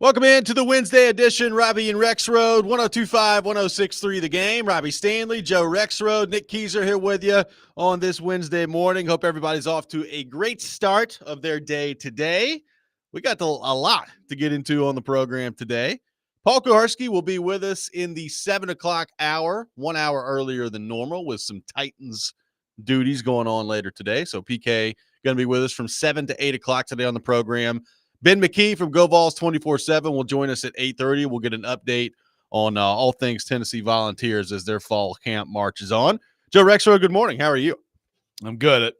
Welcome into the Wednesday edition, Robby and Rexrode, 102.5, 106.3 The Game. Robby Stanley, Joe Rexrode, Nick Keyser here with you on this Wednesday morning. Hope everybody's off to a great start of their day today. We got a lot to get into on the program today. Paul Kuharski will be with us in the 7 o'clock hour, 1 hour earlier than normal, with some Titans duties going on later today. So PK going to be with us from 7 to 8 o'clock today on the program. Ben McKee from Go Vols 24/7 will join us at 8:30. We'll get an update on all things Tennessee Volunteers as their fall camp marches on. Joe Rexrode, good morning. How are you? I'm good.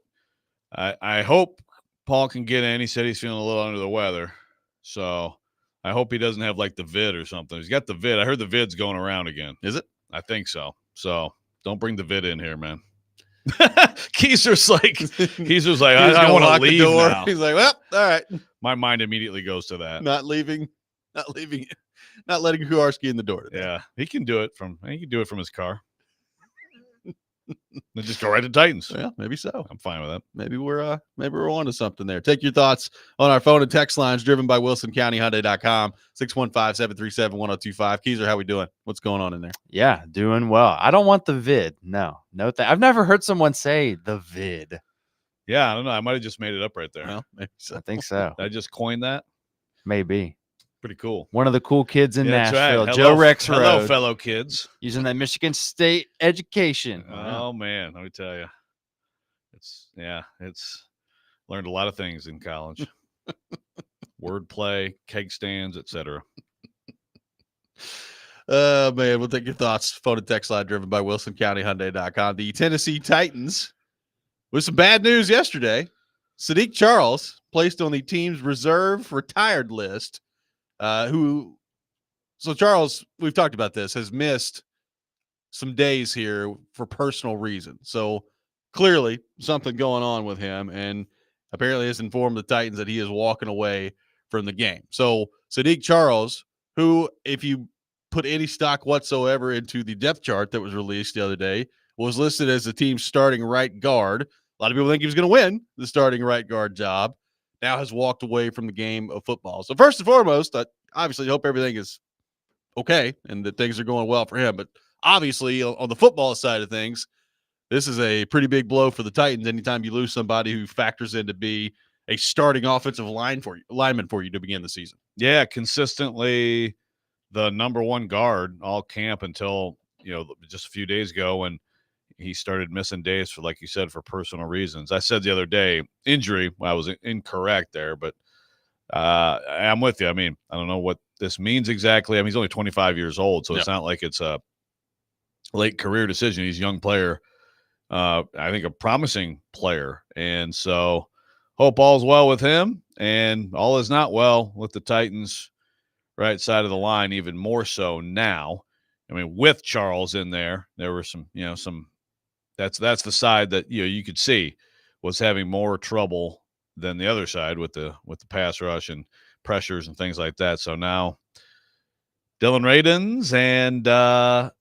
I hope Paul can get in. He said he's feeling a little under the weather. So I hope he doesn't have like the vid or something. He's got the vid. I heard the vid's going around again. Is it? I think so. So don't bring the vid in here, man. Keyser's like, I want to leave the door. now. He's like, well, all right. My mind immediately goes to that. Not letting Kuharski in the door today. Yeah, he can do it from his car. Then just go right to Titans. Yeah, maybe so. I'm fine with that. Maybe we're on to something there. Take your thoughts on our phone and text lines driven by WilsonCountyHyundai.com, 615-737-1025. Keyser, how we doing? What's going on in there? Yeah, doing well. I don't want the vid. No. I've never heard someone say the vid. Yeah, I don't know. I might have just made it up right there. Well, maybe so. I think so. Did I just coined that? Maybe. Pretty cool. One of the cool kids in Nashville, right. Joe Rexrode. Hello, fellow kids. Using that Michigan State education. Oh, man. Let me tell you. It's learned a lot of things in college. Wordplay, keg stands, etc. Man, we'll take your thoughts. Phone and text line driven by WilsonCountyHyundai.com. The Tennessee Titans, with some bad news yesterday. Sadiq Charles placed on the team's reserve retired list. So Charles, we've talked about this, has missed some days here for personal reasons. So clearly something going on with him, and apparently has informed the Titans that he is walking away from the game. So Sadiq Charles, who, if you put any stock whatsoever into the depth chart that was released the other day, was listed as the team's starting right guard. A lot of people think he was going to win the starting right guard job. Now has walked away from the game of football. So first and foremost, I obviously hope everything is okay and that things are going well for him. But obviously on the football side of things, this is a pretty big blow for the Titans anytime you lose somebody who factors in to be a starting offensive lineman for you to begin the season. Yeah, consistently the number one guard all camp until, just a few days ago when he started missing days for, like you said, for personal reasons. I said the other day, injury. Well, I was incorrect there, but I'm with you. I mean, I don't know what this means exactly. I mean, he's only 25 years old, so It's not like it's a late career decision. He's a young player. I think a promising player. And so hope all's well with him, and all is not well with the Titans right side of the line, even more so now. I mean, with Charles in there were some that's the side that you could see was having more trouble than the other side with the pass rush and pressures and things like that. So now Dylan Radins, and I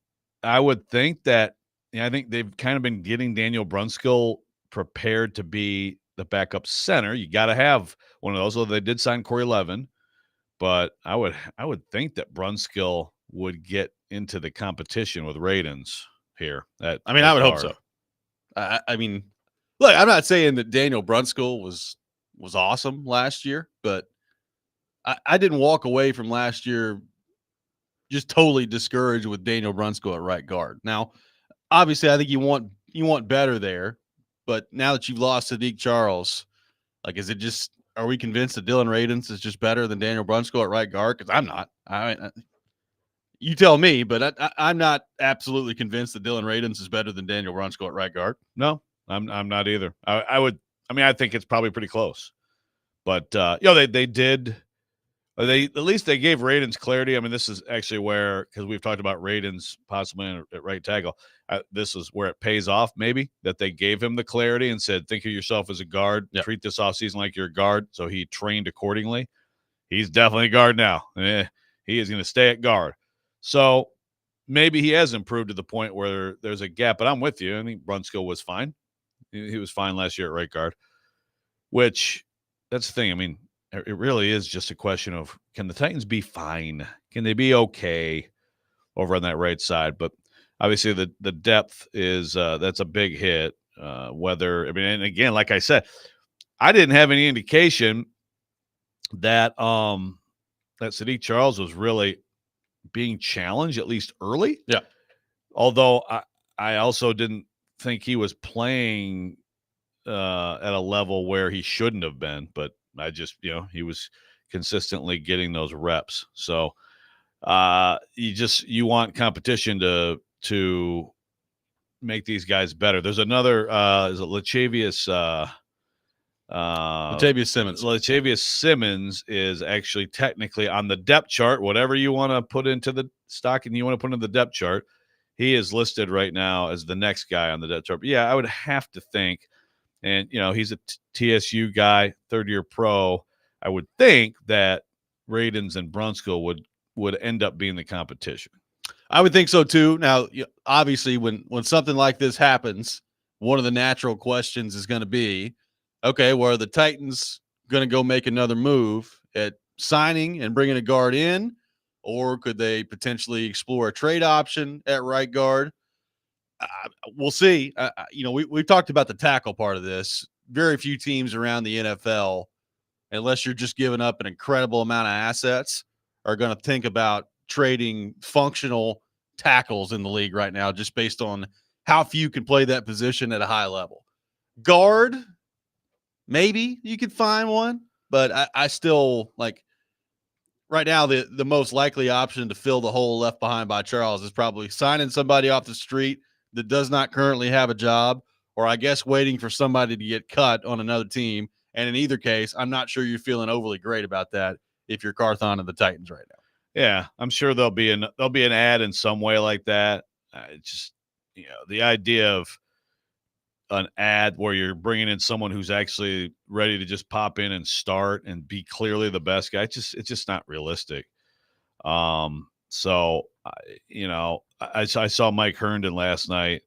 would think that I think they've kind of been getting Daniel Brunskill prepared to be the backup center. You got to have one of those. Although they did sign Corey Levin, but I would think that Brunskill would get into the competition with Radins here. I would hope so. I mean, look, I'm not saying that Daniel Brunskill was awesome last year, but I didn't walk away from last year just totally discouraged with Daniel Brunskill at right guard. Now, obviously, I think you want better there, but now that you've lost Sadiq Charles, like, are we convinced that Dylan Radins is just better than Daniel Brunskill at right guard? Because I'm not. You tell me, but I'm not absolutely convinced that Dylan Radins is better than Daniel Brunskill at right guard. No, I'm not either. I think it's probably pretty close. But they did. At least they gave Radins clarity. I mean, this is actually where, because we've talked about Radins possibly at right tackle, this is where it pays off, maybe, that they gave him the clarity and said, think of yourself as a guard. Yep. Treat this offseason like you're a guard. So he trained accordingly. He's definitely a guard now. He is going to stay at guard. So maybe he has improved to the point where there's a gap. But I'm with you. I think Brunskill was fine. He was fine last year at right guard, which that's the thing. I mean, it really is just a question of, can the Titans be fine? Can they be okay over on that right side? But obviously the depth is that's a big hit. And again, like I said, I didn't have any indication that that Sadiq Charles was really being challenged, at least early. Yeah. Although I also didn't think he was playing at a level where he shouldn't have been, but I just, he was consistently getting those reps. So you want competition to make these guys better. There's another is it Latavius Simmons. Latavius Simmons is actually technically on the depth chart, whatever you want to put into the stock and you want to put in the depth chart. He is listed right now as the next guy on the depth chart. But yeah, I would have to think, and he's a TSU guy, third-year pro. I would think that Radins and Brunskill would end up being the competition. I would think so too. Now, obviously, when something like this happens, one of the natural questions is going to be, okay, well, are the Titans going to go make another move at signing and bringing a guard in, or could they potentially explore a trade option at right guard? We'll see. We've talked about the tackle part of this. Very few teams around the NFL, unless you're just giving up an incredible amount of assets, are going to think about trading functional tackles in the league right now, just based on how few can play that position at a high level. Guard, maybe you could find one, but I still like right now the most likely option to fill the hole left behind by Charles is probably signing somebody off the street that does not currently have a job, or I guess waiting for somebody to get cut on another team. And in either case, I'm not sure you're feeling overly great about that if you're Carthon and the Titans right now. Yeah, I'm sure there'll be an ad in some way like that. Just the idea of an ad where you're bringing in someone who's actually ready to just pop in and start and be clearly the best guy. It's just not realistic. So I saw Mike Herndon last night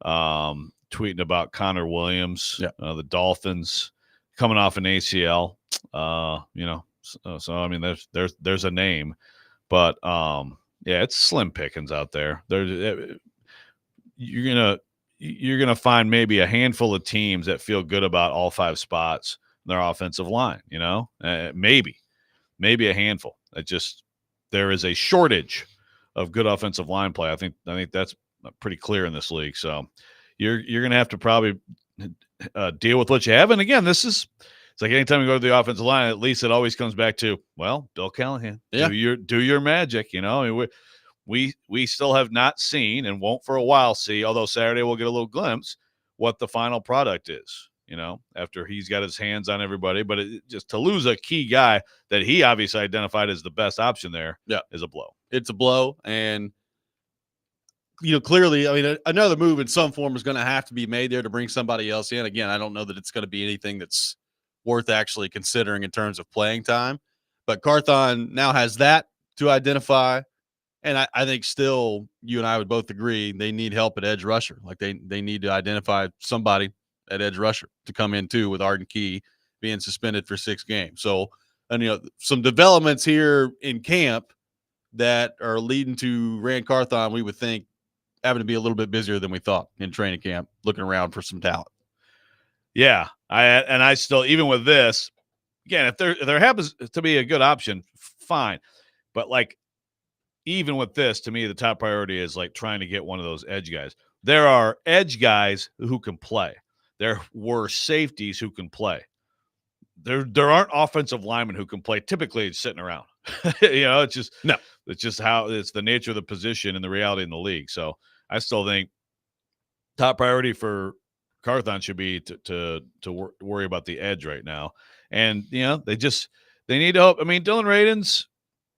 tweeting about Connor Williams, the Dolphins coming off an ACL. So I mean, there's a name, but it's slim pickings out there. You're gonna find maybe a handful of teams that feel good about all 5 spots in their offensive line. Maybe a handful. There is a shortage of good offensive line play. I think that's pretty clear in this league. So you're gonna have to probably deal with what you have. And again, it's like anytime you go to the offensive line, at least it always comes back to, well, Bill Callahan, do your magic. We still have not seen and won't for a while see, although Saturday we'll get a little glimpse, what the final product is, after he's got his hands on everybody. But just to lose a key guy that he obviously identified as the best option there is a blow. It's a blow. And, clearly, I mean, another move in some form is going to have to be made there to bring somebody else in. Again, I don't know that it's going to be anything that's worth actually considering in terms of playing time. But Carthon now has that to identify. And I think still you and I would both agree they need help at edge rusher. Like they need to identify somebody at edge rusher to come in too, with Arden Key being suspended for 6 games. So, and some developments here in camp that are leading to Rand Carthon, we would think, having to be a little bit busier than we thought in training camp, looking around for some talent. Yeah. I still, even with this, again, if there happens to be a good option, fine. But even with this, to me, the top priority is trying to get one of those edge guys. There are edge guys who can play. There were safeties who can play. There aren't offensive linemen who can play. Typically, it's sitting around. It's just no. It's just how it's the nature of the position and the reality in the league. So I still think top priority for Carthon should be to worry about the edge right now. And they need to hope. I mean, Dylan Radins.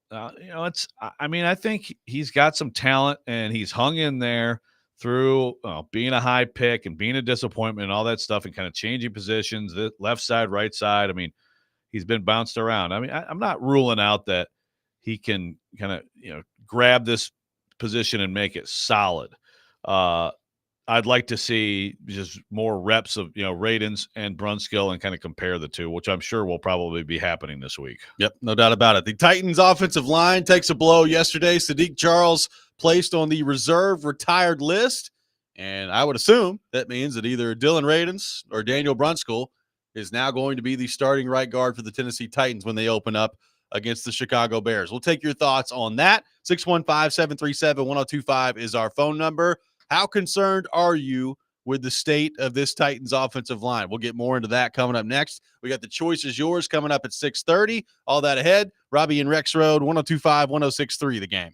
I think he's got some talent and he's hung in there through being a high pick and being a disappointment and all that stuff and kind of changing positions, the left side, right side. I mean, he's been bounced around. I mean, I'm not ruling out that he can kind of, grab this position and make it solid. I'd like to see just more reps of, Radens and Brunskill and kind of compare the two, which I'm sure will probably be happening this week. Yep, no doubt about it. The Titans offensive line takes a blow yesterday. Sadiq Charles placed on the reserve retired list. And I would assume that means that either Dylan Radens or Daniel Brunskill is now going to be the starting right guard for the Tennessee Titans when they open up against the Chicago Bears. We'll take your thoughts on that. 615-737-1025 is our phone number. How concerned are you with the state of this Titans offensive line? We'll get more into that coming up next. We got the Choice is Yours coming up at 6:30. All that ahead. Robby and Rexrode, 1025, 1063, The Game.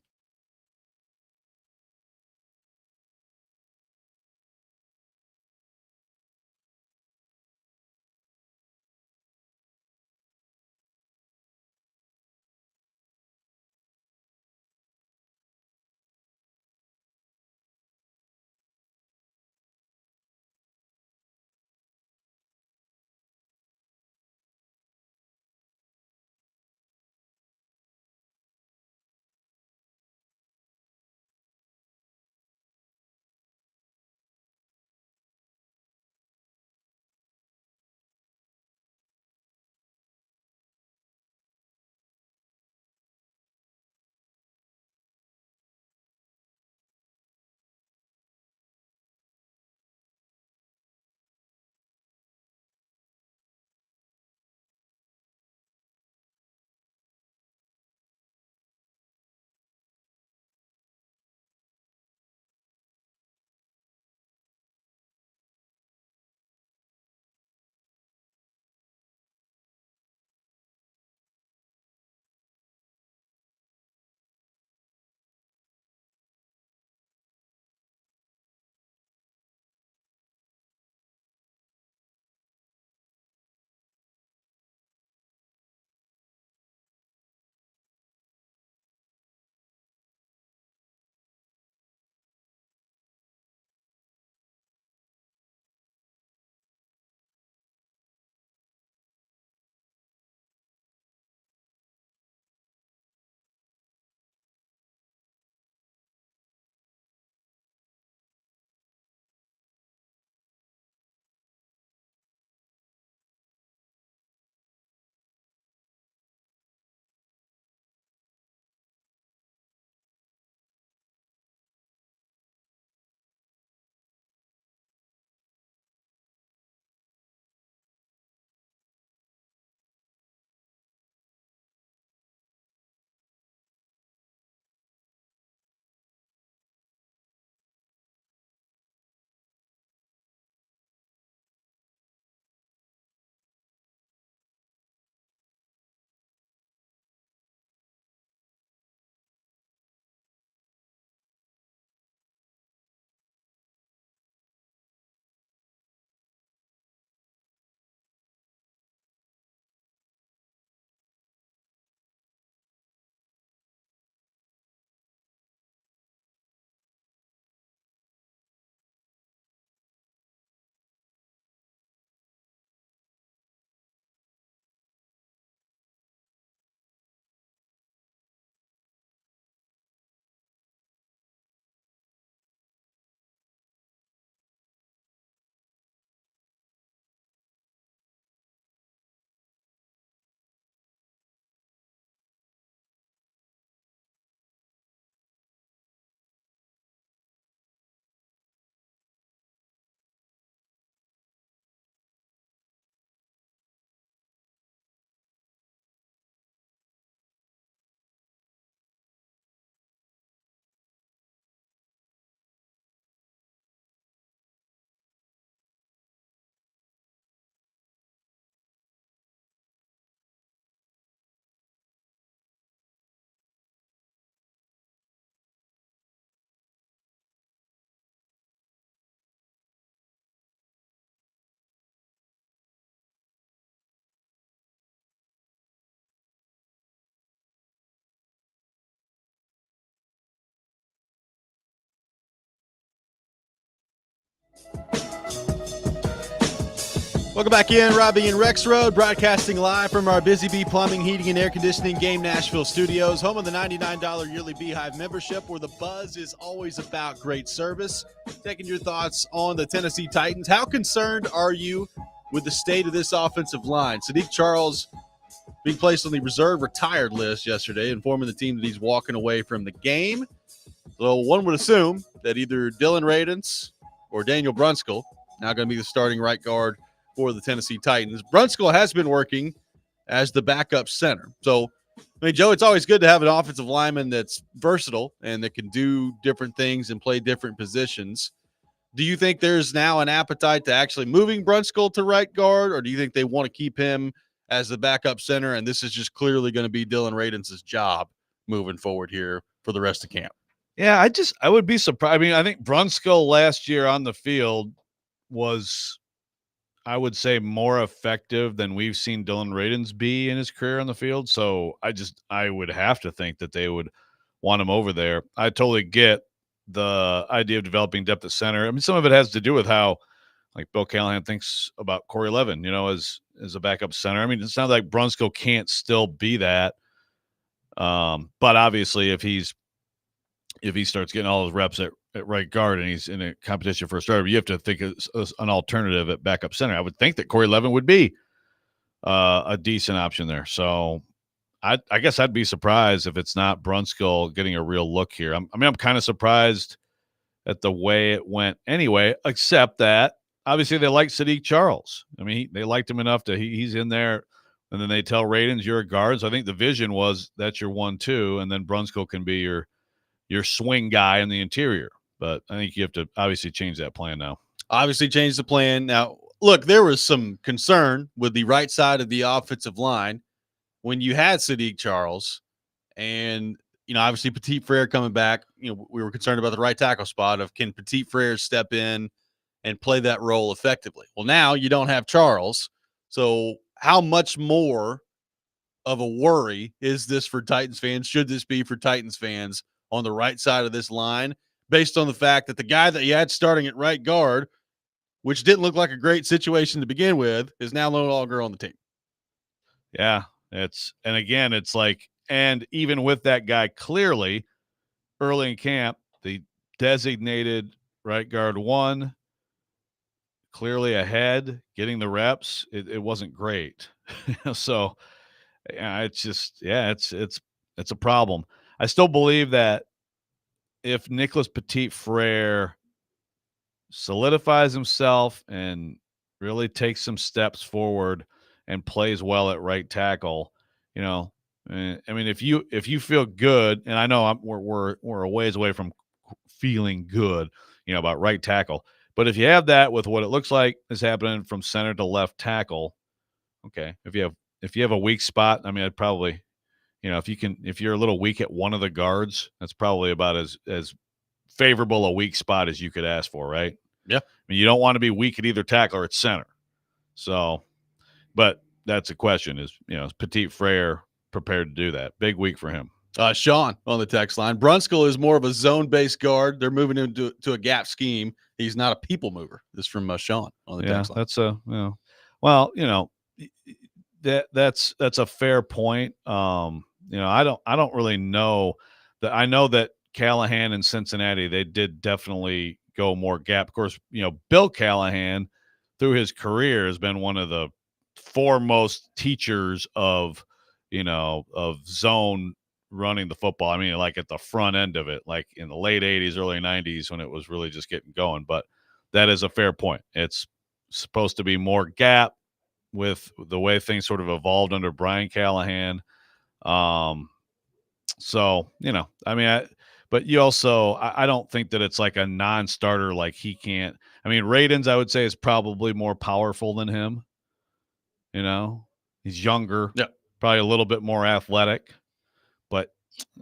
Welcome back in, Robby and Rexrode, broadcasting live from our Busy Bee Plumbing, Heating, and Air Conditioning Game Nashville studios, home of the $99 yearly Beehive membership, where the buzz is always about great service. Taking your thoughts on the Tennessee Titans. How concerned are you with the state of this offensive line? Sadiq Charles being placed on the reserve retired list yesterday, informing the team that he's walking away from the game. So one would assume that either Dylan Radins or Daniel Brunskill now going to be the starting right guard for the Tennessee Titans. Brunskill has been working as the backup center. So, I mean, Joe, it's always good to have an offensive lineman that's versatile and that can do different things and play different positions. Do you think there's now an appetite to actually moving Brunskill to right guard, or do you think they want to keep him as the backup center, and this is just clearly going to be Dylan Radins' job moving forward here for the rest of camp? Yeah, I would be surprised. I mean, I think Brunskill last year on the field was, I would say, more effective than we've seen Dylan Radins be in his career on the field. So I would have to think that they would want him over there. I totally get the idea of developing depth at center. I mean, some of it has to do with how, like, Bill Callahan thinks about Corey Levin, as a backup center. I mean, it sounds like Brunskill can't still be that. But obviously if he starts getting all his reps at right guard and he's in a competition for a starter, you have to think of an alternative at backup center. I would think that Corey Levin would be a decent option there. So I guess I'd be surprised if it's not Brunskill getting a real look here. I'm kind of surprised at the way it went anyway, except that obviously they liked Sadiq Charles. I mean, they liked him enough to he's in there, and then they tell Radins, you're a guard. So I think the vision was that's your 1-2, and then Brunskill can be your swing guy in the interior. But I think you have to obviously change that plan now. Obviously change the plan. Now, look, there was some concern with the right side of the offensive line when you had Sadiq Charles and, obviously Petit Frere coming back. We were concerned about the right tackle spot of, can Petit Frere step in and play that role effectively? Well, now you don't have Charles. So how much more of a worry is this for Titans fans? Should this be for Titans fans on the right side of this line, based on the fact that the guy that you had starting at right guard, which didn't look like a great situation to begin with, is now no longer on the team? Yeah, it's like, and even with that guy clearly early in camp, the designated right guard 1, clearly ahead, getting the reps, it wasn't great. So yeah, it's a problem. I still believe that if Nicholas Petit Frere solidifies himself and really takes some steps forward and plays well at right tackle, I mean, if you feel good, and I know we're a ways away from feeling good, about right tackle, but if you have that with what it looks like is happening from center to left tackle, okay. If you have a weak spot, I mean, I'd probably, if you're a little weak at one of the guards, that's probably about as favorable a weak spot as you could ask for, right? Yeah. I mean, you don't want to be weak at either tackle or at center. So, but that's a question is Petit Frere prepared to do that? Big week for him. Sean on the text line. Brunskill is more of a zone-based guard. They're moving him to a gap scheme. He's not a people mover. This is from Sean on the text line. That's that's a fair point. I don't really know that. I know that Callahan in Cincinnati, they did definitely go more gap. Of course, Bill Callahan through his career has been one of the foremost teachers of zone running the football. I mean, like at the front end of it, like in the late 80s, early 90s when it was really just getting going. But that is a fair point. It's supposed to be more gap with the way things sort of evolved under Brian Callahan. So, but you also, I don't think that it's like a non-starter, like he can't. I mean, Radins, I would say, is probably more powerful than him. He's younger, probably a little bit more athletic, but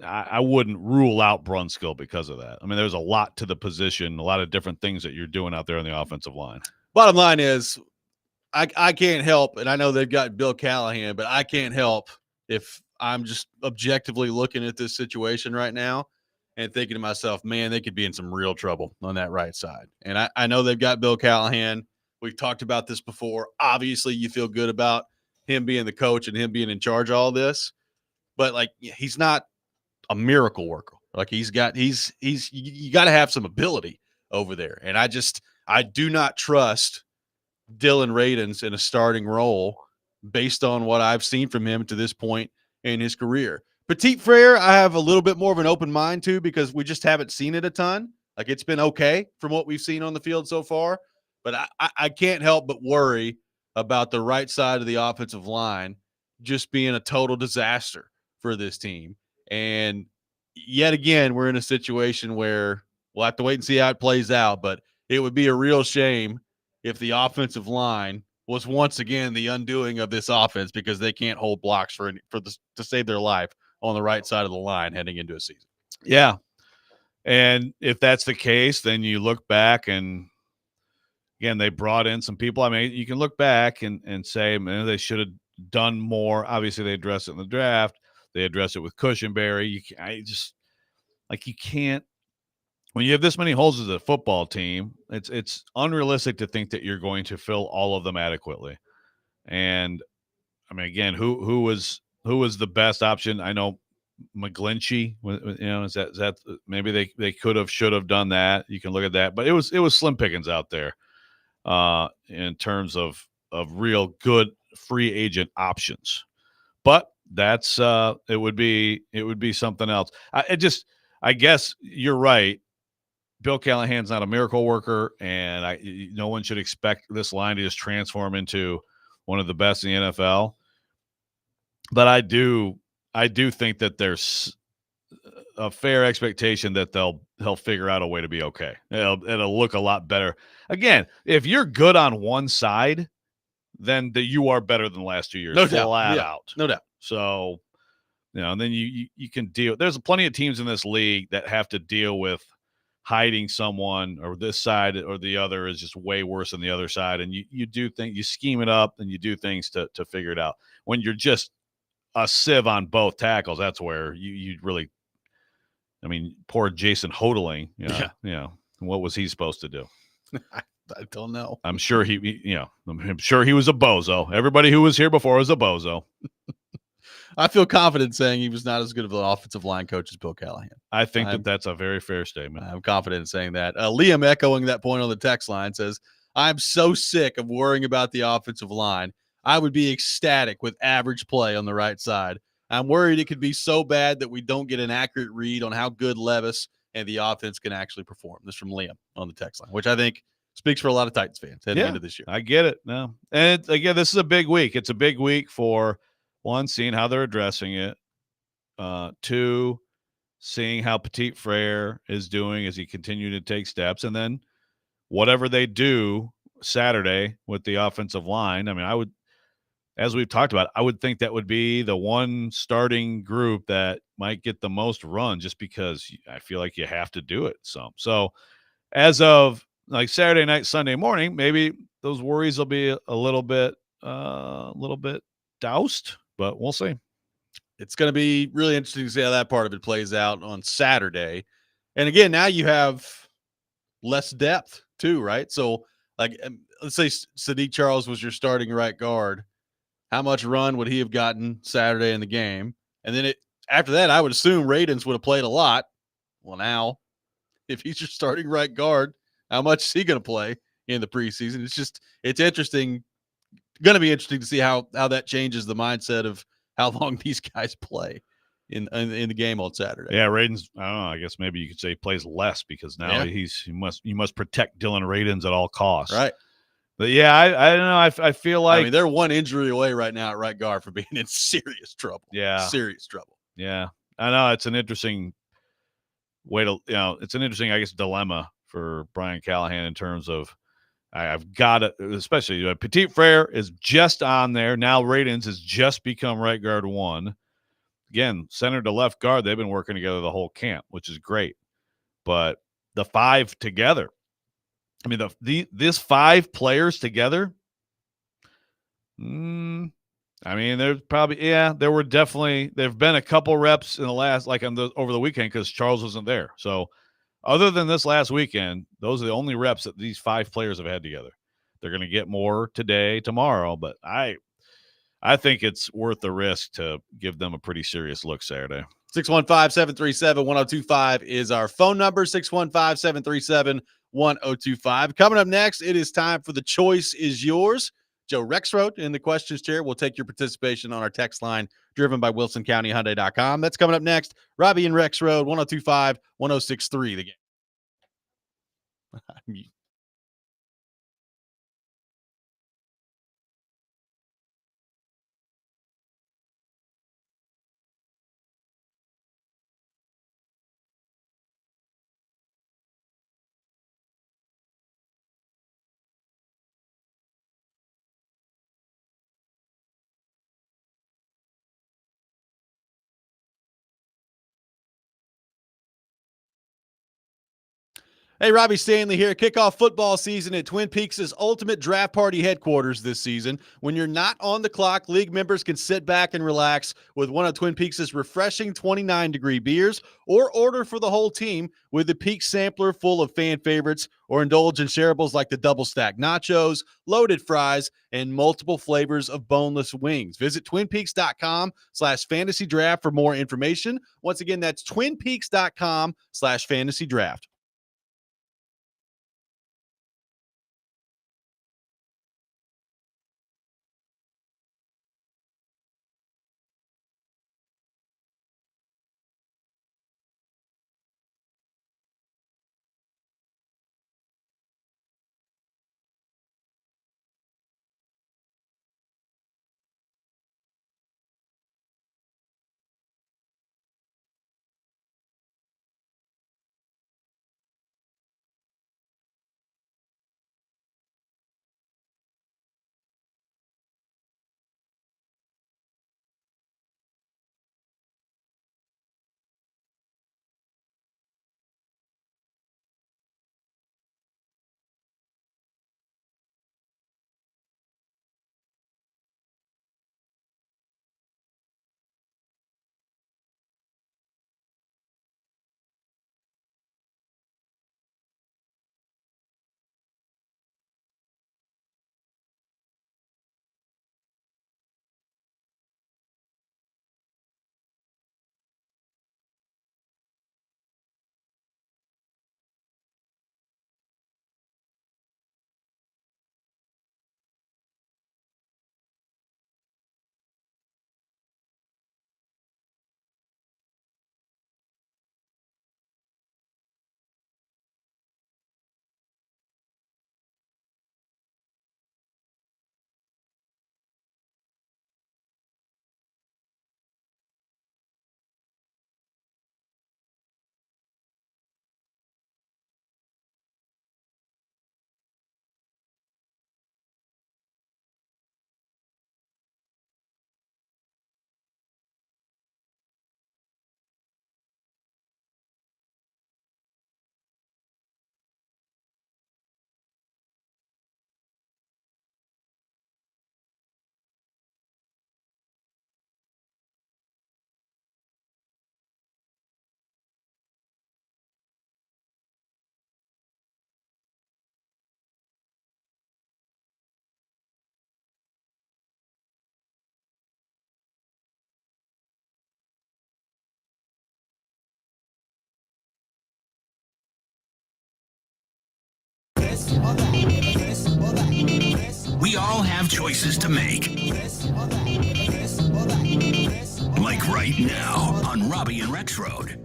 I wouldn't rule out Brunskill because of that. I mean, there's a lot to the position, a lot of different things that you're doing out there on the offensive line. Bottom line is, I can't help, and I know they've got Bill Callahan, but I can't help if I'm just objectively looking at this situation right now and thinking to myself, man, they could be in some real trouble on that right side. And I know they've got Bill Callahan. We've talked about this before. Obviously, you feel good about him being the coach and him being in charge of all this, but like he's not a miracle worker. Like you got to have some ability over there. And I do not trust Dylan Radins in a starting role based on what I've seen from him to this point in his career. Petit Frere, I have a little bit more of an open mind to because we just haven't seen it a ton. Like it's been okay from what we've seen on the field so far, but I can't help but worry about the right side of the offensive line just being a total disaster for this team. And yet again, we're in a situation where we'll have to wait and see how it plays out, but it would be a real shame if the offensive line was once again the undoing of this offense because they can't hold blocks to save their life on the right side of the line heading into a season. Yeah. And if that's the case, then you look back and again, they brought in some people. I mean, you can look back and say, man, they should have done more. Obviously, they addressed it in the draft. They addressed it with Cushenberry. You can't, when you have this many holes as a football team, it's unrealistic to think that you're going to fill all of them adequately. And I mean, again, who was the best option? I know McGlinchey, is that maybe they should have done that. You can look at that, but it was slim pickings out there in terms of real good free agent options. But that's it would be something else. I guess you're right. Bill Callahan's not a miracle worker, and no one should expect this line to just transform into one of the best in the NFL. But I do think that there's a fair expectation that he'll figure out a way to be okay. It'll look a lot better. Again, if you're good on one side, then you are better than the last 2 years. No doubt. Flat out. No doubt. So, and then you can deal. There's plenty of teams in this league that have to deal with hiding someone, or this side or the other is just way worse than the other side. And you do think you scheme it up and you do things to figure it out. When you're just a sieve on both tackles, that's where you really, I mean, poor Jason Hodling, what was he supposed to do? I don't know. I'm sure I'm sure he was a bozo. Everybody who was here before was a bozo. I feel confident saying he was not as good of an offensive line coach as Bill Callahan. I think that's a very fair statement. I'm confident in saying that. Liam, echoing that point on the text line, says, I'm so sick of worrying about the offensive line. I would be ecstatic with average play on the right side. I'm worried it could be so bad that we don't get an accurate read on how good Levis and the offense can actually perform. This from Liam on the text line, which I think speaks for a lot of Titans fans heading into this year. I get it. No. And again, this is a big week. It's a big week for, one, seeing how they're addressing it. Two, seeing how Petit Frere is doing as he continues to take steps. And then whatever they do Saturday with the offensive line, I mean, as we've talked about, I would think that would be the one starting group that might get the most run just because I feel like you have to do it. So as of like Saturday night, Sunday morning, maybe those worries will be a little bit doused, but we'll see. It's going to be really interesting to see how that part of it plays out on Saturday. And again, now you have less depth too, right? So like, let's say Sadiq Charles was your starting right guard. How much run would he have gotten Saturday in the game? And then after that, I would assume Radins would have played a lot. Well, now, if he's your starting right guard, how much is he going to play in the preseason? It's interesting. Going to be interesting to see how that changes the mindset of how long these guys play in the game on Saturday. Yeah, Radins, I don't know. I guess maybe you could say he plays less because now you must protect Dylan Radins at all costs. Right. But yeah, I don't know. I feel like, I mean, they're one injury away right now at right guard for being in serious trouble. Yeah. Serious trouble. Yeah. I know it's an interesting way to, it's an interesting, I guess, dilemma for Brian Callahan in terms of, I've got to, especially Petit Frere is just on there. Now Radins has just become right guard one. Again, center to left guard, they've been working together the whole camp, which is great. But the five together, I mean, this five players together, I mean, there's probably, there have been a couple reps in the last, like over the weekend because Charles wasn't there. So other than this last weekend, those are the only reps that these five players have had together. They're going to get more today, tomorrow, but I think it's worth the risk to give them a pretty serious look Saturday. 615-737-1025 is our phone number, 615-737-1025. Coming up next, it is time for The Choice is Yours. Joe Rexrode in the questions chair will take your participation on our text line driven by WilsonCountyHyundai.com. That's coming up next. Robby and Rexrode, 1025, 1063. The game. Hey, Robbie Stanley here. Kickoff football season at Twin Peaks' Ultimate Draft Party headquarters this season. When you're not on the clock, league members can sit back and relax with one of Twin Peaks' refreshing 29-degree beers, or order for the whole team with the Peaks sampler full of fan favorites, or indulge in shareables like the double stack nachos, loaded fries, and multiple flavors of boneless wings. Visit twinpeaks.com/fantasy draft for more information. Once again, that's twinpeaks.com/fantasy draft. We all have choices to make. Like right now on Robby and Rexrode.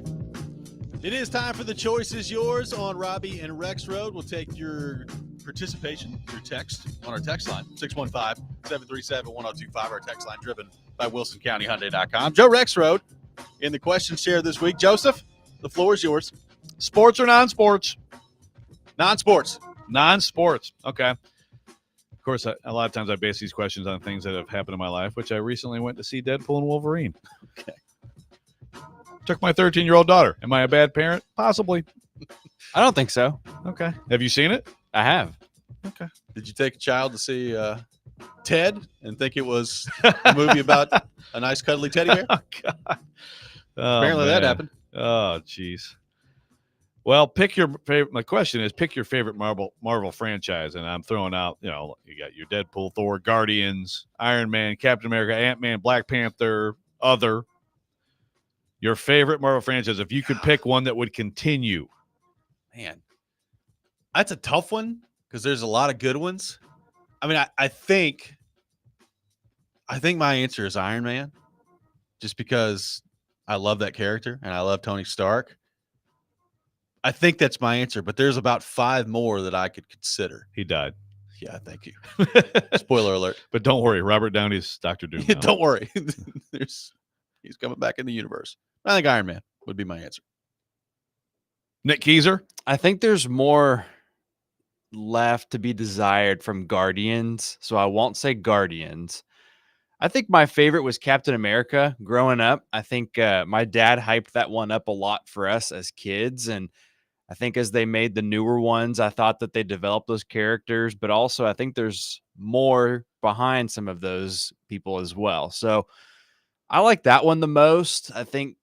It is time for The Choice is Yours on Robby and Rexrode. We'll take your participation, your text on our text line, 615-737-1025, our text line driven by WilsonCountyHyundai.com. Joe Rexrode in the question share this week. Joseph, the floor is yours. Sports or non-sports? Non-sports. Non-sports. Okay. Of course, a lot of times I base these questions on things that have happened in my life, which I recently went to see Deadpool and Wolverine. Okay. Took my 13-year-old daughter. Am I a bad parent? Possibly. I don't think so. Okay. Have you seen it? I have. Okay. Did you take a child to see Ted and think it was a movie about a nice cuddly teddy bear? Oh, God. Oh, Apparently man. that happened. Oh, jeez. Well, pick your favorite. My question is, pick your favorite Marvel franchise, and I'm throwing out. You got your Deadpool, Thor, Guardians, Iron Man, Captain America, Ant-Man, Black Panther, other. Your favorite Marvel franchise, if you could pick one that would continue. Man, that's a tough one because there's a lot of good ones. I mean, I think my answer is Iron Man, just because I love that character and I love Tony Stark. I think that's my answer, but there's about 5 more that I could consider. He died. Yeah, thank you. Spoiler alert. But don't worry, Robert Downey's Dr. Doom. Now. Don't worry. He's coming back in the universe. I think Iron Man would be my answer. Nick Keyser? I think there's more left to be desired from Guardians, so I won't say Guardians. I think my favorite was Captain America growing up. I think my dad hyped that one up a lot for us as kids, and I think as they made the newer ones, I thought that they developed those characters, but also I think there's more behind some of those people as well. So I like that one the most. I think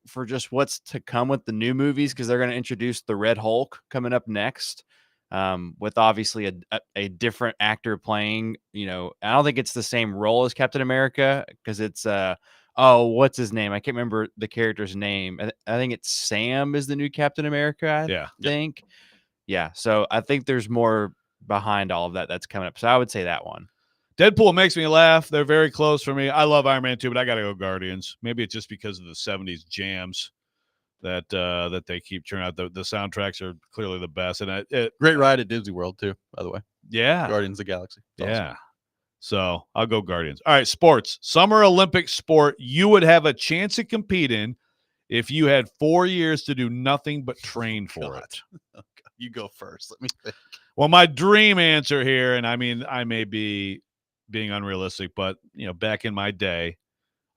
for just what's to come with the new movies, because they're going to introduce the Red Hulk coming up next, with obviously a different actor playing. I don't think it's the same role as Captain America, because it's what's his name? I can't remember the character's name. I think it's Sam is the new Captain America. I think. Yeah. So I think there's more behind all of that that's coming up. So I would say that one. Deadpool makes me laugh. They're very close for me. I love Iron Man too, but I got to go Guardians. Maybe it's just because of the 70s jams that they keep churning out. The soundtracks are clearly the best. And great ride at Disney World too, by the way. Yeah. Guardians of the Galaxy. It's awesome. So I'll go Guardians. All right, sports. Summer Olympic sport you would have a chance to compete in if you had 4 years to do nothing but train for it. You go first. Let me think. Well, my dream answer here, and I mean, I may be being unrealistic, but back in my day,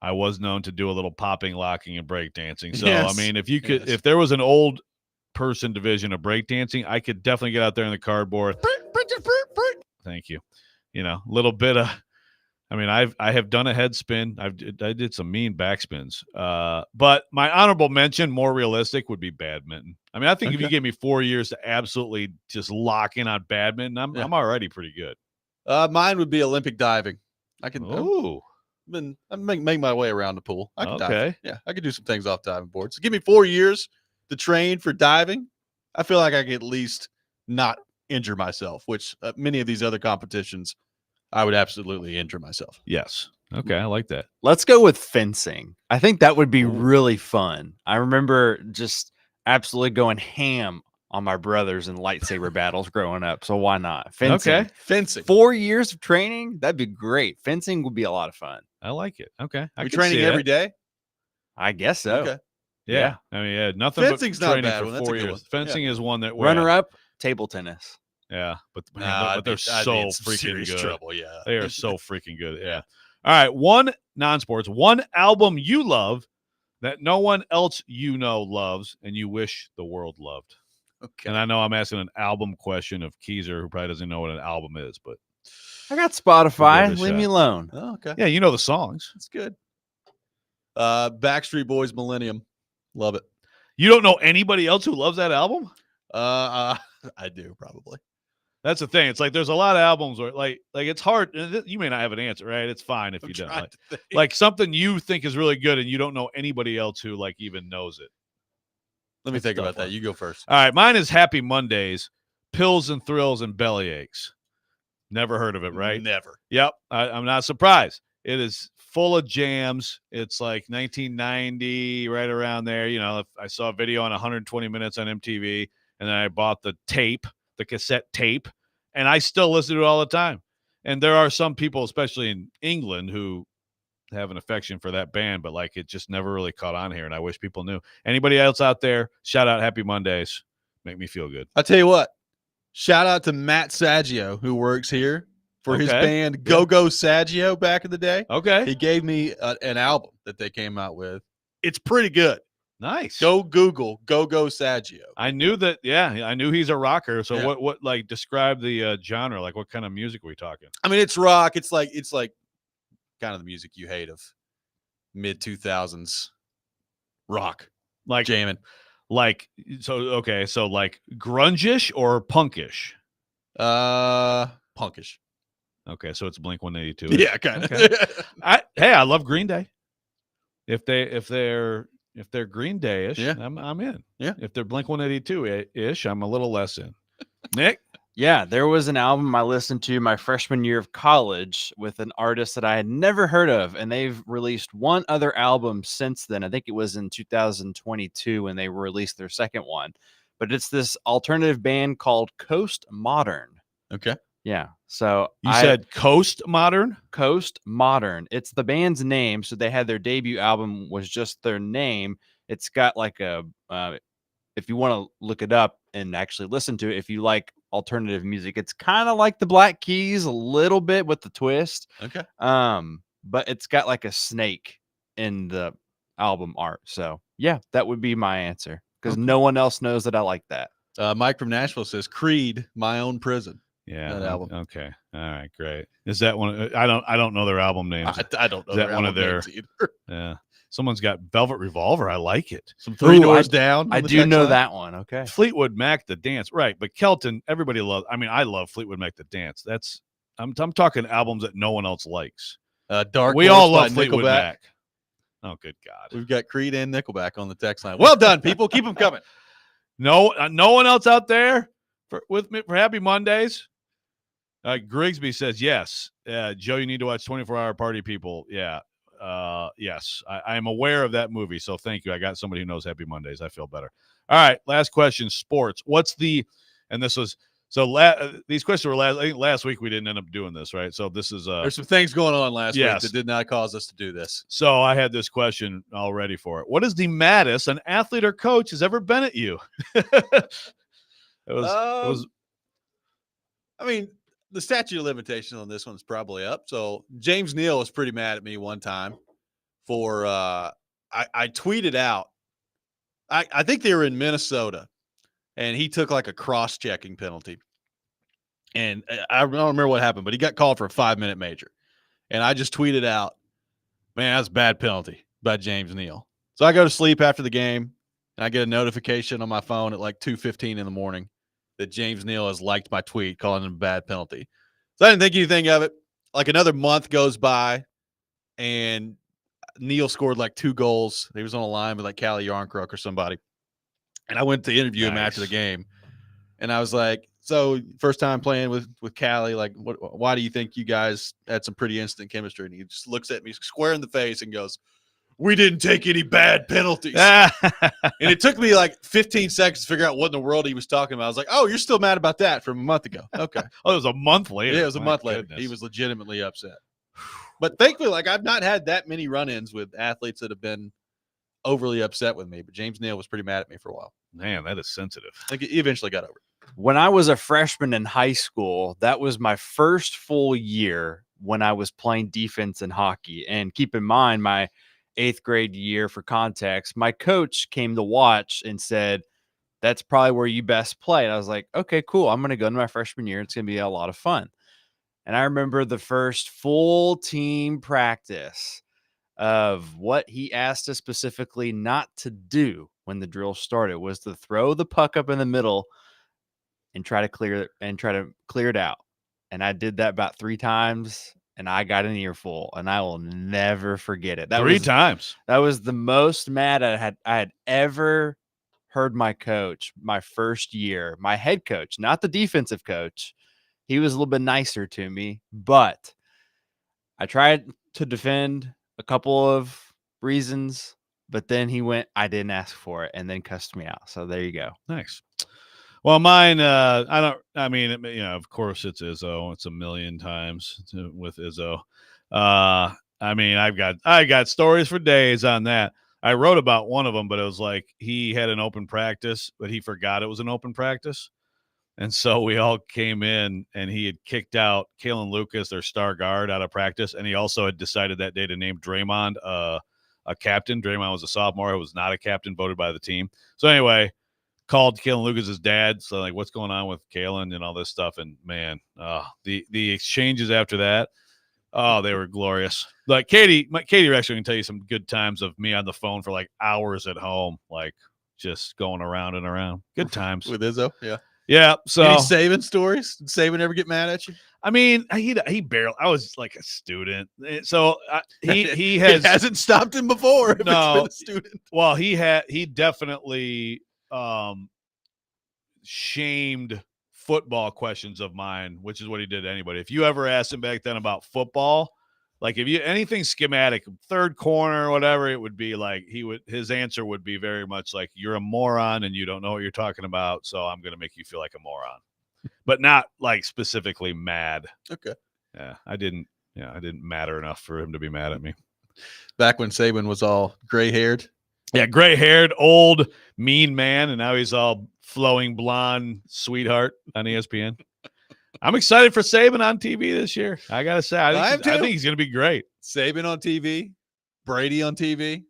I was known to do a little popping, locking, and breakdancing. So, yes. I mean, if there was an old person division of breakdancing, I could definitely get out there in the cardboard. Thank you. A little bit of, I mean, I have done a head spin. I did some mean backspins. But my honorable mention, more realistic, would be badminton. I mean, I think if you gave me 4 years to absolutely just lock in on badminton, I'm already pretty good. Mine would be Olympic diving. I can. Ooh. I make my way around the pool. I can dive. Yeah, I could do some things off diving boards. So give me 4 years to train for diving. I feel like I could at least not injure myself, which many of these other competitions, I would absolutely injure myself. Yes. Okay, I like that. Let's go with fencing. I think that would be really fun. I remember just absolutely going ham on my brothers in lightsaber battles growing up. So why not? Fencing. Okay. Fencing. 4 years of training? That'd be great. Fencing would be a lot of fun. I like it. Okay. Are you training every day? I guess so. Okay. Yeah. I mean, nothing Fencing's but training not bad for one. That's 4 a good years. one. Fencing is one that runner up, table tennis. Yeah, but I'd they're be so in some freaking serious good. trouble, yeah. They are so freaking good. Yeah. All right, one non-sports, one album you love that no one else loves and you wish the world loved. Okay. And I know I'm asking an album question of Keyser, who probably doesn't know what an album is, but I got Spotify. Leave me alone. Oh, okay. Yeah, you know the songs. That's good. Backstreet Boys, Millennium. Love it. You don't know anybody else who loves that album? I do probably. That's the thing. It's like there's a lot of albums where like it's hard. You may not have an answer, right? It's fine if you don't. Like something you think is really good and you don't know anybody else who like even knows it. Let me think about that. You go first. All right, mine is Happy Mondays, Pills and Thrills and Bellyaches. Never heard of it, right? Never. Yep, I'm not surprised. It is full of jams. It's like 1990, right around there. I saw a video on 120 Minutes on MTV, and then I bought the cassette tape, and I still listen to it all the time. And there are some people, especially in England, who have an affection for that band, but like it just never really caught on here, and I wish people knew. Anybody else out there, shout out Happy Mondays. Make me feel good. I'll tell you what, shout out to Matt Saggio, who works here for his band Go-Go Saggio back in the day. Okay. He gave me an album that they came out with. It's pretty good. Nice. Go Google Go-Go Saggio. I knew that. Yeah, I knew he's a rocker. So what like describe the genre? Like what kind of music are we talking? I mean, it's rock. It's like kind of the music you hate of mid 2000s rock, like jamming, Like, so like grunge-ish or punkish? Punkish. Okay, so it's Blink 182. Yeah, kind of. Okay. Hey, I love Green Day. If they're Green Day-ish, Yeah. I'm in. Yeah. If they're Blink 182-ish, I'm a little less in. Nick? Yeah, there was an album I listened to my freshman year of college with an artist that I had never heard of, and they've released one other album since then. I think it was in 2022 when they released their second one. But it's this alternative band called Coast Modern. Okay. Yeah. So You said Coast Modern? Coast Modern. It's the band's name. So they had their debut album was just their name. It's got like a if you want to look it up and actually listen to it, if you like alternative music, it's kind of like the Black Keys a little bit with the twist. Okay. But it's got like a snake in the album art. So yeah, that would be my answer because no one else knows that I like that. Mike from Nashville says Creed, My Own Prison. Yeah. That album. Okay. All right. Great. Is that one? I don't know their album names. I don't know. Is that one of their? Yeah. Someone's got Velvet Revolver. I like it. Some Three Doors Down. I do know that one. Okay. Fleetwood Mac, The Dance. Right. But Kelton, everybody loves. I mean, I love Fleetwood Mac, The Dance. I'm talking albums that no one else likes. Dark. We Horse all love by Fleetwood Nickelback. Mac. Oh, good God. We've got Creed and Nickelback on the text line. Well done, people. Keep them coming. No one else out there with me for Happy Mondays. Grigsby says yes. Joe, you need to watch 24-Hour Party People. Yeah. Yes, I am aware of that movie. So thank you. I got somebody who knows Happy Mondays. I feel better. All right. Last question. Sports. These questions were last. I think last week we didn't end up doing this, right? So this is there's some things going on last week Yes. that did not cause us to do this. So I had this question all ready for it. What is the maddest an athlete or coach has ever been at you? It was. I mean, the statute of limitation on this one's probably up. So James Neal was pretty mad at me one time for I tweeted out. I think they were in Minnesota, and he took like a cross-checking penalty. And I don't remember what happened, but he got called for a 5-minute major. And I just tweeted out, man, that's a bad penalty by James Neal. So I go to sleep after the game, and I get a notification on my phone at like 2:15 in the morning that James Neal has liked my tweet calling it a bad penalty. So I didn't think anything of it. Like another month goes by, and Neal scored like 2 goals. He was on a line with like Callie Yarncrook or somebody. And I went to interview him after the game. And I was like, so first time playing with Callie, like, why do you think you guys had some pretty instant chemistry? And he just looks at me square in the face and goes, we didn't take any bad penalties. And it took me like 15 seconds to figure out what in the world he was talking about. I was like, oh, you're still mad about that from a month ago. Okay. Oh, it was a month later. Yeah, it was a month later. He was legitimately upset. But thankfully, like, I've not had that many run-ins with athletes that have been overly upset with me. But James Neal was pretty mad at me for a while. Man, that is sensitive. I think he eventually got over it. When I was a freshman in high school, that was my first full year when I was playing defense in hockey. And keep in mind, my 8th grade year, for context, my coach came to watch and said, that's probably where you best play. And I was like, okay, cool. I'm going to go into my freshman year. It's going to be a lot of fun. And I remember the first full team practice of what he asked us specifically not to do when the drill started was to throw the puck up in the middle and try to clear it out. And I did that about 3 times. And I got an earful, and I will never forget it. 3 times. That was the most mad I had ever heard my coach my first year, my head coach, not the defensive coach. He was a little bit nicer to me, but I tried to defend a couple of reasons, but then he went, I didn't ask for it, and then cussed me out. So there you go. Nice. Well, mine, of course it's Izzo. It's a million times with Izzo. I got stories for days on that. I wrote about one of them, but it was like he had an open practice, but he forgot it was an open practice. And so we all came in, and he had kicked out Kalen Lucas, their star guard, out of practice. And he also had decided that day to name Draymond a captain. Draymond was a sophomore. He was not a captain voted by the team. So anyway, called Kalen Lucas's dad. So like, what's going on with Kalen and all this stuff? And man, the exchanges after that, they were glorious. Like Katie actually can tell you some good times of me on the phone for like hours at home. Like just going around and around. Good times. with Izzo. Yeah. Yeah. So Any Saban stories? Did Saban ever get mad at you? I mean, he barely. I was like a student, so he It has hasn't stopped him before. If No. it's been a student. Well, he definitely shamed football questions of mine, which is what he did to anybody. If you ever asked him back then about football, like if you anything schematic, third corner or whatever, it would be like his answer would be very much like, you're a moron and you don't know what you're talking about, so I'm going to make you feel like a moron. But not like specifically mad. Okay. Yeah, I didn't matter enough for him to be mad at me. Back when Saban was all gray-haired. Yeah, gray-haired, old, mean man, and now he's all flowing blonde sweetheart on ESPN. I'm excited for Saban on TV this year. I gotta say, I think he's gonna be great. Saban on TV, Brady on TV,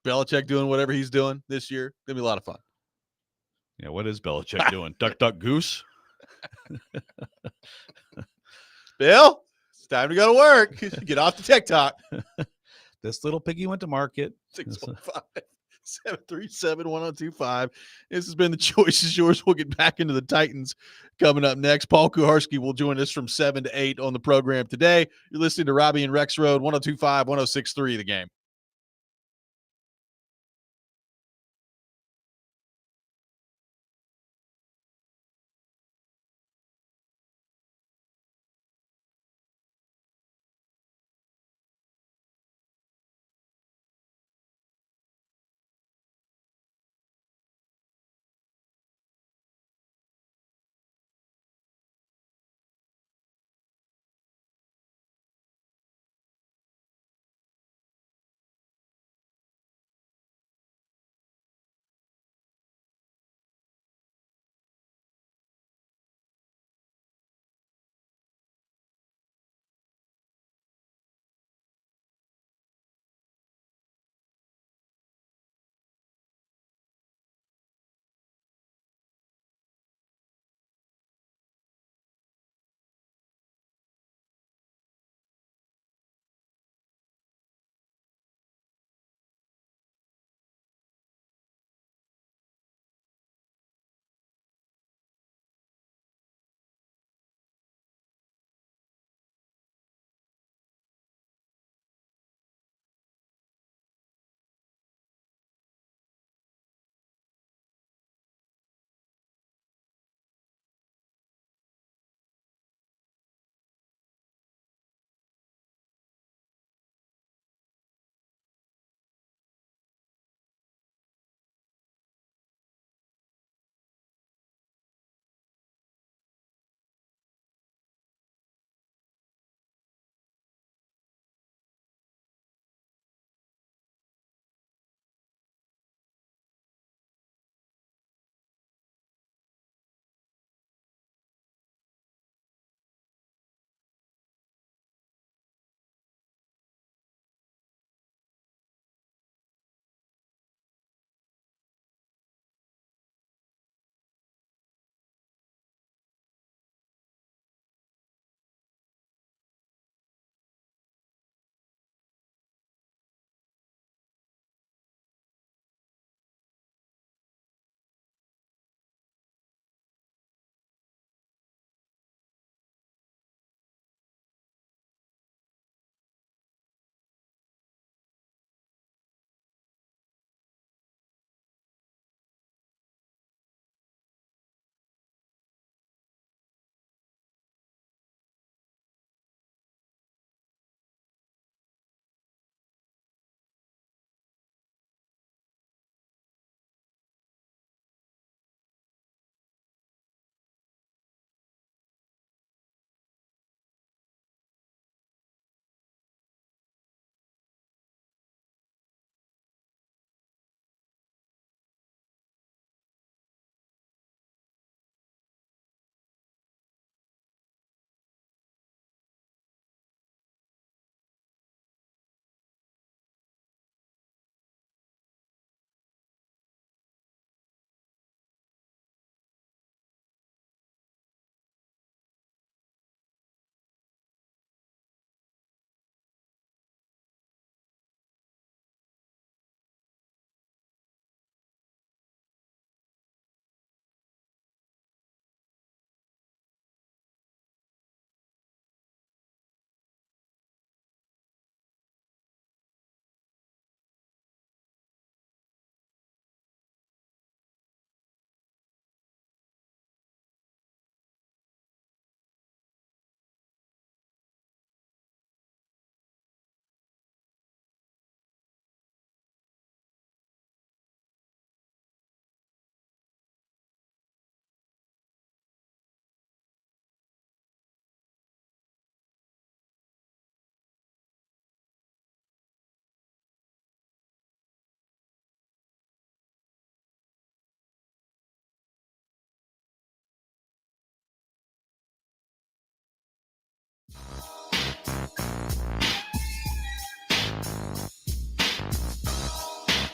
Belichick doing whatever he's doing this year. Gonna be a lot of fun. Yeah, what is Belichick doing? Duck, duck, goose? Bill, it's time to go to work. Get off the TikTok. This little piggy went to market. 615-737-1025. This has been The Choice is Yours. We'll get back into the Titans coming up next. Paul Kuharski will join us from 7 to 8 on the program today. You're listening to Robby and Rexrode, 102.5, 106.3 The Game.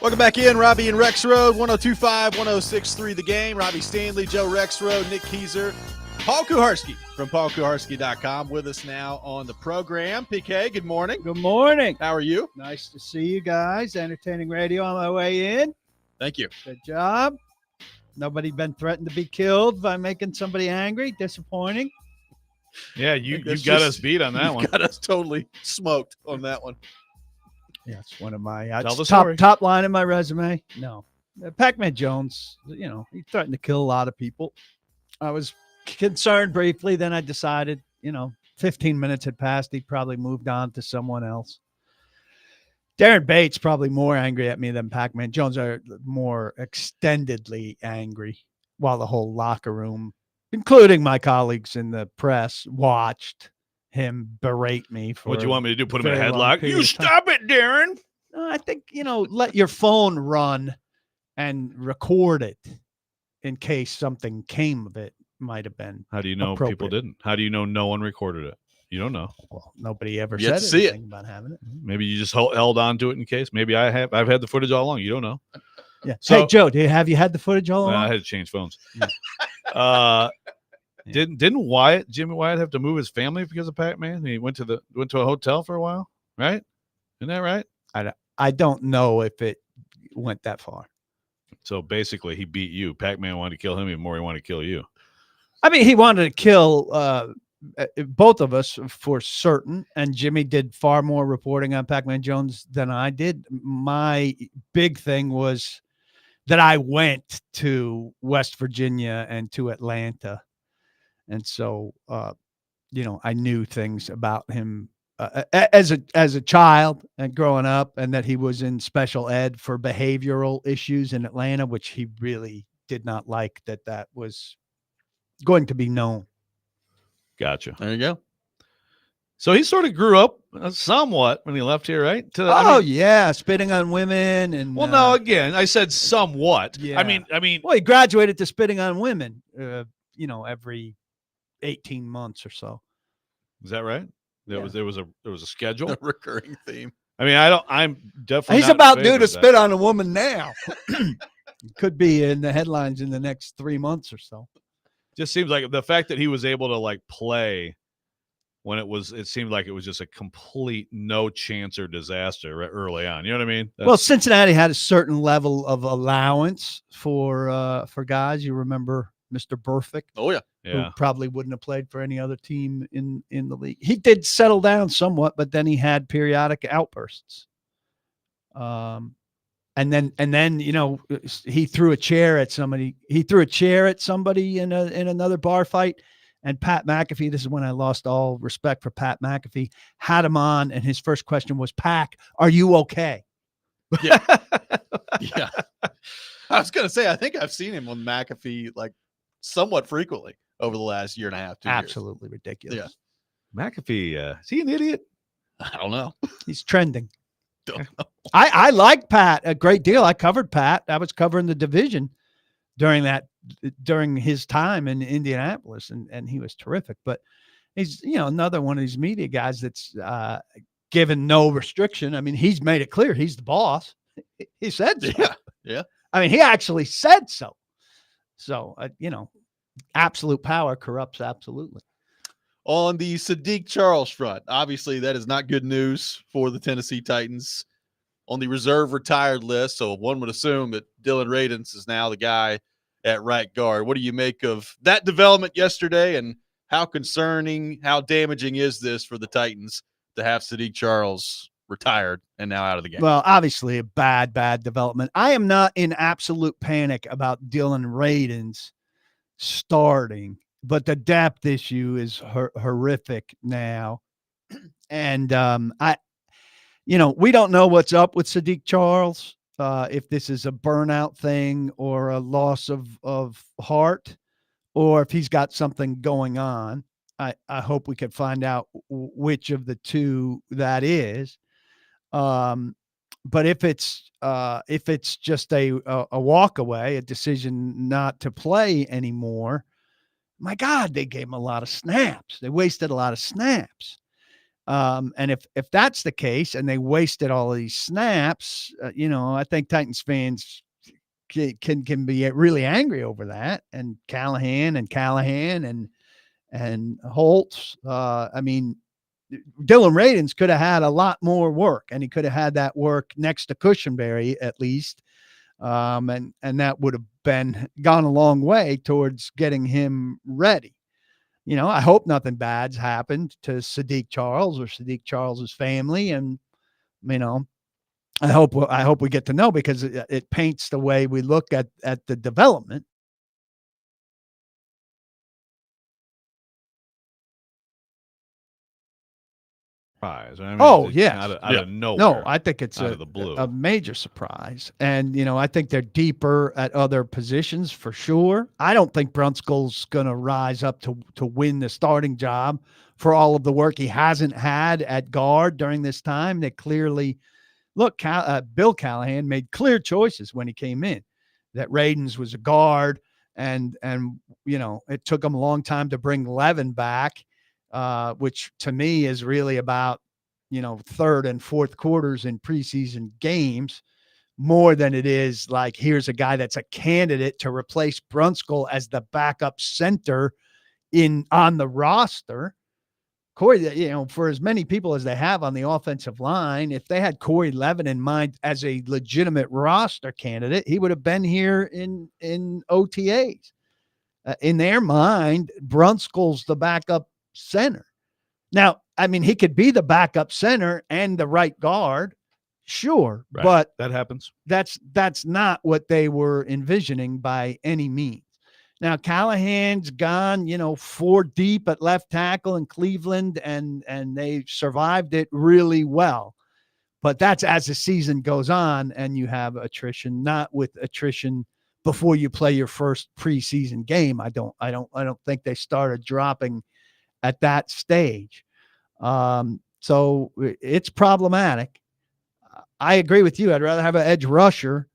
Welcome back in, Robby and Rexrode, 102.5, 106.3 The Game. Robbie Stanley, Joe Rexrode, Nick Keyser, Paul Kuharski from paulkuharski.com with us now on the program. PK, good morning. Good morning. How are you? Nice to see you guys. Entertaining radio on my way in. Thank you. Good job. Nobody been threatened to be killed by making somebody angry. Disappointing. Yeah, you got us beat on that one. Got us totally smoked on that one. Yeah, it's one of my Tell the story. top line in my resume. No, Pac-Man Jones. You know, he threatened to kill a lot of people. I was concerned briefly. Then I decided, 15 minutes had passed. He probably moved on to someone else. Darren Bates probably more angry at me than Pac-Man Jones. Are more extendedly angry, while the whole locker room, including my colleagues in the press, watched him berate me for. What do you want me to do? Put him in a very long headlock? period You of time. stop it, Darren. I think, let your phone run and record it in case something came of it. Might have been. How do you know people appropriate. didn't? How do you know no one recorded it? You don't know. Well, nobody ever Yet said to see it. anything about having it. Maybe you just held on to it in case. Maybe I have. I've had the footage all along. You don't know. Yeah. So- Hey, Joe, have you had the footage all I along? had to change phones. Yeah. Didn't Jimmy Wyatt have to move his family because of Pac-Man? He went to a hotel for a while, right? Isn't that right? I don't know if it went that far. So basically, he beat you. Pac-Man wanted to kill him even more. He wanted to kill you. I mean, he wanted to kill both of us for certain, and Jimmy did far more reporting on Pac-Man Jones than I did. My big thing was that I went to West Virginia and to Atlanta, and so I knew things about him as a child and growing up, and that he was in special ed for behavioral issues in Atlanta, which he really did not like that was going to be known. Gotcha. There you go. So he sort of grew up somewhat when he left here, right? Yeah, spitting on women and Well, no, again, I said somewhat. Yeah. I mean, well, he graduated to spitting on women, every 18 months or so. is that right? There Yeah. was a schedule. A recurring theme. I mean, I'm definitely. He's not in about favor due to of that. spit on a woman now. Could be in the headlines in the next 3 months or so. Just seems like the fact that he was able to play when it seemed like it was just a complete no chance or disaster early on. You know what I mean? Well, Cincinnati had a certain level of allowance for guys. You remember Mr. Perfect, Oh, yeah. who yeah. probably wouldn't have played for any other team in the league. He did settle down somewhat, but then he had periodic outbursts. And then he threw a chair at somebody. He threw a chair at somebody in another bar fight. And Pat McAfee, this is when I lost all respect for Pat McAfee, had him on, and his first question was, "Pac, are you okay?" Yeah. Yeah. I was going to say, I think I've seen him on McAfee somewhat frequently over the last year and a half, 2 years. Absolutely ridiculous. Yeah. McAfee, is he an idiot? I don't know. He's trending. Don't know. I like Pat a great deal. I covered Pat. I was covering the division during his time in Indianapolis, and he was terrific. But he's another one of these media guys that's given no restriction. I mean, he's made it clear he's the boss. He said so. Yeah. Yeah. I mean, he actually said so. So absolute power corrupts absolutely. On the Sadiq Charles front, obviously that is not good news for the Tennessee Titans. On the reserve retired list, so one would assume that Dylan Radins is now the guy at right guard. What do you make of that development yesterday, and how concerning, how damaging is this for the Titans to have Sadiq Charles retired and now out of the game? Well, obviously a bad development. I am not in absolute panic about Dylan Radins starting, but the depth issue is horrific now. And we don't know what's up with Sadiq Charles, if this is a burnout thing or a loss of heart, or if he's got something going on. I hope we can find out which of the two that is. But if it's just a walk away, a decision not to play anymore, my God, they gave him a lot of snaps. They wasted a lot of snaps. And if that's the case, and they wasted all of these snaps, I think Titans fans can be really angry over that. And Callahan and Holtz. I mean, Dylan Radins could have had a lot more work, and he could have had that work next to Cushenberry at least. And that would have gone a long way towards getting him ready. I hope nothing bad's happened to Sadiq Charles or Sadiq Charles's family. And, I hope we get to know, because it paints the way we look at the development. Surprise. I mean, Oh, it's yes. out of nowhere. No, I think it's out of the blue. a major surprise. And, I think they're deeper at other positions for sure. I don't think Brunskill's going to rise up to win the starting job for all of the work he hasn't had at guard during this time. They clearly look, Bill Callahan made clear choices when he came in, that Radins was a guard, and it took him a long time to bring Levin back, which to me is really about, third and fourth quarters in preseason games, more than it is like, here's a guy that's a candidate to replace Brunskill as the backup center on the roster. Corey, for as many people as they have on the offensive line, if they had Corey Levin in mind as a legitimate roster candidate, he would have been here in OTAs. In their mind, Brunskill's the backup center. Now, I mean, he could be the backup center and the right guard, sure, Right. but That happens. that's not what they were envisioning by any means. Now, Callahan's gone, 4 deep at left tackle in Cleveland, and they survived it really well. But that's as the season goes on and you have attrition, not with attrition before you play your first preseason game. I don't think they started dropping at that stage. So it's problematic. I agree with you. I'd rather have an edge rusher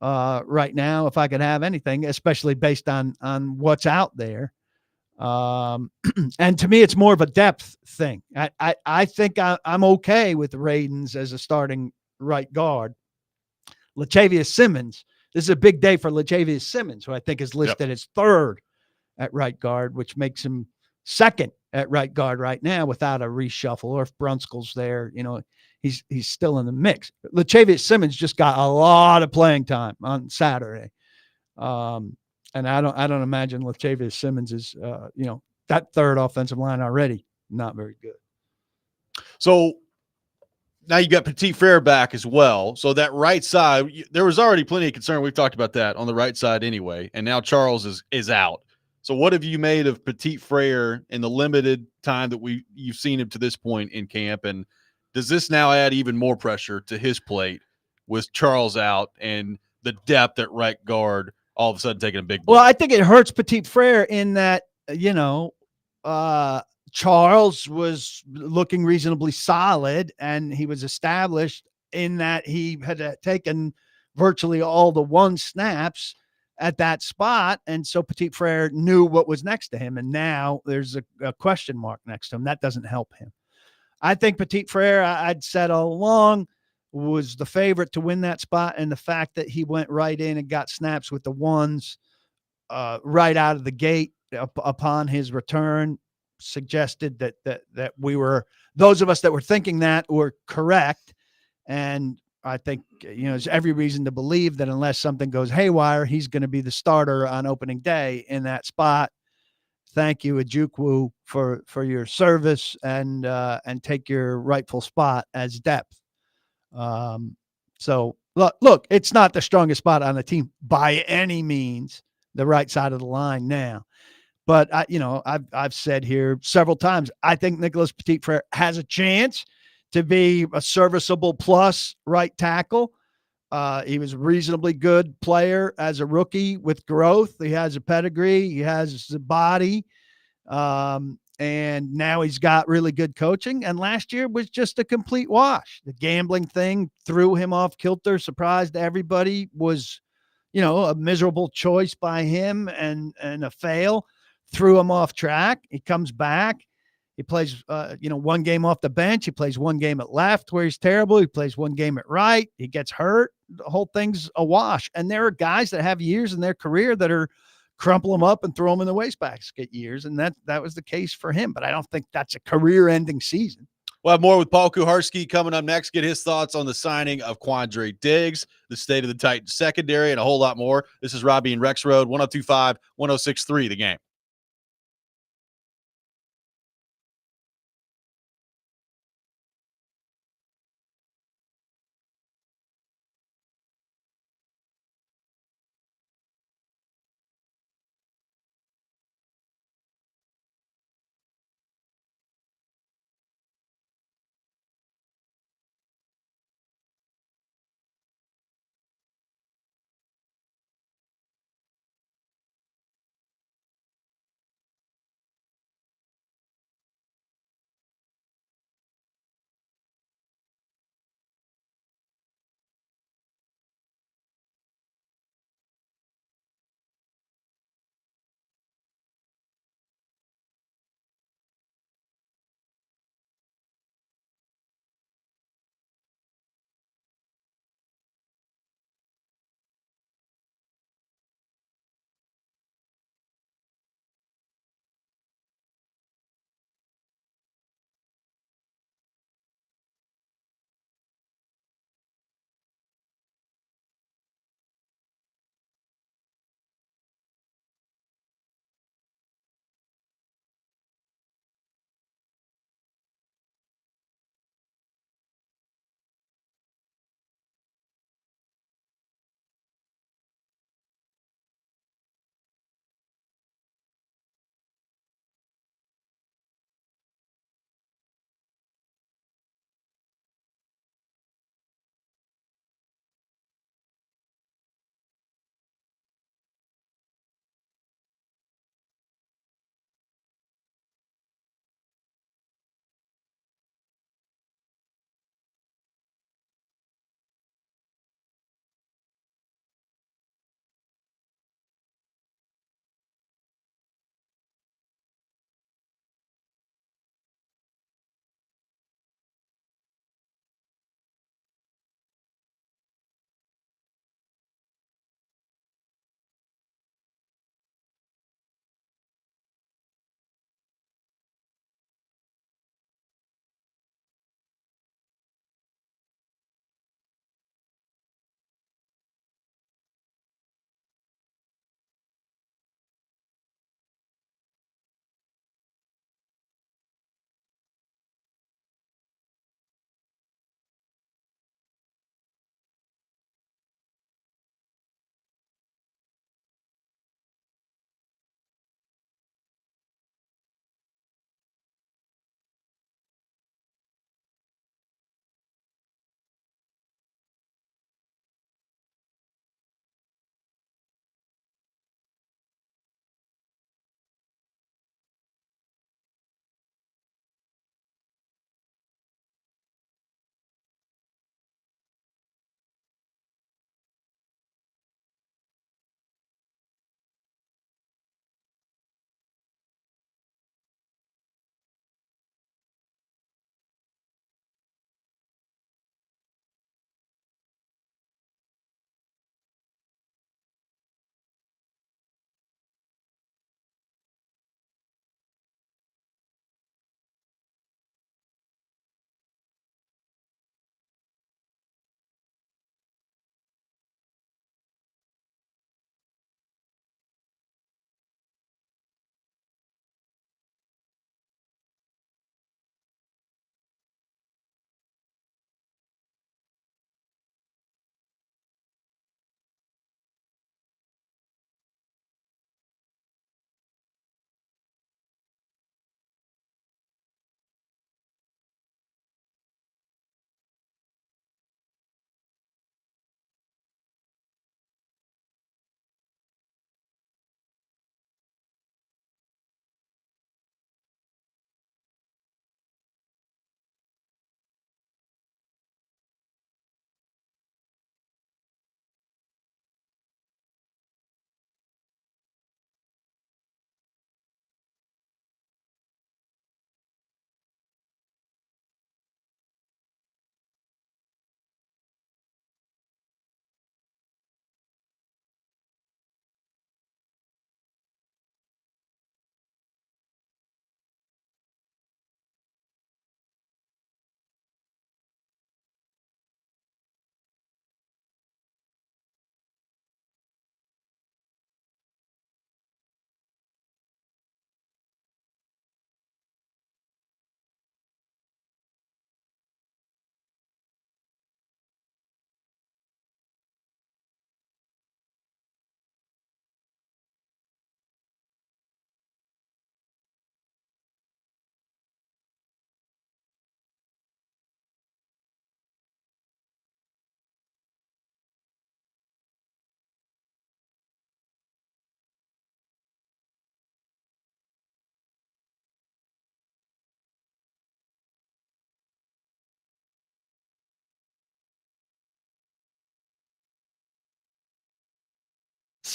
right now if I could have anything, especially based on what's out there. And to me, it's more of a depth thing. I think I'm okay with Radins as a starting right guard. Latavius Simmons, this is a big day for Latavius Simmons, who I think is listed as third at right guard, which makes him second at right guard right now without a reshuffle. Or if Brunskill's there, he's still in the mix. Latavius Simmons just got a lot of playing time on Saturday. And I don't imagine Latavius Simmons is, that third offensive line already not very good. So now you got Petit Frere back as well. So that right side, there was already plenty of concern. We've talked about that on the right side anyway. And now Charles is out. So what have you made of Petit Frere in the limited time that you've seen him to this point in camp? And does this now add even more pressure to his plate with Charles out and the depth at right guard all of a sudden taking a big blow? Well, I think it hurts Petit Frere in that, Charles was looking reasonably solid, and he was established in that he had taken virtually all the 1 snaps at that spot. And so Petit Frere knew what was next to him. And now there's a question mark next to him. That doesn't help him. I think Petit Frere, I'd said all along, was the favorite to win that spot. And the fact that he went right in and got snaps with the 1s right out of the gate upon his return suggested that we were, those of us that were thinking that, were correct. And I think, there's every reason to believe that unless something goes haywire, he's going to be the starter on opening day in that spot. Thank you, Ojukwu, for your service, and take your rightful spot as depth. So look, it's not the strongest spot on the team by any means, the right side of the line now. But I've said here several times, I think Nicholas Petit Frere has a chance to be a serviceable plus right tackle. He was a reasonably good player as a rookie with growth. He has a pedigree. He has a body. And now he's got really good coaching. And last year was just a complete wash. The gambling thing threw him off kilter, surprised everybody, was, a miserable choice by him and a fail, threw him off track. He comes back. He plays, one game off the bench. He plays one game at left where he's terrible. He plays one game at right. He gets hurt. The whole thing's a wash. And there are guys that have years in their career that are crumple them up and throw them in the wastebasket years. And that was the case for him. But I don't think that's a career-ending season. We'll have more with Paul Kuharski coming up next. Get his thoughts on the signing of Quandre Diggs, the state of the Titans secondary, and a whole lot more. This is Robby and Rexrode, 102.5, 106.3, The Game.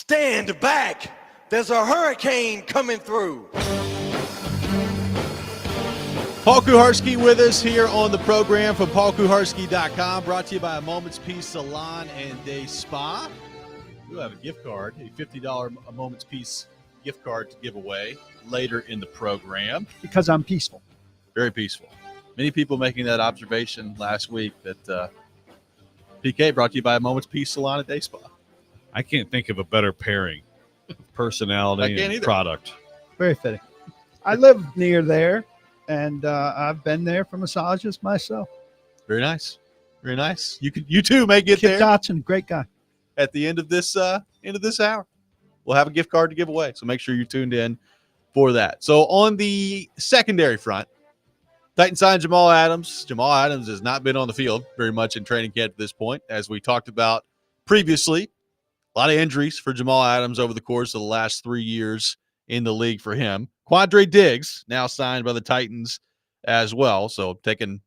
Stand back. There's a hurricane coming through. Paul Kuharski with us here on the program from paulkuharski.com, brought to you by Moment's Peace Salon and Day Spa. We'll have a gift card, a $50 a Moment's Peace gift card to give away later in the program. Because I'm peaceful. Very peaceful. Many people making that observation last week that PK brought to you by Moment's Peace Salon and Day Spa. I can't think of a better pairing of personality and product. Very fitting. I live near there, and I've been there for massages myself. Very nice. Very nice. You too may get Kip there Dotson, great guy. at the end of this hour. We'll have a gift card to give away, so make sure you're tuned in for that. So on the secondary front, Titan signed Jamal Adams. Jamal Adams has not been on the field very much in training camp at this point, as we talked about previously. A lot of injuries for Jamal Adams over the course of the last 3 years in the league for him. Quandre Diggs now signed by the Titans as well, so taking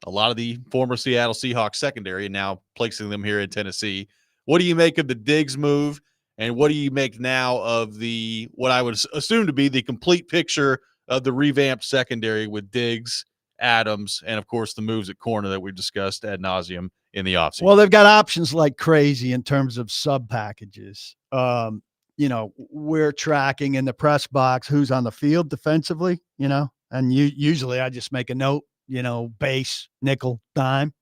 a lot of the former Seattle Seahawks secondary and now placing them here in Tennessee. What do you make of the Diggs move, and what do you make now of the what I would assume to be the complete picture of the revamped secondary with Diggs, Adams, and, of course, the moves at corner that we've discussed ad nauseum in the offseason? Well, they've got options like crazy in terms of sub packages. We're tracking in the press box who's on the field defensively, and usually I just make a note, base, nickel, dime.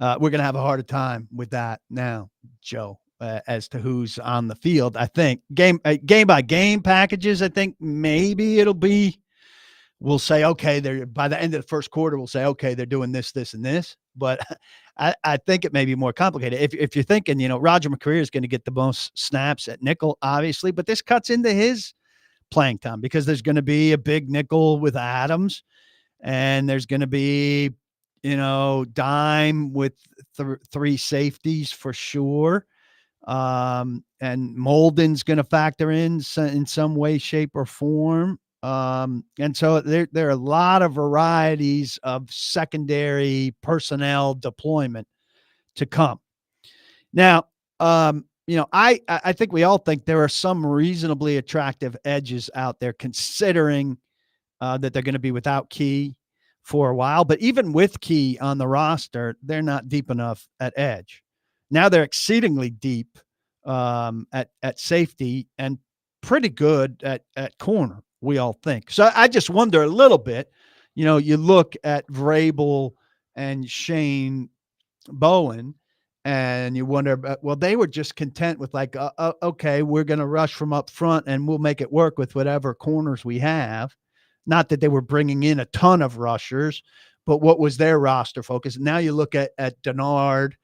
We're going to have a harder time with that now, Joe, as to who's on the field. I think game by game packages, I think maybe we'll say, okay, they're by the end of the first quarter, we'll say, okay, they're doing this, this, and this. But I think it may be more complicated. If you're thinking, Roger McCreary is going to get the most snaps at nickel, obviously, but this cuts into his playing time because there's going to be a big nickel with Adams, and there's going to be, dime with three safeties for sure. And Molden's going to factor in some way, shape, or form. And so there are a lot of varieties of secondary personnel deployment to come. Now, I think we all think there are some reasonably attractive edges out there, considering that they're going to be without Key for a while. But even with Key on the roster, they're not deep enough at edge. Now they're exceedingly deep at safety and pretty good at corner, we all think. So I just wonder a little bit, you look at Vrabel and Shane Bowen and you wonder about, well, they were just content with okay, we're going to rush from up front and we'll make it work with whatever corners we have. Not that they were bringing in a ton of rushers, but what was their roster focus? Now you look at Denard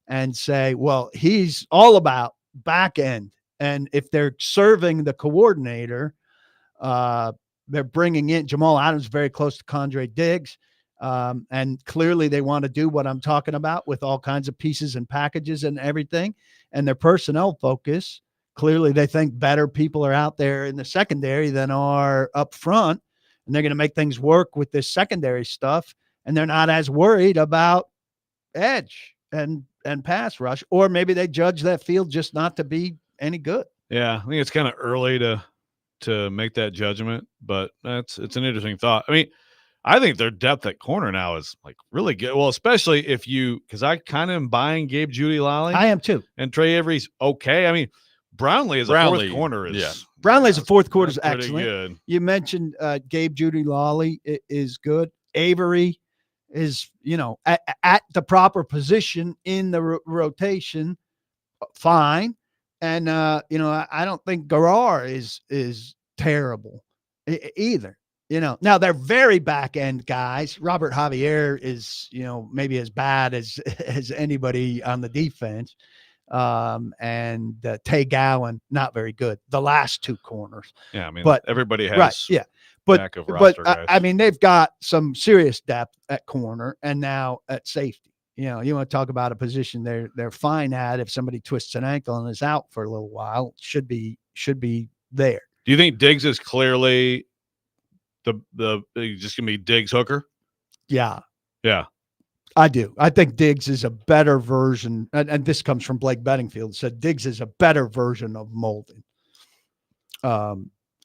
and say, well, he's all about back end. And if they're serving the coordinator, they're bringing in Jamal Adams very close to Quandre Diggs. And clearly they want to do what I'm talking about with all kinds of pieces and packages and everything. And their personnel focus, clearly they think better people are out there in the secondary than are up front. And they're going to make things work with this secondary stuff. And they're not as worried about edge and pass rush, or maybe they judge that field just not to be any good. Yeah, I think it's kind of early to make that judgment, but it's an interesting thought. I mean, I think their depth at corner now is really good. Well, especially because I kind of am buying Gabe Jeudy-Lally. I am too. And Trey Avery's okay. I mean, Brownlee as a fourth corner is Brownlee as a fourth quarter is pretty excellent. good. You mentioned Gabe Jeudy-Lally is good. Avery is, at the proper position in the rotation, fine. And, I don't think Garrar is terrible either. Now they're very back end guys. Robert Javier is, maybe as bad as anybody on the defense. And Tay Gowan, not very good. The last two corners. Yeah. I mean, but everybody has. Right. Yeah. But guys. I mean, they've got some serious depth at corner and now at safety. You want to talk about a position they're fine at. If somebody twists an ankle and is out for a little while, should be there. Do you think Diggs is clearly just gonna be Diggs hooker? Yeah. Yeah. I do. I think Diggs is a better version, and this comes from Blake Bedingfield. Said Diggs is a better version of Molden.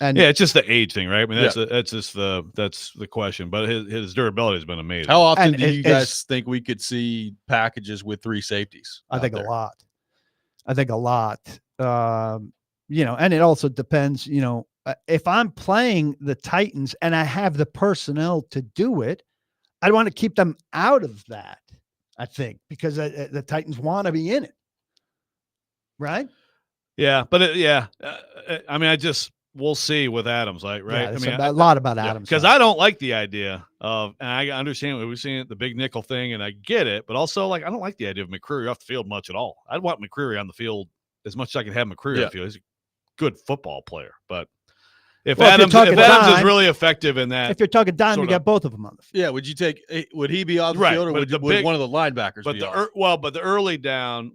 And Yeah, it's just the age thing, right? I mean, Yeah. that's the question. But his durability has been amazing. How often And do you is- guys think we could see packages with 3 safeties? I out think there? a lot. I think a lot. And it also depends. If I'm playing the Titans and I have the personnel to do it, I want to keep them out of that. I think because the Titans want to be in it, right? Yeah, but I mean, we'll see with Adams, like, right? Yeah, I it's mean, a lot about yeah, Adams because I don't like the idea of, and I understand we've seen it, the big nickel thing, and I get it, but also, like, I don't like the idea of McCreary off the field much at all. I'd want McCreary on the field as much as I can have McCreary on the field. He's a good football player, but if Adams is really effective in that, if you're talking dime, you sort got of- both of them on the field. Yeah, would he be on the Right, field, or but would one of the linebackers but be the off? but the early down,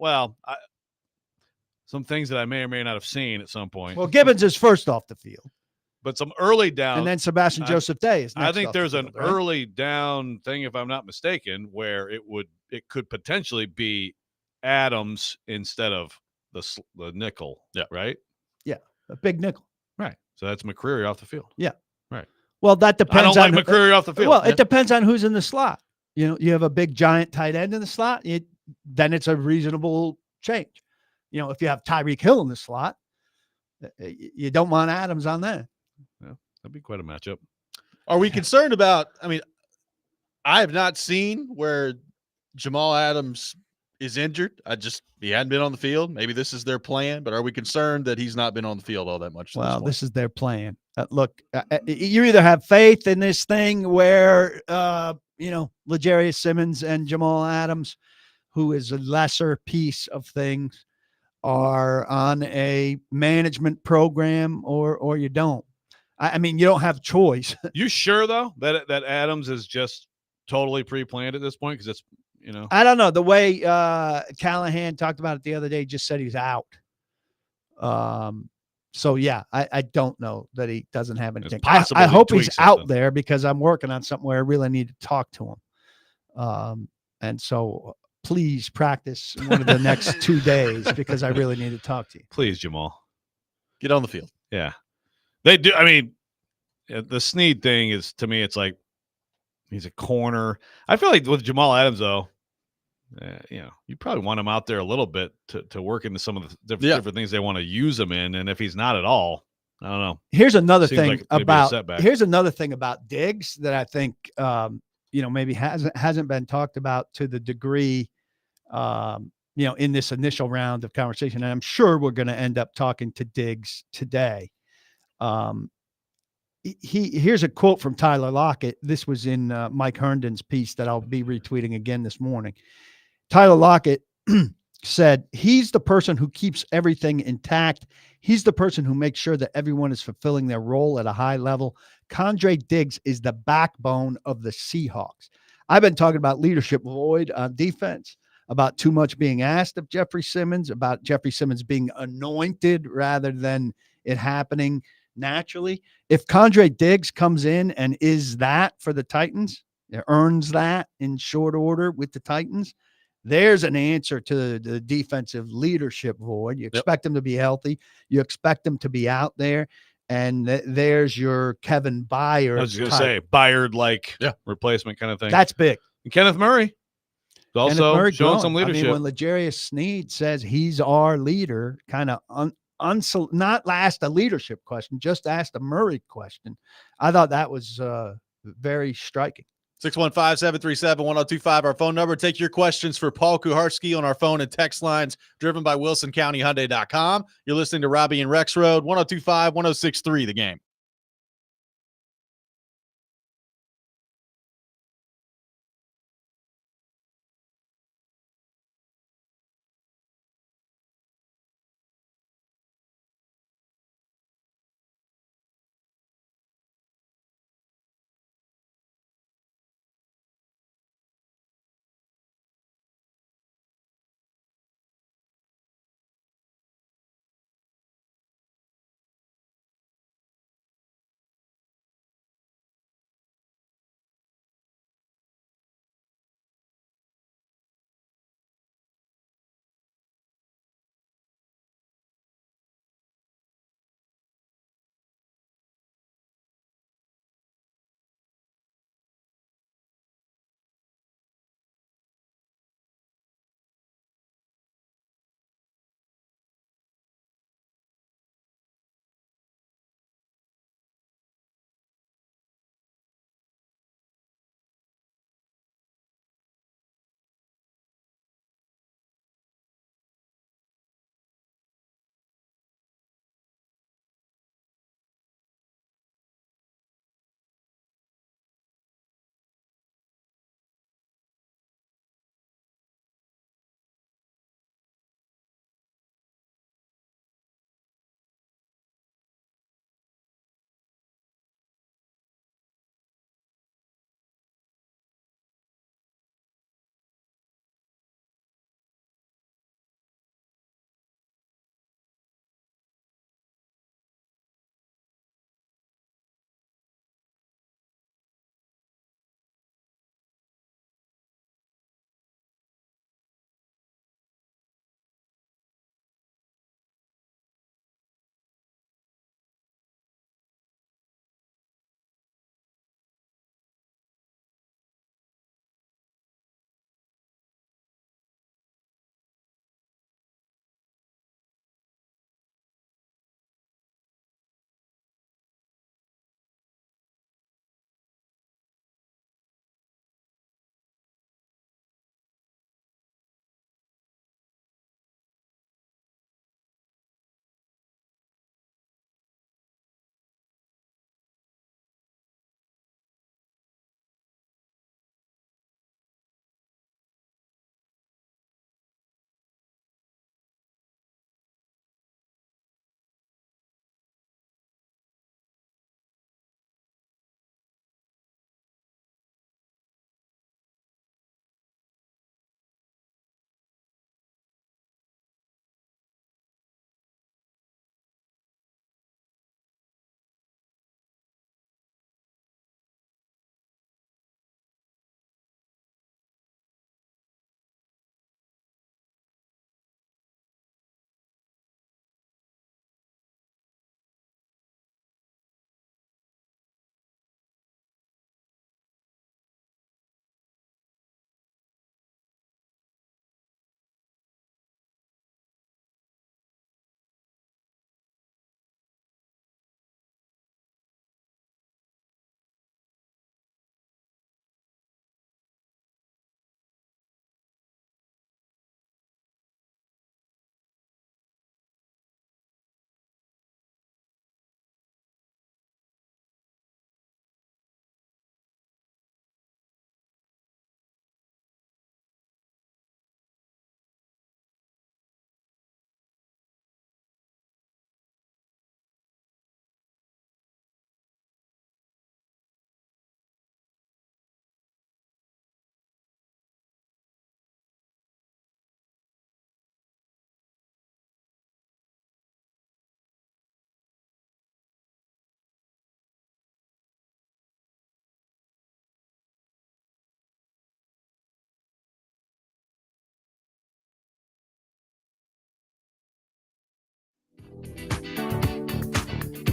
some things that I may or may not have seen at some point. Well, Gibbons is first off the field, But some early down, and then Sebastian Joseph Day is next. I think off the there's field, an right? early down thing, if I'm not mistaken, where it could potentially be Adams instead of the nickel. Yeah. Right. Yeah, a big nickel. Right. So that's McCreary off the field. Yeah. Right. Well, that depends. I don't like McCreary off the field. Well, it depends on who's in the slot. You have a big giant tight end in the slot, then it's a reasonable change. If you have Tyreek Hill in the slot, you don't want Adams on that. Yeah, that'd be quite a matchup. Are we concerned about? I mean, I have not seen where Jamal Adams is injured. He hadn't been on the field. Maybe this is their plan, but are we concerned that he's not been on the field all that much? Well, this is their plan. Look, you either have faith in this thing where, L'Jarius Simmons and Jamal Adams, who is a lesser piece of things, are on a management program, or you don't. I mean, you don't have choice. You sure though that Adams is just totally pre-planned at this point? Because it's I don't know. The way Callahan talked about it the other day, just said he's out. So yeah, I don't know that he doesn't have anything. I hope he's out there because I'm working on something where I really need to talk to him. And so please practice one of the next 2 days because I really need to talk to you. Please, Jamal, get on the field. Yeah, they do. I mean, the Snead thing is, to me, it's like he's a corner. I feel like with Jamal Adams though, you probably want him out there a little bit to work into some of the different things they want to use him in. And if he's not at all, I don't know. Here's another thing like about Diggs that I think maybe hasn't been talked about to the degree in this initial round of conversation. And I'm sure we're going to end up talking to Diggs today. Here's a quote from Tyler Lockett. This was in Mike Herndon's piece that I'll be retweeting again this morning. Tyler Lockett said, he's the person who keeps everything intact. He's the person who makes sure that everyone is fulfilling their role at a high level. Tandre Diggs is the backbone of the Seahawks. I've been talking about leadership void on defense, about too much being asked of Jeffrey Simmons, about Jeffrey Simmons being anointed rather than it happening naturally. If Tandre Diggs comes in and is that for the Titans, earns that in short order with the Titans, there's an answer to the defensive leadership void. You expect them to be healthy. You expect them to be out there. And there's your Kevin Byard. I was going to say Byard-like replacement kind of thing. That's big. And Kenneth Murray also showing some leadership. I mean, when L'Jarius Snead says he's our leader, kind of not asked a leadership question, just asked a Murray question. I thought that was very striking. 615-737-1025, our phone number. Take your questions for Paul Kuharski on our phone and text lines, driven by WilsonCountyHyundai.com. You're listening to Robby and Rexrode, 102.5, 106.3, The Game.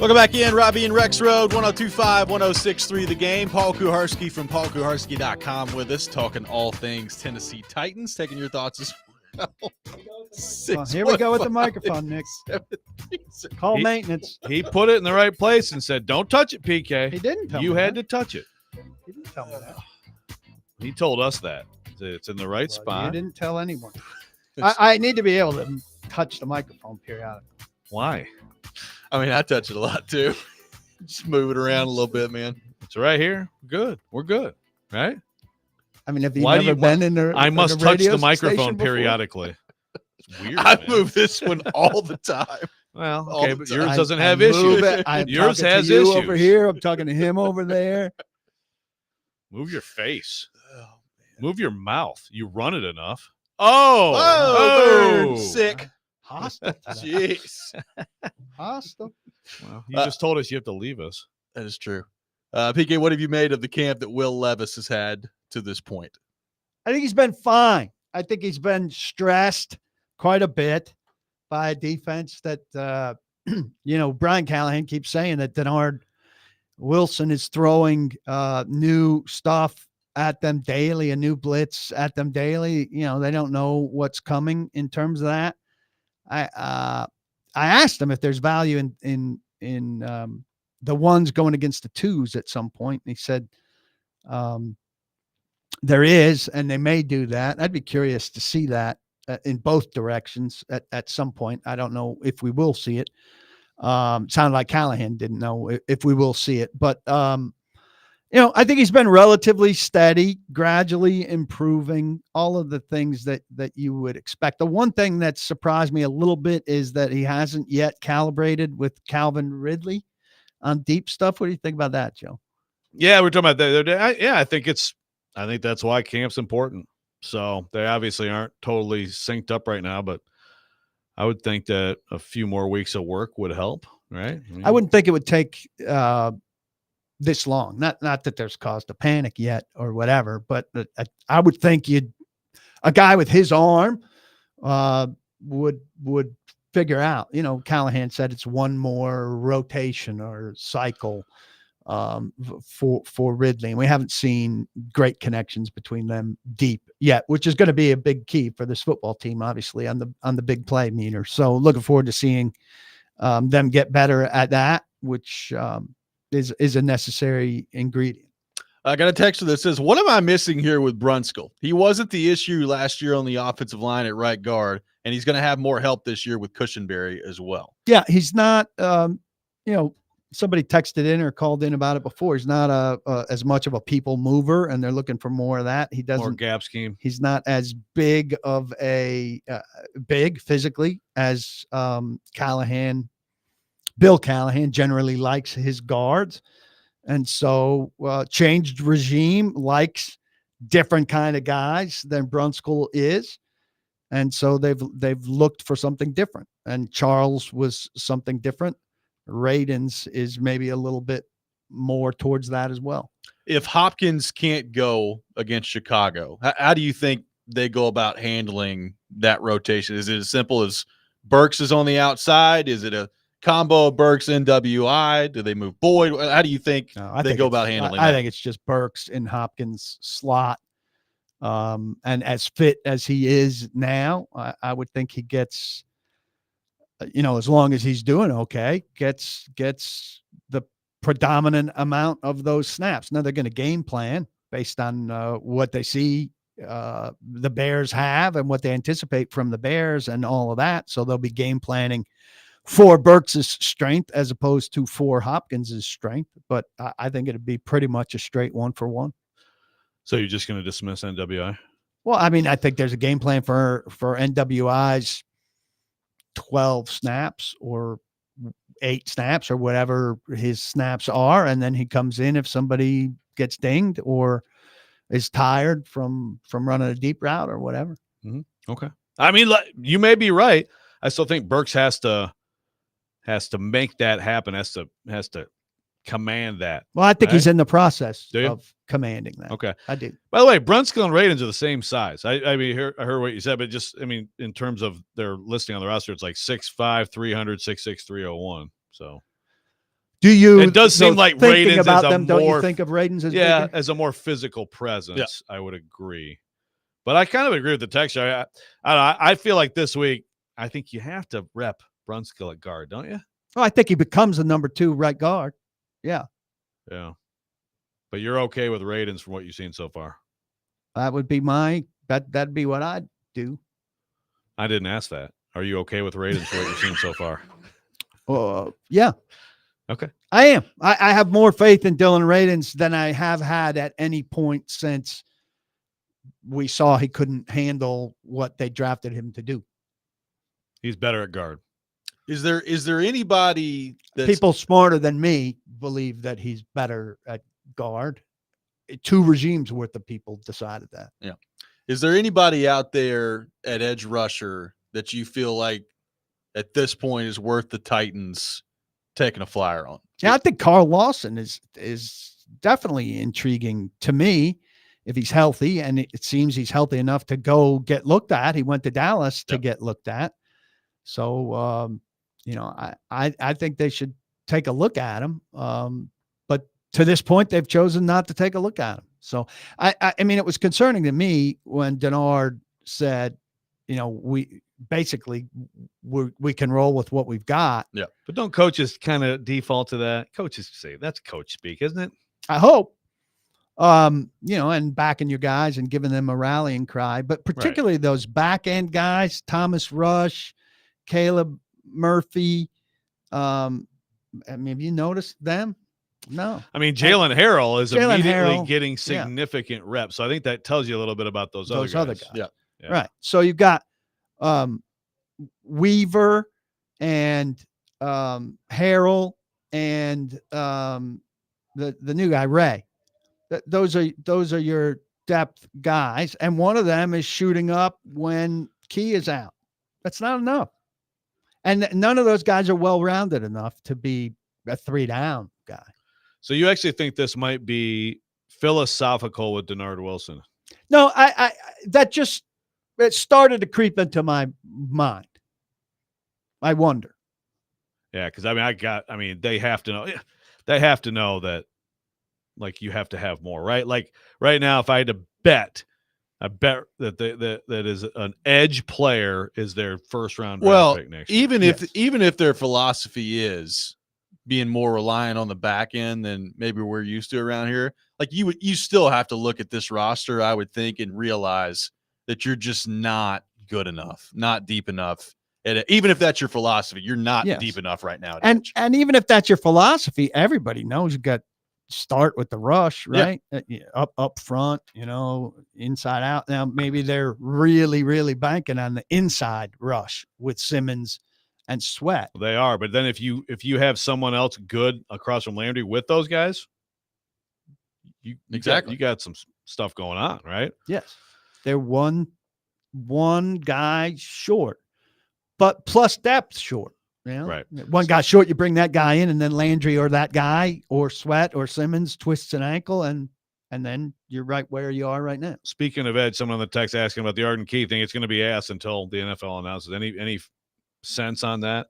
Welcome back in, Robby and Rexrode, 102.5, 106.3 The Game. Paul Kuharski from paulkuharski.com with us, talking all things Tennessee Titans, taking your thoughts as well. Here we go with the microphone, Nick. Call maintenance. He put it in the right place and said, "Don't touch it, PK." He didn't tell me You had that. to touch it. He didn't tell me that. He told us that. It's in the right You spot. didn't tell anyone. I need to be able to touch the microphone periodically. Why? I mean, I touch it a lot too. Just move it around a little bit, man. It's right here. Good. We're good. Right? I mean, have you Why do never you been in there? I must touch the microphone periodically. It's weird. I man. move this one all the time. Well, all okay, the but time. yours doesn't I have move issues. it. I'm Yours talking has to you issues. over here. I'm talking to him over there. Move your face. Oh, man. Move your mouth. You run it enough. Oh, burn. Oh. Sick. Hostile. to that. Jeez. Hostile. Well, you just told us you have to leave us. That is true. PK, what have you made of the camp that Will Levis has had to this point? I think he's been fine. I think he's been stressed quite a bit by a defense that, Brian Callahan keeps saying that Denard Wilson is throwing new stuff at them daily, a new blitz at them daily. They don't know what's coming in terms of that. I asked him if there's value in the ones going against the twos at some point. And he said, there is, and they may do that. I'd be curious to see that in both directions at some point. I don't know if we will see it. Sounded like Callahan didn't know if we will see it, but I think he's been relatively steady, gradually improving, all of the things that you would expect. The one thing that surprised me a little bit is that he hasn't yet calibrated with Calvin Ridley on deep stuff. What do you think about that, Joe? Yeah, we're talking about that the other day. I think that's why camp's important. So they obviously aren't totally synced up right now, but I would think that a few more weeks of work would help, right? I wouldn't think it would take this long. Not that there's cause to panic yet or whatever, but I would think a guy with his arm would figure out. Callahan said it's one more rotation or cycle for Ridley, and we haven't seen great connections between them deep yet, which is going to be a big key for this football team, obviously on the big play meter. So looking forward to seeing them get better at that, which is a necessary ingredient. I got a texter that says, what am I missing here with Brunskill? He wasn't the issue last year on the offensive line at right guard, and he's going to have more help this year with Cushenberry as well. Yeah, he's not, somebody texted in or called in about it before. He's not as much of a people mover, and they're looking for more of that. He doesn't. More gap scheme. He's not as big of a big physically as Callahan. Bill Callahan generally likes his guards, and so changed regime likes different kind of guys than Brunskill is, and so they've looked for something different. And Charles was something different. Radens is maybe a little bit more towards that as well. If Hopkins can't go against Chicago, how do you think they go about handling that rotation? Is it as simple as Burks is on the outside? Is it a combo of Burks NWI? Do they move Boyd? How do you think they go about handling that? I think it's just Burks in Hopkins slot. And as fit as he is now, I would think he gets, as long as he's doing okay, gets the predominant amount of those snaps. Now they're going to game plan based on what they see the Bears have and what they anticipate from the Bears and all of that. So they'll be game planning for Burks' strength as opposed to for Hopkins' strength. But I think it'd be pretty much a straight 1-for-1. So you're just going to dismiss NWI? Well, I mean, I think there's a game plan for NWI's 12 snaps or 8 snaps or whatever his snaps are. And then he comes in if somebody gets dinged or is tired from running a deep route or whatever. Mm-hmm. Okay. I mean, you may be right. I still think Burks has to make that happen, has to command that. Well, I think right? he's in the process Do you? of commanding that. Okay. I do. By the way, Brunskill and Radens are the same size. I heard what you said, but in terms of their listing on the roster, it's like 6'5", 300, 6'6", 301. So Do you? It does seem like thinking Radins about is a them. Don't you more think of Radins as yeah, bigger? as a more physical presence, I would agree. But I kind of agree with the texture. I feel like this week, I think you have to rep Brunskill at guard, don't you? Well, I think he becomes the number 2 right guard. Yeah, Yeah. But you're okay with Radins from what you've seen so far? that would be that'd be what I'd do. I didn't ask that. Are you okay with Radins for what you've seen so far? Yeah. Okay. I am. I have more faith in Dylan Radins than I have had at any point since we saw he couldn't handle what they drafted him to do. He's better at guard. Is there anybody that People smarter than me believe that he's better at guard? 2 regimes worth of people decided that. Yeah. Is there anybody out there at edge rusher that you feel like at this point is worth the Titans taking a flyer on? Yeah, I think Carl Lawson is definitely intriguing to me if he's healthy, and it seems he's healthy enough to go get looked at. He went to Dallas to get looked at. So, I think they should take a look at him. But to this point, they've chosen not to take a look at him. So, I mean, it was concerning to me when Denard said, we can roll with what we've got. Yeah. But don't coaches kind of default to that? Coaches say that's coach speak, isn't it? I hope. And backing your guys and giving them a rallying cry, but particularly those back end guys, Thomas Rush, Caleb Murphy. I mean, have you noticed them? No. I mean, Jalen Harrell is Jalen immediately Harrell, getting significant reps. So I think that tells you a little bit about those other guys. Yeah. Right. So you've got Weaver and Harrell and the new guy, Ray. Those are your depth guys, and one of them is shooting up when Key is out. That's not enough, and none of those guys are well-rounded enough to be a 3-down guy. So you actually think this might be philosophical with Denard Wilson? No, I it started to creep into my mind. I wonder. Yeah, because I mean, they have to know. They have to know that. Like you have to have more, right? Like right now, if I had to bet, I bet that that is an edge player is their first round draft pick next year. Even if their philosophy is being more reliant on the back end than maybe we're used to around here, like you still have to look at this roster, I would think, and realize that you're just not good enough, not deep enough. Even if that's your philosophy, you're not deep enough right now. And even if that's your philosophy, everybody knows you got start with the rush, right? Up front, inside out. Now maybe they're really, really banking on the inside rush with Simmons and Sweat. They are, but then if you have someone else good across from Landry with those guys, you got some stuff going on, right? Yes, they're one guy short, but plus depth short. Right. One guy short, you bring that guy in, and then Landry or that guy or Sweat or Simmons twists an ankle, and then you're right where you are right now. Speaking of edge, someone on the text asking about the Arden Key thing. It's going to be asked until the NFL announces. Any sense on that?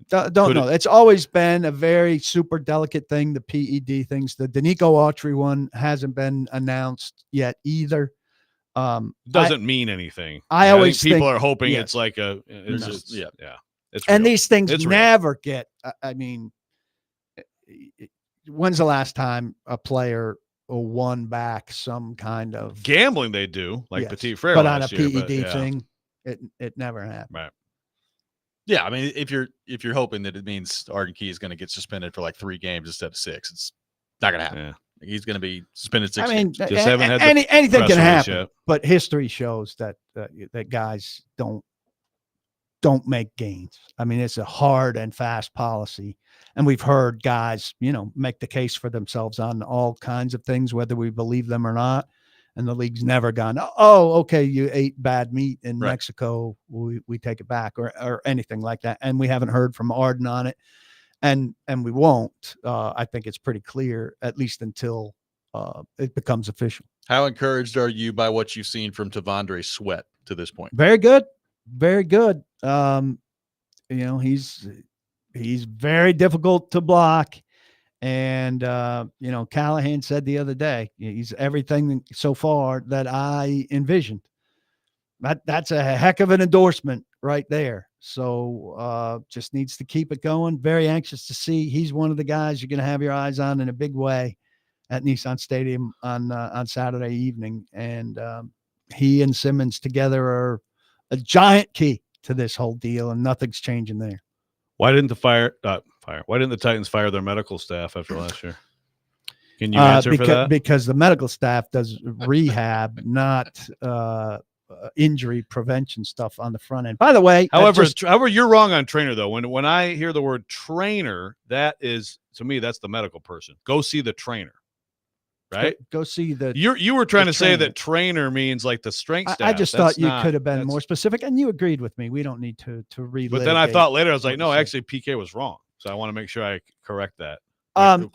Don't know. It's always been a very super delicate thing, the PED things. The Danico Autry one hasn't been announced yet either. Doesn't mean anything. I always think people think, are hoping yes. it's like a it's No. just, Yeah. It's and real. these things It's never get. I mean, when's the last time a player won back some kind of gambling they do, like yes, Petit Frere but on a last year, PED thing, it never happened. Right. Yeah, I mean, if you're hoping that it means Arden Key is going to get suspended for like 3 games instead of 6, it's not going to happen. Yeah. He's going to be suspended 6 I mean, games. Just haven't had anything press can release happen, yet. but history shows that that guys don't make gains. I mean, it's a hard and fast policy, and we've heard guys, make the case for themselves on all kinds of things, whether we believe them or not. And the league's never gone, oh, okay, you ate bad meat in Mexico, we take it back, or anything like that. And we haven't heard from Arden on it, and we won't. I think it's pretty clear, at least until it becomes official. How encouraged are you by what you've seen from Tandre Sweat to this point? Very good, very good. He's very difficult to block. And, Callahan said the other day, he's everything so far that I envisioned. That's a heck of an endorsement right there. So just needs to keep it going. Very anxious to see. He's one of the guys you're going to have your eyes on in a big way at Nissan Stadium on Saturday evening. And he and Simmons together are a giant key to this whole deal, and nothing's changing there. Why didn't Why didn't the Titans fire their medical staff after last year? Can you answer for that? Because the medical staff does rehab, not injury prevention stuff on the front end. By the way, however, you're wrong on trainer though. When I hear the word trainer, that is, to me, that's the medical person. Go see the trainer, right? Go see the. You were trying to say that trainer means like the strength staff. I just thought you could have been more specific, and you agreed with me. We don't need to relitigate. But then I thought later, I was like, no, actually, PK was wrong. So I want to make sure I correct that. I don't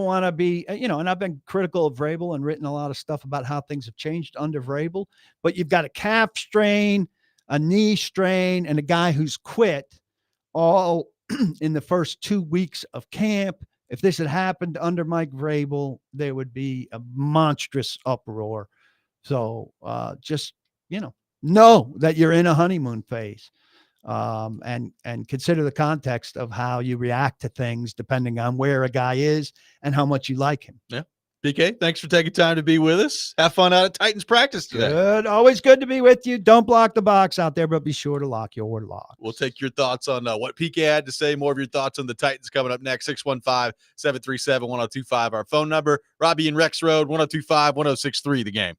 want to be, and I've been critical of Vrabel and written a lot of stuff about how things have changed under Vrabel, but you've got a calf strain, a knee strain, and a guy who's quit all in the first 2 weeks of camp. If this had happened under Mike Vrabel, there would be a monstrous uproar. So just, know that you're in a honeymoon phase. And consider the context of how you react to things depending on where a guy is and how much you like him. Yeah. PK, thanks for taking time to be with us. Have fun out at Titans practice today. Good. Always good to be with you. Don't block the box out there, but be sure to lock your locks. We'll take your thoughts on what PK had to say. More of your thoughts on the Titans coming up next. 615-737-1025, our phone number. Robby and Rexrode, 1025-1063, the game.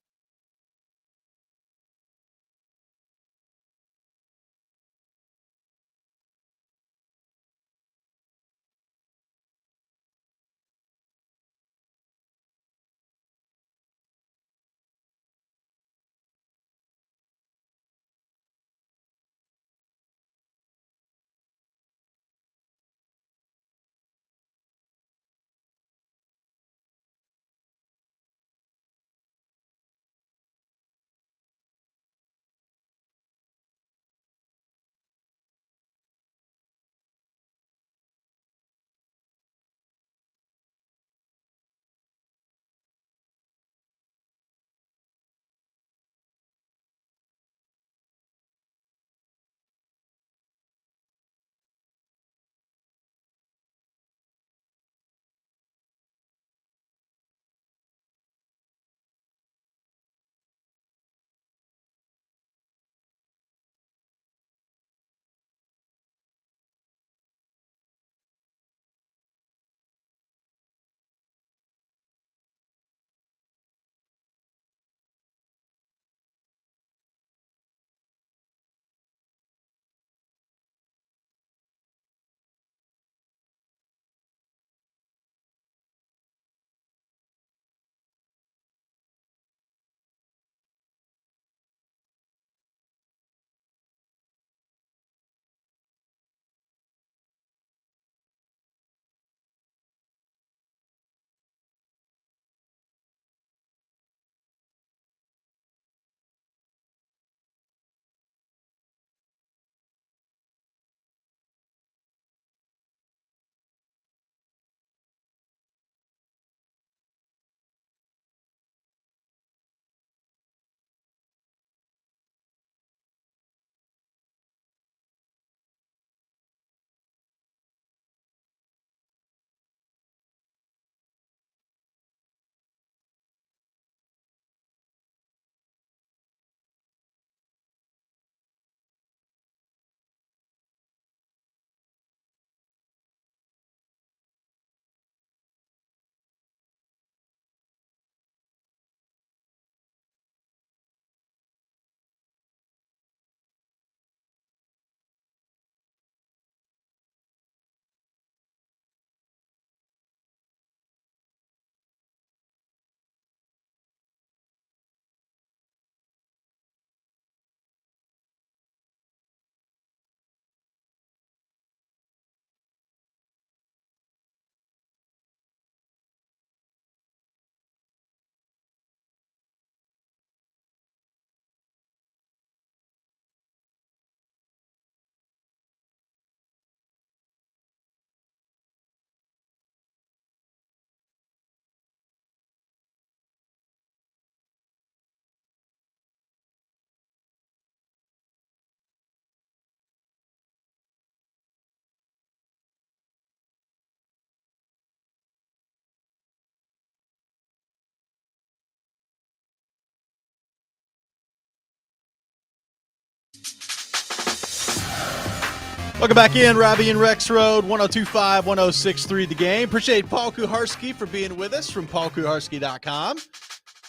Welcome back in, Robby and Rexrode, 102.5, 106.3 The Game. Appreciate Paul Kuharski for being with us from paulkuharski.com.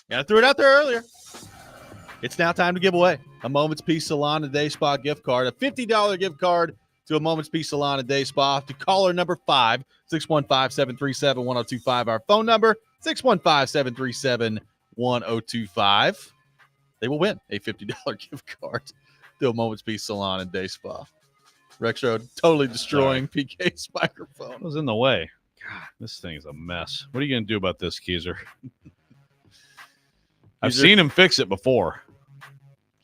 Yeah, I threw it out there earlier. It's now time to give away a Moment's Peace Salon and Day Spa gift card, a $50 gift card to a Moment's Peace Salon and Day Spa. To caller number 5, 615-737-1025. Our phone number, 615-737-1025. They will win a $50 gift card to a Moment's Peace Salon and Day Spa. Rexrode totally destroying PK's microphone. It was in the way. God, this thing is a mess. What are you going to do about this, Keezer? I've seen him fix it before.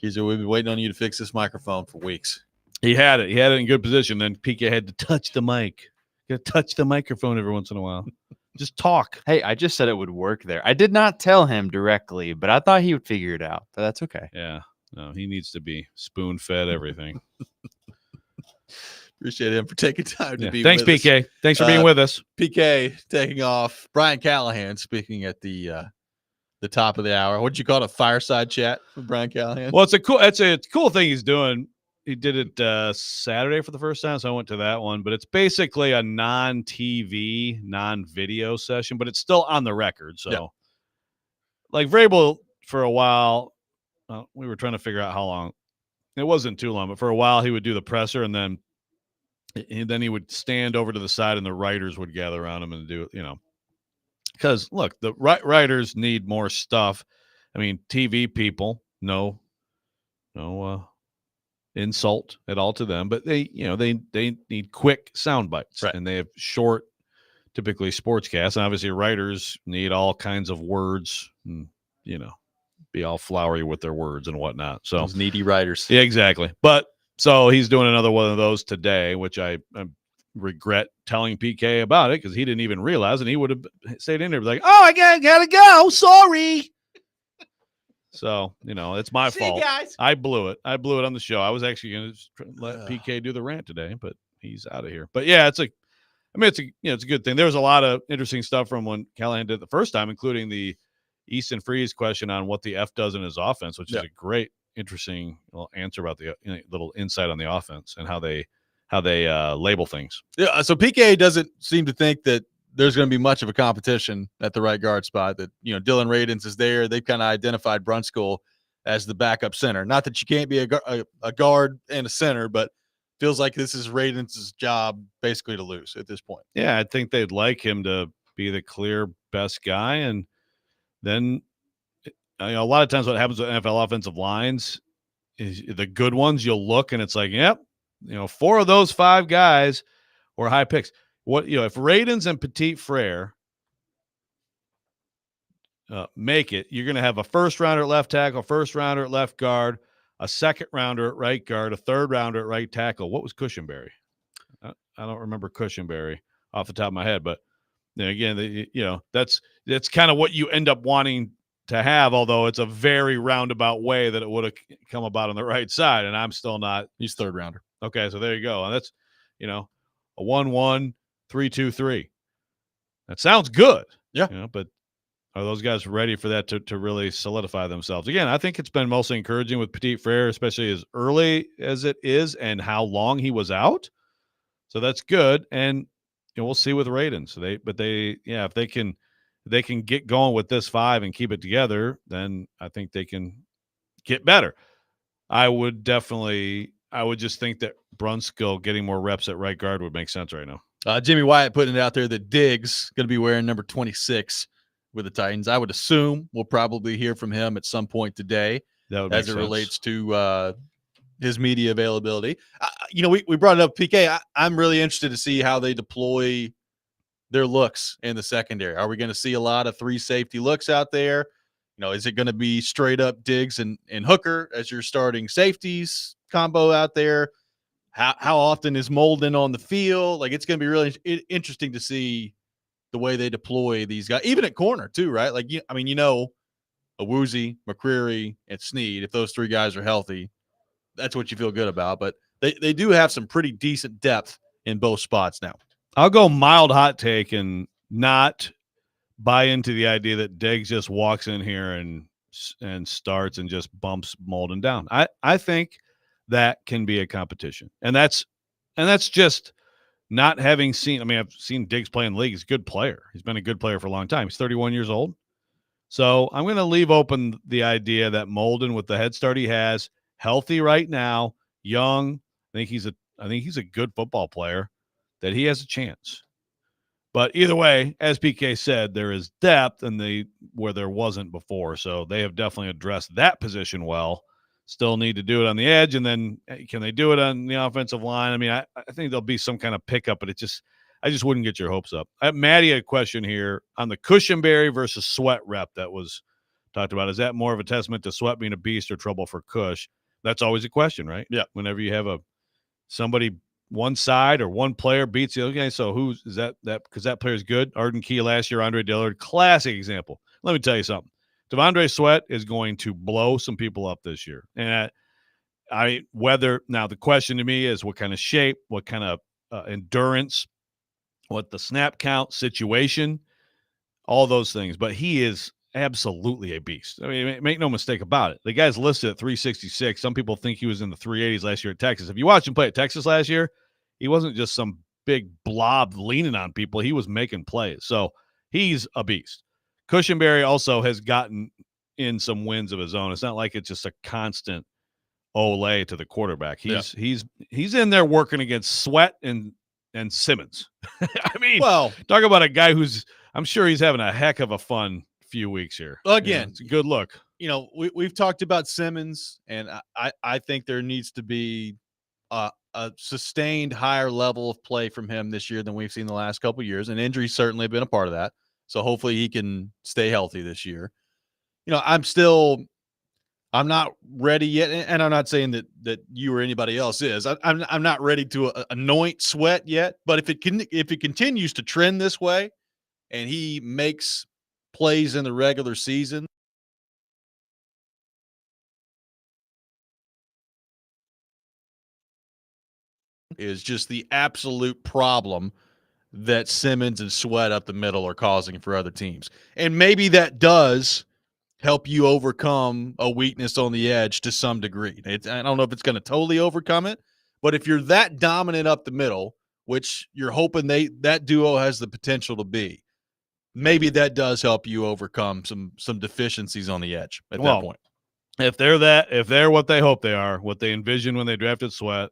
Keezer, we've been waiting on you to fix this microphone for weeks. He had it. He had it in good position. Then PK had to touch the mic. You got to touch the microphone every once in a while. Just talk. Hey, I just said it would work there. I did not tell him directly, but I thought he would figure it out. But that's okay. Yeah. No, he needs to be spoon-fed everything. Appreciate him for taking time to be Thanks, with PK. us. Thanks for being with us. PK taking off. Brian Callahan speaking at the top of the hour. What'd you call it? A fireside chat with Brian Callahan? Well, it's a cool thing he's doing. He did it Saturday for the first time, so I went to that one. But it's basically a non-TV, non-video session, but it's still on the record. So, like Vrabel, for a while, we were trying to figure out how long. It wasn't too long, but for a while he would do the presser, and then he would stand over to the side, and the writers would gather around him and do, because look, the writers need more stuff. I mean, TV people, no insult at all to them, but they need quick sound bites, right. And they have short, typically sportscasts, and obviously writers need all kinds of words, and, be all flowery with their words and whatnot. So those needy writers. Yeah, exactly. But so he's doing another one of those today, which I regret telling PK about it because he didn't even realize, and he would have stayed in there like, "Oh, I gotta go. Sorry." So it's my fault. Guys. I blew it. On the show. I was actually going to let PK do the rant today, but he's out of here. But yeah, it's a good thing. There was a lot of interesting stuff from when Callahan did it the first time, including the Easton Freeze question on what the F does in his offense, which is a great, interesting answer about the little insight on the offense and how they label things. Yeah, so PK doesn't seem to think that there's going to be much of a competition at the right guard spot. That Dylan Radins is there. They've kind of identified Brunskill as the backup center. Not that you can't be a guard and a center, but feels like this is Radins' job basically to lose at this point. Yeah, I think they'd like him to be the clear best guy, and then a lot of times what happens with NFL offensive lines is the good ones, you'll look and it's like, yep, 4 of those 5 guys were high picks. What if Radins and Petit Frere make it, you're going to have a first rounder at left tackle, first rounder at left guard, a second rounder at right guard, a third rounder at right tackle. What was Cushenberry? I don't remember Cushenberry off the top of my head, but again, that's kind of what you end up wanting to have, although it's a very roundabout way that it would have come about on the right side, and I'm still not. He's third rounder. Okay, so there you go. And that's, a 1-1, 3-2-3. That sounds good. Yeah. But are those guys ready for that to really solidify themselves? Again, I think it's been mostly encouraging with Petit Frere, especially as early as it is and how long he was out. So that's good. And we'll see with Radins. If they can get going with this 5 and keep it together, then I think they can get better. I would just think that Brunskill getting more reps at right guard would make sense right now. Jimmy Wyatt putting it out there that Diggs going to be wearing number 26 with the Titans. I would assume we'll probably hear from him at some point today as it relates to his media availability. We brought it up, PK. I'm really interested to see how they deploy their looks in the secondary. Are we going to see a lot of 3 safety looks out there? Is it going to be straight up Diggs and Hooker as your starting safeties combo out there? How often is Molden on the field? Like, it's going to be really interesting to see the way they deploy these guys, even at corner too, right? Like, Awuzie, McCreary, and Snead, if those 3 guys are healthy, that's what you feel good about. But they do have some pretty decent depth in both spots now. I'll go mild hot take and not buy into the idea that Diggs just walks in here and starts and just bumps Molden down. I think that can be a competition. And that's And that's just not having seen. I mean, I've seen Diggs play in the league. He's a good player. He's been a good player for a long time. He's 31 years old. So I'm going to leave open the idea that Molden, with the head start he has, healthy right now, young, I think he's a good football player, that he has a chance. But either way, as PK said, there is depth where there wasn't before. So they have definitely addressed that position well. Still need to do it on the edge, and then can they do it on the offensive line? I mean, I think there'll be some kind of pickup, but I just wouldn't get your hopes up. Maddie had a question here on the Cushenberry versus Sweat rep that was talked about. Is that more of a testament to Sweat being a beast or trouble for Cush? That's always a question, right? Yeah. Whenever you have somebody one side or one player beats the other. Okay, so who's is that because that player's good? Arden Key last year, Andre Dillard, classic example. Let me tell you something. Tandre Sweat is going to blow some people up this year. And now the question to me is what kind of shape, what kind of endurance, what the snap count situation, all those things. But he is absolutely a beast. I mean, make no mistake about it. The guy's listed at 366. Some people think he was in the 380s last year at Texas. If you watched him play at Texas last year, he wasn't just some big blob leaning on people. He was making plays. So he's a beast. Cushenberry also has gotten in some wins of his own. It's not like it's just a constant Olay to the quarterback. He's in there working against Sweat and Simmons. I mean, Well, talk about a guy I'm sure he's having a heck of a fun few weeks here. Again, it's a good look. We've talked about Simmons, and I think there needs to be a sustained higher level of play from him this year than we've seen the last couple of years, and injuries certainly have been a part of that. So hopefully he can stay healthy this year. I'm not ready yet, and I'm not saying that you or anybody else is. I'm not ready to anoint Sweat yet, but if it continues to trend this way, and he makes plays in the regular season, is just the absolute problem that Simmons and Sweat up the middle are causing for other teams. And maybe that does help you overcome a weakness on the edge to some degree. I don't know if it's going to totally overcome it, but if you're that dominant up the middle, which you're hoping that duo has the potential to be, maybe that does help you overcome some deficiencies on the edge at that point. If they're what they hope they are, what they envisioned when they drafted Sweat,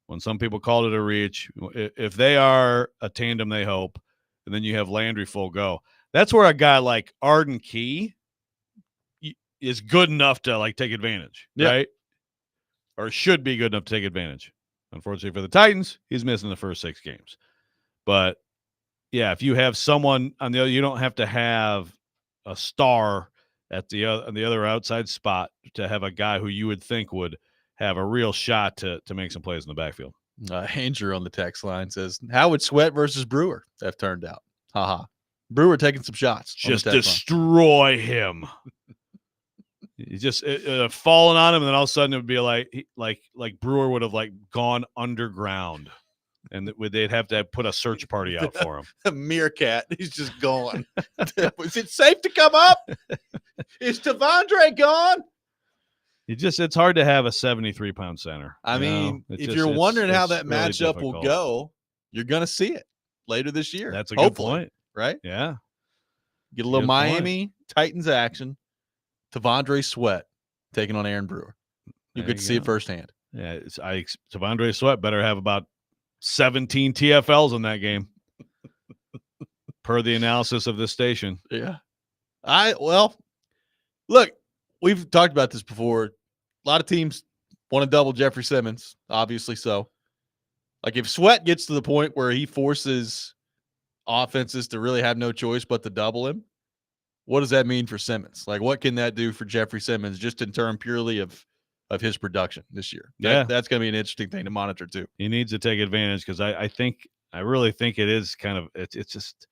when some people called it a reach, if they are a tandem they hope, and then you have Landry full go, that's where a guy like Arden Key is good enough to take advantage, right? Or should be good enough to take advantage. Unfortunately for the Titans, he's missing the first 6 games. But yeah, if you have someone on the other, you don't have to have a star at the other outside spot to have a guy who you would think would have a real shot to make some plays in the backfield. Andrew on the text line says, how would Sweat versus Brewer have turned out? Haha. Brewer taking some shots. Just destroy him. He just falling on him, and then all of a sudden it would be like Brewer would have gone underground, and they'd have to put a search party out for him. A meerkat. He's just gone. Is it safe to come up? Is Tandre gone? It's hard to have a 73-pound center. I mean, if you're wondering how that matchup will go, you're going to see it later this year. That's a good point. Right? Yeah. Get a little Miami Titans action. Tandre Sweat taking on Aaron Brewer. You get to see it firsthand. Yeah, Tandre Sweat better have about 17 TFLs in that game, per the analysis of this station. Yeah. Look, we've talked about this before. A lot of teams want to double Jeffrey Simmons, obviously so. If Sweat gets to the point where he forces offenses to really have no choice but to double him, what does that mean for Simmons? What can that do for Jeffrey Simmons just in terms purely of his production this year? That's going to be an interesting thing to monitor too. He needs to take advantage because I really think it is kind of it's just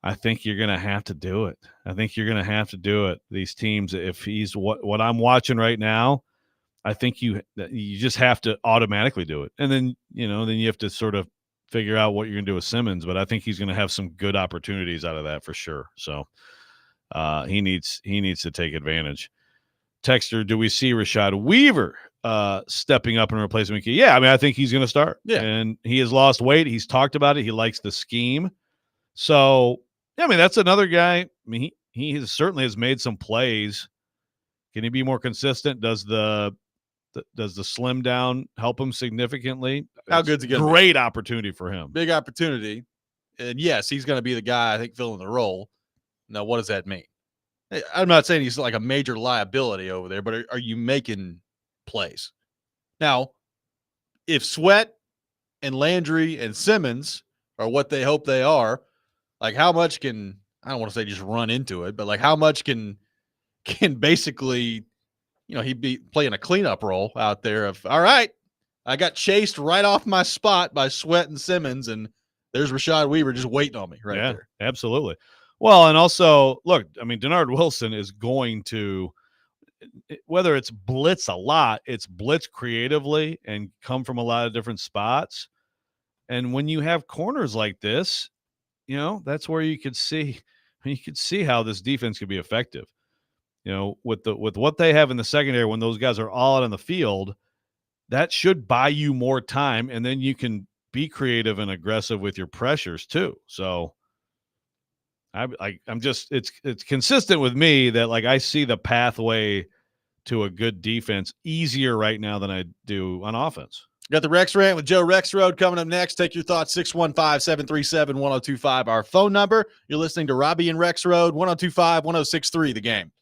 I think you're going to have to do it. I think you're going to have to do it. These teams, if he's what I'm watching right now, I think you just have to automatically do it, and then you have to sort of figure out what you're going to do with Simmons. But I think he's going to have some good opportunities out of that for sure. So. He needs to take advantage. texter, do we see Rashad Weaver stepping up and replacing McKee? Yeah, I mean, I think he's going to start. Yeah. And he has lost weight. He's talked about it. He likes the scheme. So, yeah, I mean, that's another guy. I mean, he certainly has made some plays. Can he be more consistent? Does the slim down help him significantly? How It's good's he gonna be? great opportunity for him. Big opportunity. And yes, he's going to be the guy, I think, filling the role. Now, what does that mean? I'm not saying he's like a major liability over there, but are you making plays? Now, if Sweat and Landry and Simmons are what they hope they are, like how much can, I don't want to say just run into it, but like how much can basically, he be playing a cleanup role out there of, all right, I got chased right off my spot by Sweat and Simmons, and there's Rashad Weaver just waiting on me right there. Absolutely. Well, and also, look, I mean, Denard Wilson is going to, whether it's blitz a lot, it's blitz creatively and come from a lot of different spots. And when you have corners like this, that's where you could see how this defense could be effective. With what they have in the secondary, when those guys are all out on the field, that should buy you more time, and then you can be creative and aggressive with your pressures too. So I'm just, it's consistent with me that like I see the pathway to a good defense easier right now than I do on offense. Got the Rex Rant with Joe Rexrode coming up next. Take your thoughts, 615-737-1025, our phone number. You're listening to Robby and Rexrode, 1025-1063, The Game.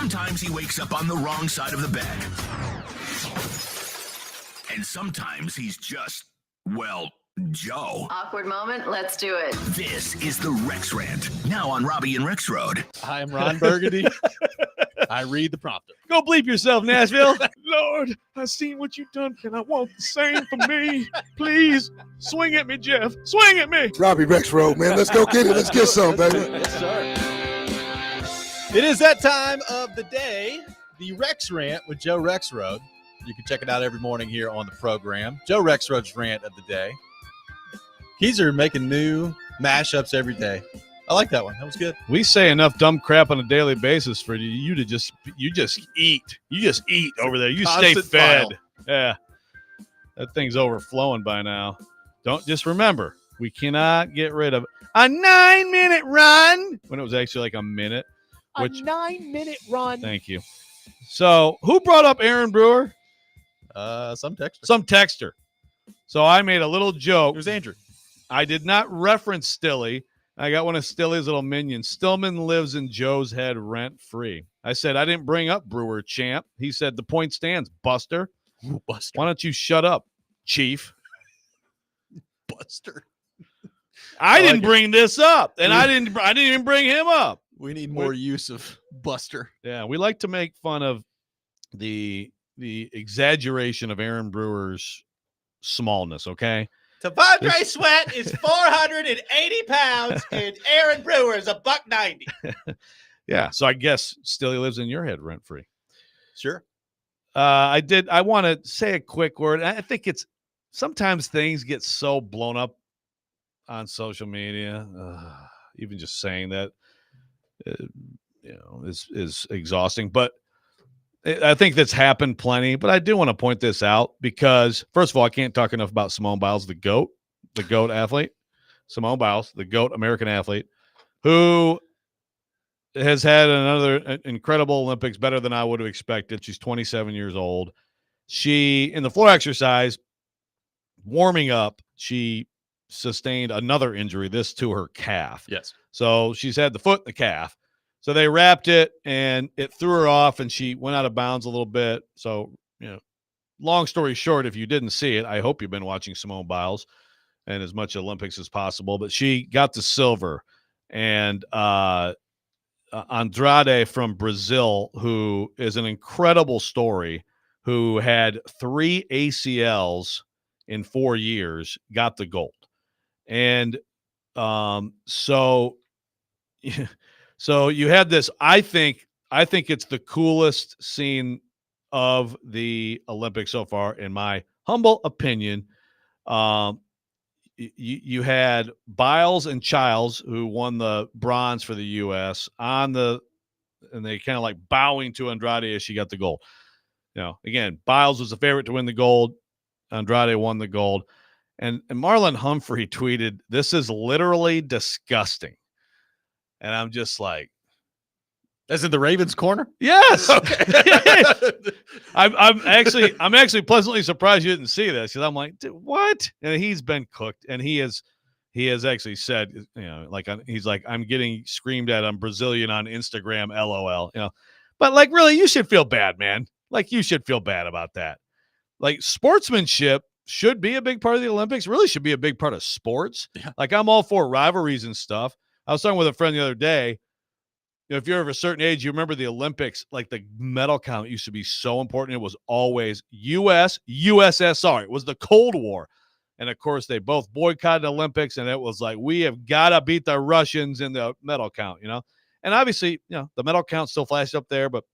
Sometimes he wakes up on the wrong side of the bed. And sometimes he's just, well, Joe. Awkward moment. Let's do it. This is the Rex Rant, now on Robby and Rexrode. I am Ron Burgundy. I read the prompter. Go bleep yourself, Nashville. Lord, I seen what you done, and I want the same for me. Please, swing at me, Jeff. Swing at me. Robby Rexrode, man. Let's go get it. Let's get some, baby. Yes, sir. It is that time of the day, the Rex Rant with Joe Rexrode. You can check it out every morning here on the program. Joe Rexrode's Rant of the Day. Keys are making new mashups every day. I like that one. That was good. We say enough dumb crap on a daily basis for you to just eat. You just eat over there. You stay Constant fed. file. Yeah. That thing's overflowing by now. Don't just remember, we cannot get rid of a 9-minute run when it was actually like a minute. A 9-minute run. Thank you. So who brought up Aaron Brewer? Some texter. Some texter. So I made a little joke. It was Andrew. I did not reference Stilly. I got one of Stilly's little minions. Stillman lives in Joe's head rent-free. I said, I didn't bring up Brewer, champ. He said, the point stands, Buster. Ooh, Buster. Why don't you shut up, Chief? Buster. I didn't like it. bring this up, and I didn't even bring him up. We need more use of Buster. Yeah, we like to make fun of the exaggeration of Aaron Brewer's smallness, okay? Tandre Sweat is 480 pounds, and Aaron Brewer is $190. Yeah, so I guess Stilly lives in your head rent-free. Sure. I want to say a quick word. I think it's sometimes things get so blown up on social media. Even just saying that, is exhausting. But I think that's happened plenty. But I do want to point this out because, first of all, I can't talk enough about Simone Biles, the GOAT athlete. Simone Biles, the GOAT American athlete, who has had another incredible Olympics, better than I would have expected. She's 27 years old. She, in the floor exercise, warming up, she sustained another injury, this to her calf. Yes. So she's had the foot and the calf. So they wrapped it, and it threw her off, and she went out of bounds a little bit. So, long story short, if you didn't see it, I hope you've been watching Simone Biles and as much Olympics as possible. But she got the silver. And Andrade from Brazil, who is an incredible story, who had 3 ACLs in 4 years, got the gold. And so you had this. I think it's the coolest scene of the Olympics so far, in my humble opinion. You had Biles and Childs, who won the bronze for the U.S. and they kind of like bowing to Andrade as she got the gold. Again, Biles was the favorite to win the gold. Andrade won the gold. And Marlon Humphrey tweeted, "This is literally disgusting." And I'm just like, That's in the Ravens corner? yes. Okay. I'm actually pleasantly surprised you didn't see this, because I'm like, what? And he's been cooked, and he has actually said, he's like, I'm getting screamed at. I'm Brazilian on Instagram, LOL. But like, really, you should feel bad, man. Like, you should feel bad about that. Like, sportsmanship should be a big part of the Olympics. Really should be a big part of sports. Yeah. Like, I'm all for rivalries and stuff. I was talking with a friend the other day. If you're of a certain age, you remember the Olympics, like the medal count used to be so important. It was always U.S., USSR. It was the Cold War. And, of course, they both boycotted the Olympics, and it was like, we have got to beat the Russians in the medal count, And obviously, the medal count still flashed up there, but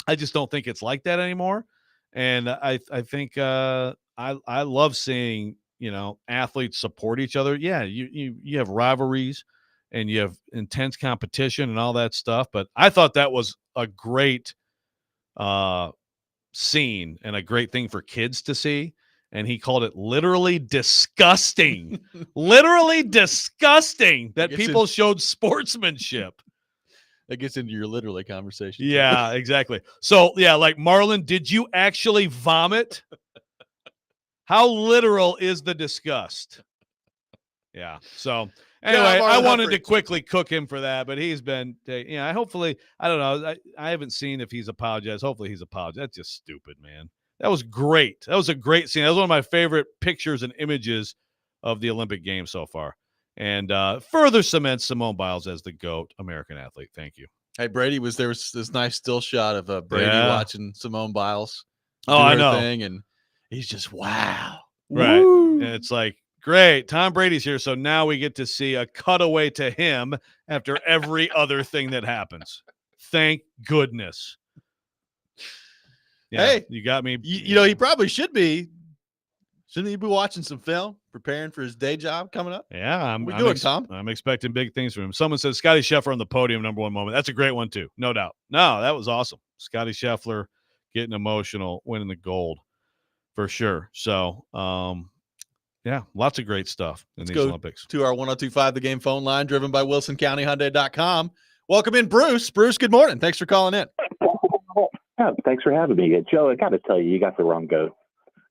I just don't think it's like that anymore. And I think I love seeing, athletes support each other. Yeah, you have rivalries and you have intense competition and all that stuff. But I thought that was a great scene and a great thing for kids to see. And he called it literally disgusting, literally disgusting that people showed sportsmanship. That gets into your literally conversation. Yeah, exactly. So, yeah, like, Marlon, did you actually vomit? How literal is the disgust? Yeah. So, Anyway, Yeah, I Marlon wanted Humphrey. to quickly cook him for that, but he's been, hopefully, I don't know. I haven't seen if he's apologized. Hopefully he's apologized. That's just stupid, man. That was great. That was a great scene. That was one of my favorite pictures and images of the Olympic Games so far. And further cements Simone Biles as the GOAT American athlete. Thank you. Hey, Brady, there was this nice still shot of Brady Yeah. watching Simone Biles do Oh, I her know. thing, and he's just, wow. Right. Woo. And it's like, great. Tom Brady's here. So now we get to see a cutaway to him after every other thing that happens. Thank goodness. Yeah, Hey, you got me. You know, he probably should be. Shouldn't he be watching some film, preparing for his day job coming up? Yeah, What we doing, Tom? I'm expecting big things from him. Someone says Scotty Scheffler on the podium, number one moment. That's a great one too, no doubt. No, that was awesome. Scotty Scheffler getting emotional, winning the gold for sure. So, yeah, lots of great stuff in Let's these go Olympics. to our 1025 The Game phone line, driven by WilsonCountyHyundai.com. Welcome in, Bruce. Bruce, good morning. Thanks for calling in. Yeah, thanks for having me. Joe, I got to tell you, you got the wrong goat.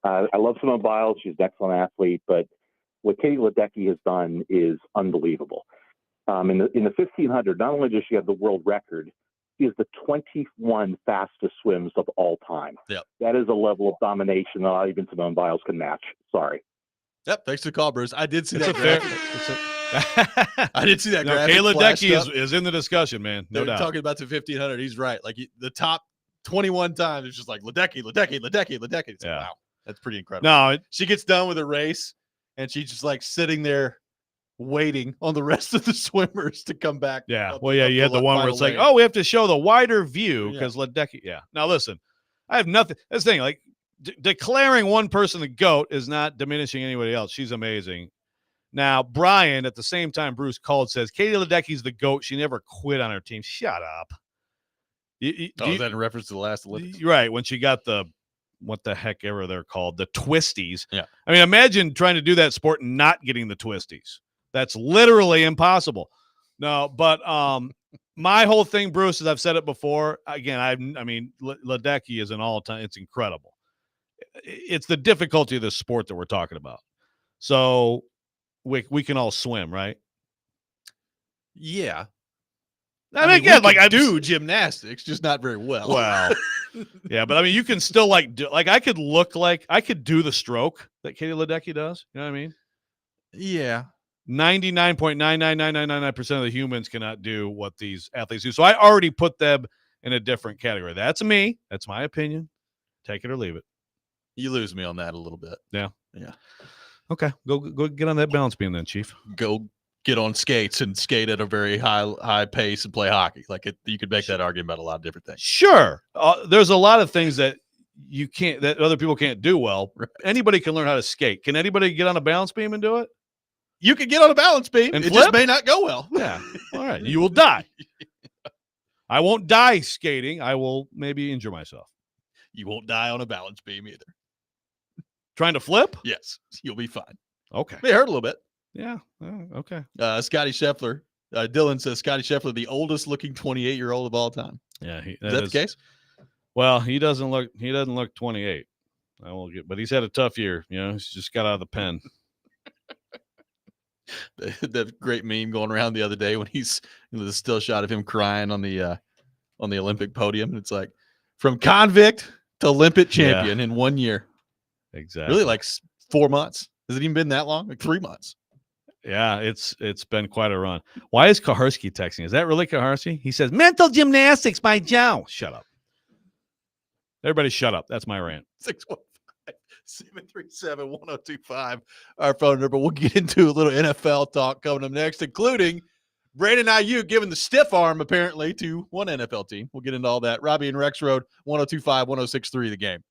I love Simone Biles. She's an excellent athlete, but what Katie Ledecky has done is unbelievable. In the 1500, not only does she have the world record, she is the 21 fastest swims of all time. Yep. That is a level of domination that not even Simone Biles can match. Sorry. Yep. Thanks for the call, Bruce. I did see It's that a fair. graphic. I did see that graphic. Kayla flashed Ledecky up. is in the discussion, man. No They're doubt. talking about the 1500. He's right. Like the top 21 times, it's just like Ledecky. It's Yeah. like, wow, that's pretty incredible. No, She gets done with a race, and she's just like sitting there waiting on the rest of the swimmers to come back. yeah. up Well, the- yeah, up you had the one where final it's like, lane. oh, we have to show the wider view Yeah. because Ledecky. Yeah. Now listen, I have nothing. That's the thing. Like declaring one person the GOAT is not diminishing anybody else. She's amazing. Now, Brian, at the same time, Bruce called, says Katie Ledecky's the GOAT. She never quit on her team. Shut up. Is that in reference to the last Olympics? Right, when she got the what the heck ever they're called, the twisties. Yeah. I mean, imagine trying to do that sport and not getting the twisties. That's literally impossible. No, but my whole thing, Bruce, as I've said it before, again, I mean, Ledecky is an all-time. It's incredible. It's the difficulty of this sport that we're talking about. So we can all swim, right? Yeah. I mean, again, we I do gymnastics, just not very well. Well, yeah, but I mean, you can still I could do the stroke that Katie Ledecky does. You know what I mean? Yeah. 99.99999% of the humans cannot do what these athletes do. So I already put them in a different category. That's me. That's my opinion. Take it or leave it. You lose me on that a little bit. Yeah. Yeah. Okay. Go get on that balance beam then, Chief. Go get on skates and skate at a very high pace and play hockey. You could make that argument about a lot of different things. Sure. There's a lot of things that that other people can't do well. Right. Anybody can learn how to skate. Can anybody get on a balance beam and do it? You could get on a balance beam. And it flip? just may not go well. Yeah. All right. You will die. I won't die skating. I will maybe injure myself. You won't die on a balance beam either. Trying to flip? Yes. You'll be fine. Okay. May hurt a little bit. Yeah. Okay. Scotty Scheffler. Dylan says Scotty Scheffler, the oldest looking 28-year-old of all time. Yeah. Is that the case? Well, he doesn't look 28. I will but he's had a tough year. You know, he's just got out of the pen. That great meme going around the other day when he's the still shot of him crying on the Olympic podium. And it's like from convict to Olympic champion in 1 year. Exactly. Really, like 4 months. Has it even been that long? Like 3 months. Yeah, it's been quite a run. Why is Kuharski texting? Is that really Kuharski? He says mental gymnastics by Joe. Shut up. Everybody shut up. That's my rant. 615-737-1025. Our phone number. We'll get into a little NFL talk coming up next, including Brandon Ayuk giving the stiff arm apparently to one NFL team. We'll get into all that. Robby and Rexrode, 1025, 1063 The Game.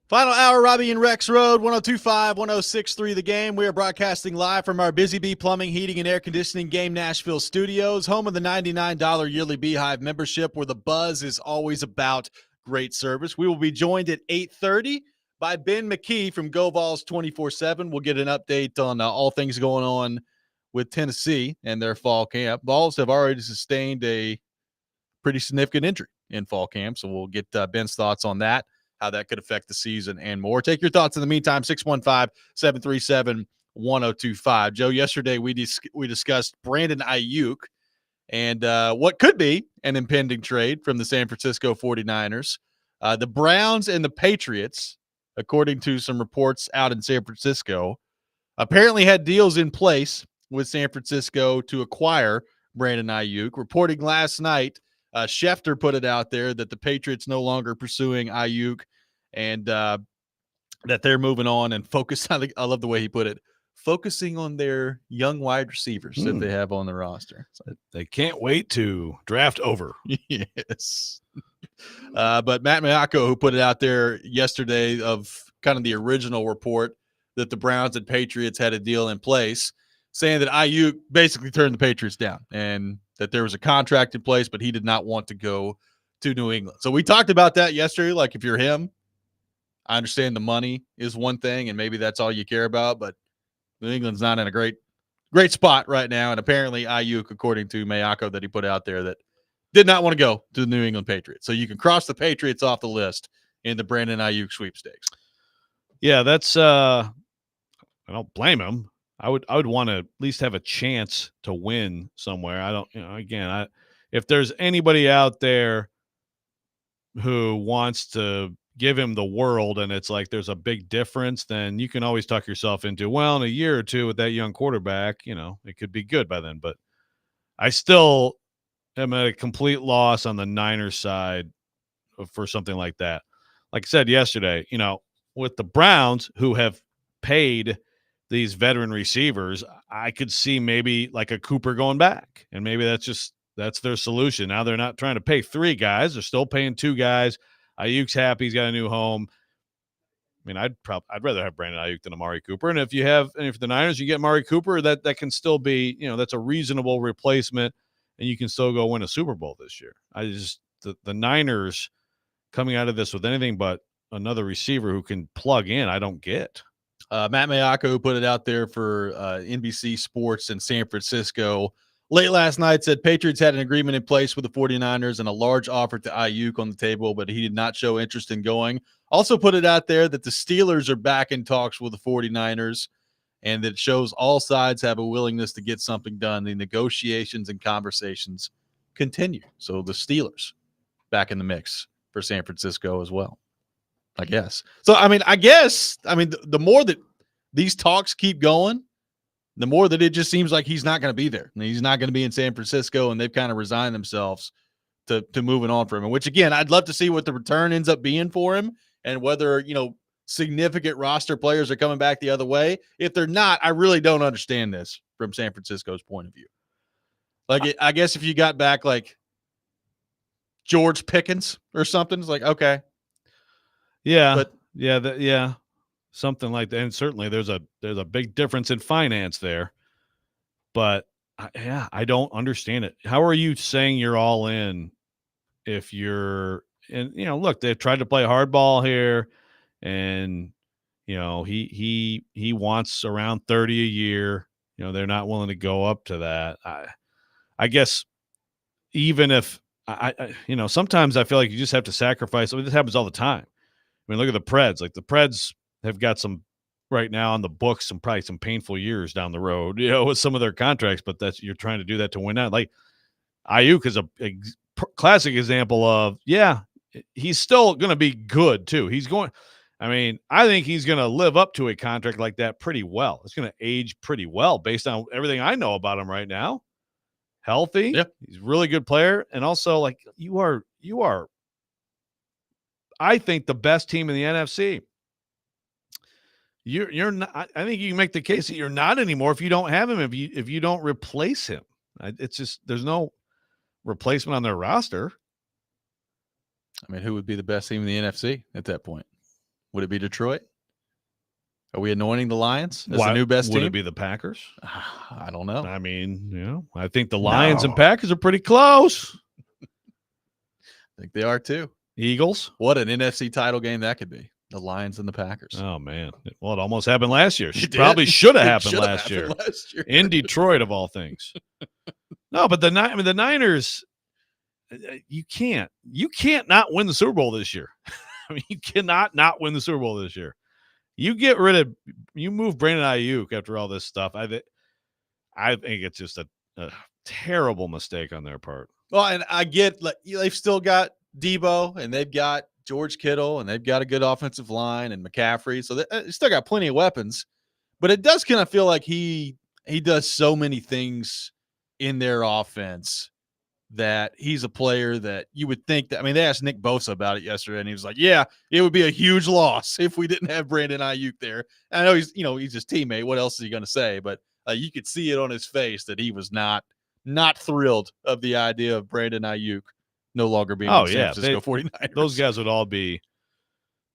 Final hour, Robby and Rexrode, 102.5, 106.3 The Game. We are broadcasting live from our Busy Bee Plumbing, Heating, and Air Conditioning Game Nashville studios, home of the $99 yearly Beehive membership, where the buzz is always about great service. We will be joined at 8:30 by Ben McKee from Go Vols 24/7. We'll get an update on all things going on with Tennessee and their fall camp. Vols have already sustained a pretty significant injury in fall camp, so we'll get Ben's thoughts on that, how that could affect the season and more. Take your thoughts in the meantime, 615-737-1025. Joe, yesterday we discussed Brandon Ayuk and what could be an impending trade from the San Francisco 49ers. The Browns and the Patriots, according to some reports out in San Francisco, apparently had deals in place with San Francisco to acquire Brandon Ayuk. Reporting last night, Schefter put it out there that the Patriots no longer pursuing Ayuk and that they're moving on and focus. I love the way he put it, focusing on their young wide receivers that they have on the roster. So, They can't wait to draft over. yes. But Matt Miyako, who put it out there yesterday of kind of the original report that the Browns and Patriots had a deal in place, saying that Ayuk basically turned the Patriots down and that there was a contract in place, but he did not want to go to New England. So we talked about that yesterday. Like, if you're him, I understand the money is one thing and maybe that's all you care about, but New England's not in a great spot right now. And apparently Ayuk, according to Miyako that he put out there, that did not want to go to the New England Patriots. So you can cross the Patriots off the list in the Brandon Ayuk sweepstakes. Yeah, that's I don't blame him. I would want to at least have a chance to win somewhere. I don't, if there's anybody out there who wants to give him the world and it's like there's a big difference, then you can always talk yourself into, well, in a year or two with that young quarterback, it could be good by then. But I still am at a complete loss on the Niners side for something like that. Like I said yesterday, with the Browns, who have paid these veteran receivers, I could see maybe like a Cooper going back, and maybe that's their solution. Now they're not trying to pay 3 guys; they're still paying 2 guys. Ayuk's happy; he's got a new home. I mean, I'd rather have Brandon Ayuk than Amari Cooper. And if the Niners, you get Amari Cooper, that can still be, that's a reasonable replacement, and you can still go win a Super Bowl this year. The Niners coming out of this with anything but another receiver who can plug in, I don't get. Matt Miyako put it out there for NBC Sports in San Francisco late last night, said Patriots had an agreement in place with the 49ers and a large offer to Ayuk on the table, but he did not show interest in going. Also put it out there that the Steelers are back in talks with the 49ers and that shows all sides have a willingness to get something done. The negotiations and conversations continue. So the Steelers back in the mix for San Francisco as well, I guess. So, the more that these talks keep going, the more that it just seems like he's not going to be there. He's not going to be in San Francisco, and they've kind of resigned themselves to moving on from him, which, again, I'd love to see what the return ends up being for him and whether, significant roster players are coming back the other way. If they're not, I really don't understand this from San Francisco's point of view. I guess if you got back like George Pickens or something, it's like, okay. Yeah, something like that. And certainly there's a big difference in finance there. But I don't understand it. How are you saying you're all in if you're and look, they've tried to play hardball here, and he wants around 30 a year. They're not willing to go up to that. I guess even if sometimes I feel like you just have to sacrifice. This happens all the time. I mean, look at the Preds. Like, the Preds have got some right now on the books, probably some painful years down the road, with some of their contracts, but you're trying to do that to win out. Like, Ayuk is a classic example of, he's still going to be good too. I think he's going to live up to a contract like that pretty well. It's going to age pretty well based on everything I know about him right now. Healthy. Yeah. He's a really good player. And also, like, you are, I think, the best team in the NFC. You're not. I think you can make the case that you're not anymore if you don't have him. If you don't replace him, it's just there's no replacement on their roster. I mean, who would be the best team in the NFC at that point? Would it be Detroit? Are we anointing the Lions as the new best would team? it be the Packers? I don't know. I mean, I think the Lions and Packers are pretty close. I think they are too. Eagles. What an NFC title game that could be. The Lions and the Packers. Oh, man. Well, it almost happened last year. It Probably did. should have It happened should have last year. happened last year. In Detroit, of all things. No, but the Niners, you can't not win the Super Bowl this year. I mean, you cannot not win the Super Bowl this year. You move Brandon Ayuk after all this stuff. I think it's just a terrible mistake on their part. Well, and I get like they've still got Debo and they've got George Kittle and they've got a good offensive line and McCaffrey, so they still got plenty of weapons. But it does kind of feel like he does so many things in their offense that he's a player that you would think that. I mean, they asked Nick Bosa about it yesterday, and he was like, "Yeah, it would be a huge loss if we didn't have Brandon Ayuk there." And I know he's his teammate. What else is he going to say? But you could see it on his face that he was not thrilled of the idea of Brandon Ayuk no longer being on the San Francisco 49ers. Those guys would all be.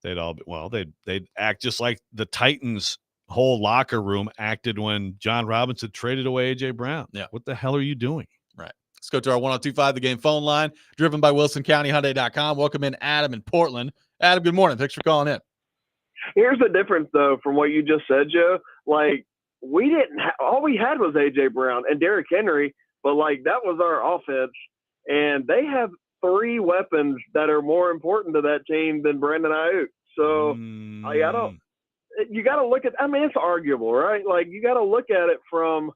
They'd act just like the Titans' whole locker room acted when John Robinson traded away A.J. Brown. Yeah. What the hell are you doing? Right. Let's go to our 1025 The Game phone line, driven by WilsonCountyHyundai.com. Welcome in Adam in Portland. Adam, good morning. Thanks for calling in. Here's the difference, though, from what you just said, Joe. Like, we didn't all we had was A.J. Brown and Derrick Henry, but, like, that was our offense. And they have 3 weapons that are more important to that team than Brandon Ayuk. So, you got to look at – I mean, it's arguable, right? Like, you got to look at it from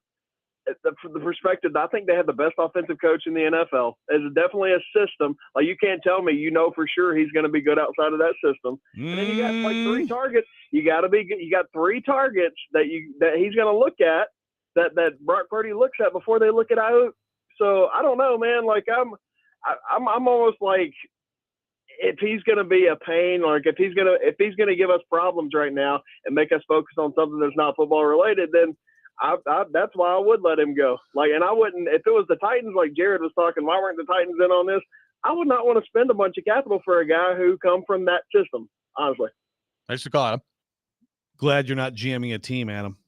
the perspective that I think they have the best offensive coach in the NFL. It's definitely a system. Like, you can't tell me you know for sure he's going to be good outside of that system. And then you got like 3 targets. You got 3 targets that he's going to look at that Brock Purdy looks at before they look at Ayuk. So I don't know, man. Like I'm almost like, if he's going to be a pain, like if he's going to give us problems right now and make us focus on something that's not football related, then that's why I would let him go. Like, and I wouldn't, if it was the Titans, like Jared was talking, why weren't the Titans in on this? I would not want to spend a bunch of capital for a guy who come from that system, honestly. Thanks for calling him. Glad you're not GMing a team, Adam.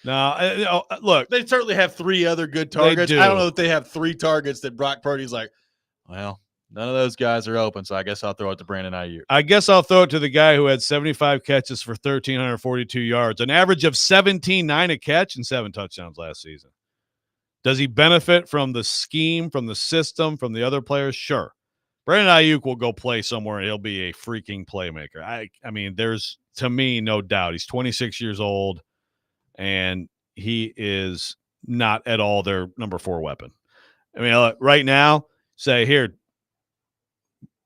No, look, they certainly have 3 other good targets. I don't know if they have 3 targets that Brock Purdy's like, well, none of those guys are open, so I guess I'll throw it to Brandon Ayuk. I guess I'll throw it to the guy who had 75 catches for 1,342 yards, an average of 17.9 a catch and 7 touchdowns last season. Does he benefit from the scheme, from the system, from the other players? Sure. Brandon Ayuk will go play somewhere and he'll be a freaking playmaker. I mean, there's, to me, no doubt. He's 26 years old, and he is not at all their number 4 weapon. I mean, right now, say, here,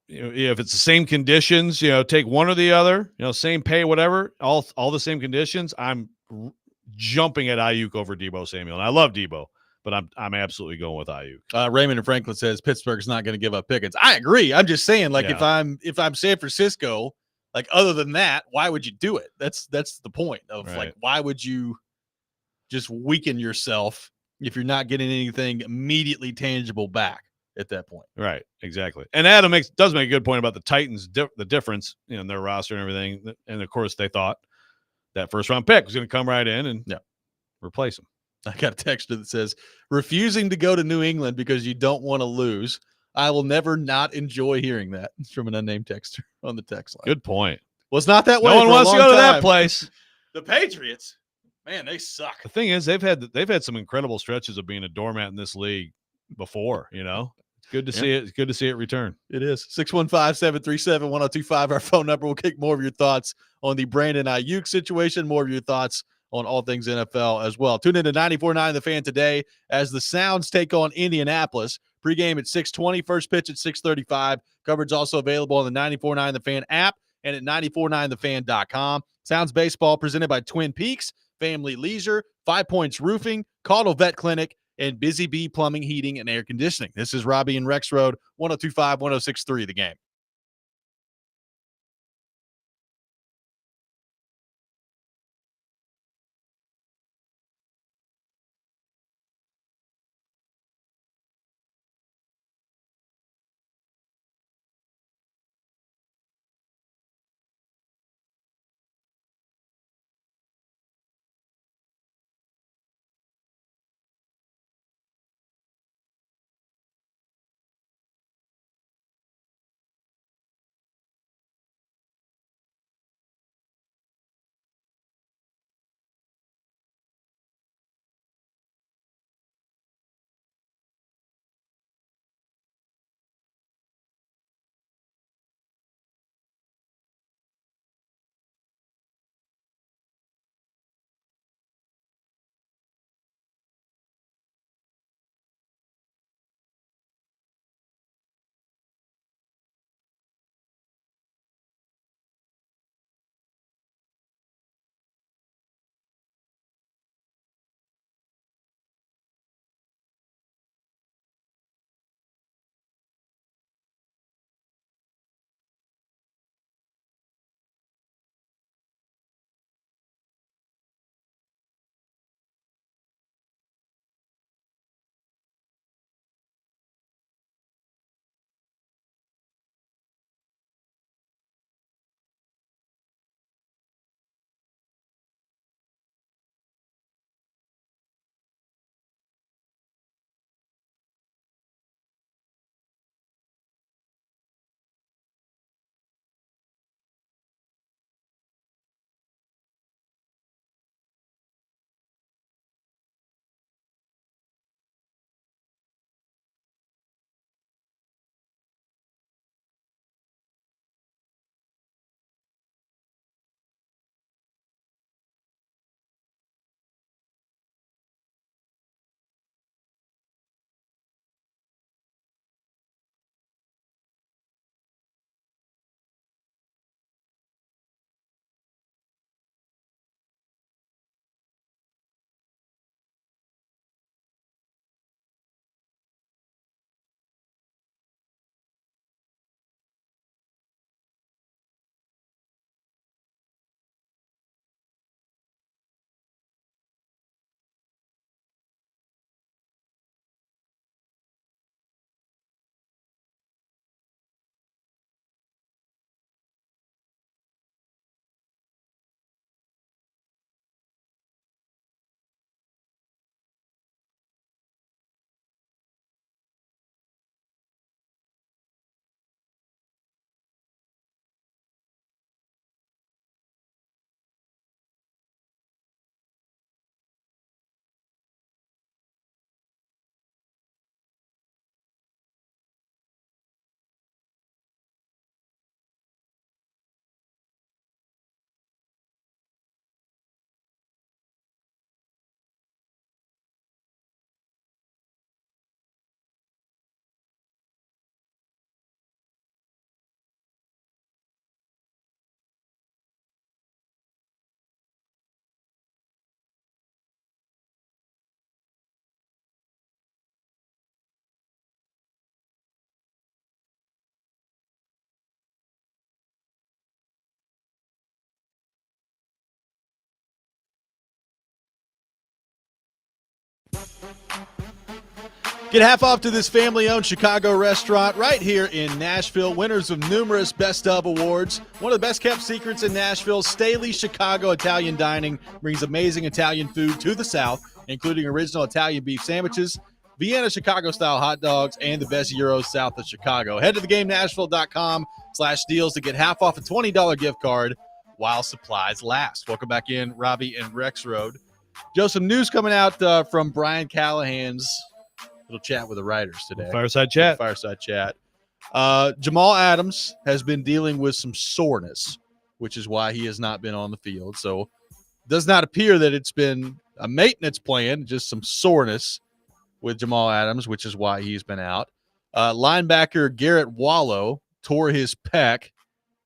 if it's the same conditions, take one or the other, same pay, whatever, all the same conditions, I'm jumping at Ayuk over Debo Samuel. And I love Debo, but I'm absolutely going with Ayuk. Raymond in Franklin says Pittsburgh's not going to give up Pickens. I agree. I'm just saying, like, if I'm San Francisco, like, other than that, why would you do it? That's the point of right. Like, why would you just weaken yourself if you're not getting anything immediately tangible back at that point? Right, exactly. And Adam does make a good point about the Titans, the difference in their roster and everything. And of course, they thought that first round pick was going to come right in and replace him. I got a texter that says, refusing to go to New England because you don't want to lose. I will never not enjoy hearing that. It's from an unnamed texter on the text line. Good point. Well, it's not that way. No one wants to go to that place. The Patriots, man, they suck. The thing is, they've had some incredible stretches of being a doormat in this league before, It's good to see it. It's good to see it return. It is. 615-737-1025, our phone number. We'll kick more of your thoughts on the Brandon Ayuk situation, more of your thoughts on all things NFL as well. Tune in to 94.9 The Fan today as the Sounds take on Indianapolis. Pregame at 6:20, first pitch at 6:35. Coverage also available on the 94.9 The Fan app and at 949thefan.com. Sounds Baseball presented by Twin Peaks, Family Leisure, 5 Points Roofing, Caudle Vet Clinic, and Busy Bee Plumbing, Heating, and Air Conditioning. This is Robby and Rexrode, 102.5, 106.3 The Game. Get half off to this family-owned Chicago restaurant right here in Nashville, winners of numerous Best of awards. One of the best-kept secrets in Nashville, Staley Chicago Italian Dining brings amazing Italian food to the South, including original Italian beef sandwiches, Vienna Chicago-style hot dogs, and the best gyros south of Chicago. Head to thegamenashville.com/deals to get half off a $20 gift card while supplies last. Welcome back in, Robby and Rexrode. Joe, some news coming out from Brian Callahan's little chat with the writers today. Fireside chat. Jamal Adams has been dealing with some soreness, which is why he has not been on the field. So it does not appear that it's been a maintenance plan, just some soreness with Jamal Adams, which is why he's been out. Linebacker Garrett Wallow tore his pec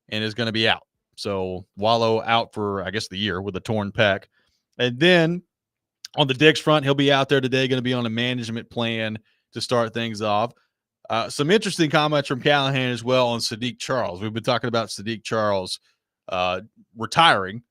and is going to be out. So Wallow out for, I guess, the year with a torn pec. And then on the Diggs front, he'll be out there today, going to be on a management plan to start things off. Some interesting comments from Callahan as well on Sadiq Charles. We've been talking about Sadiq Charles retiring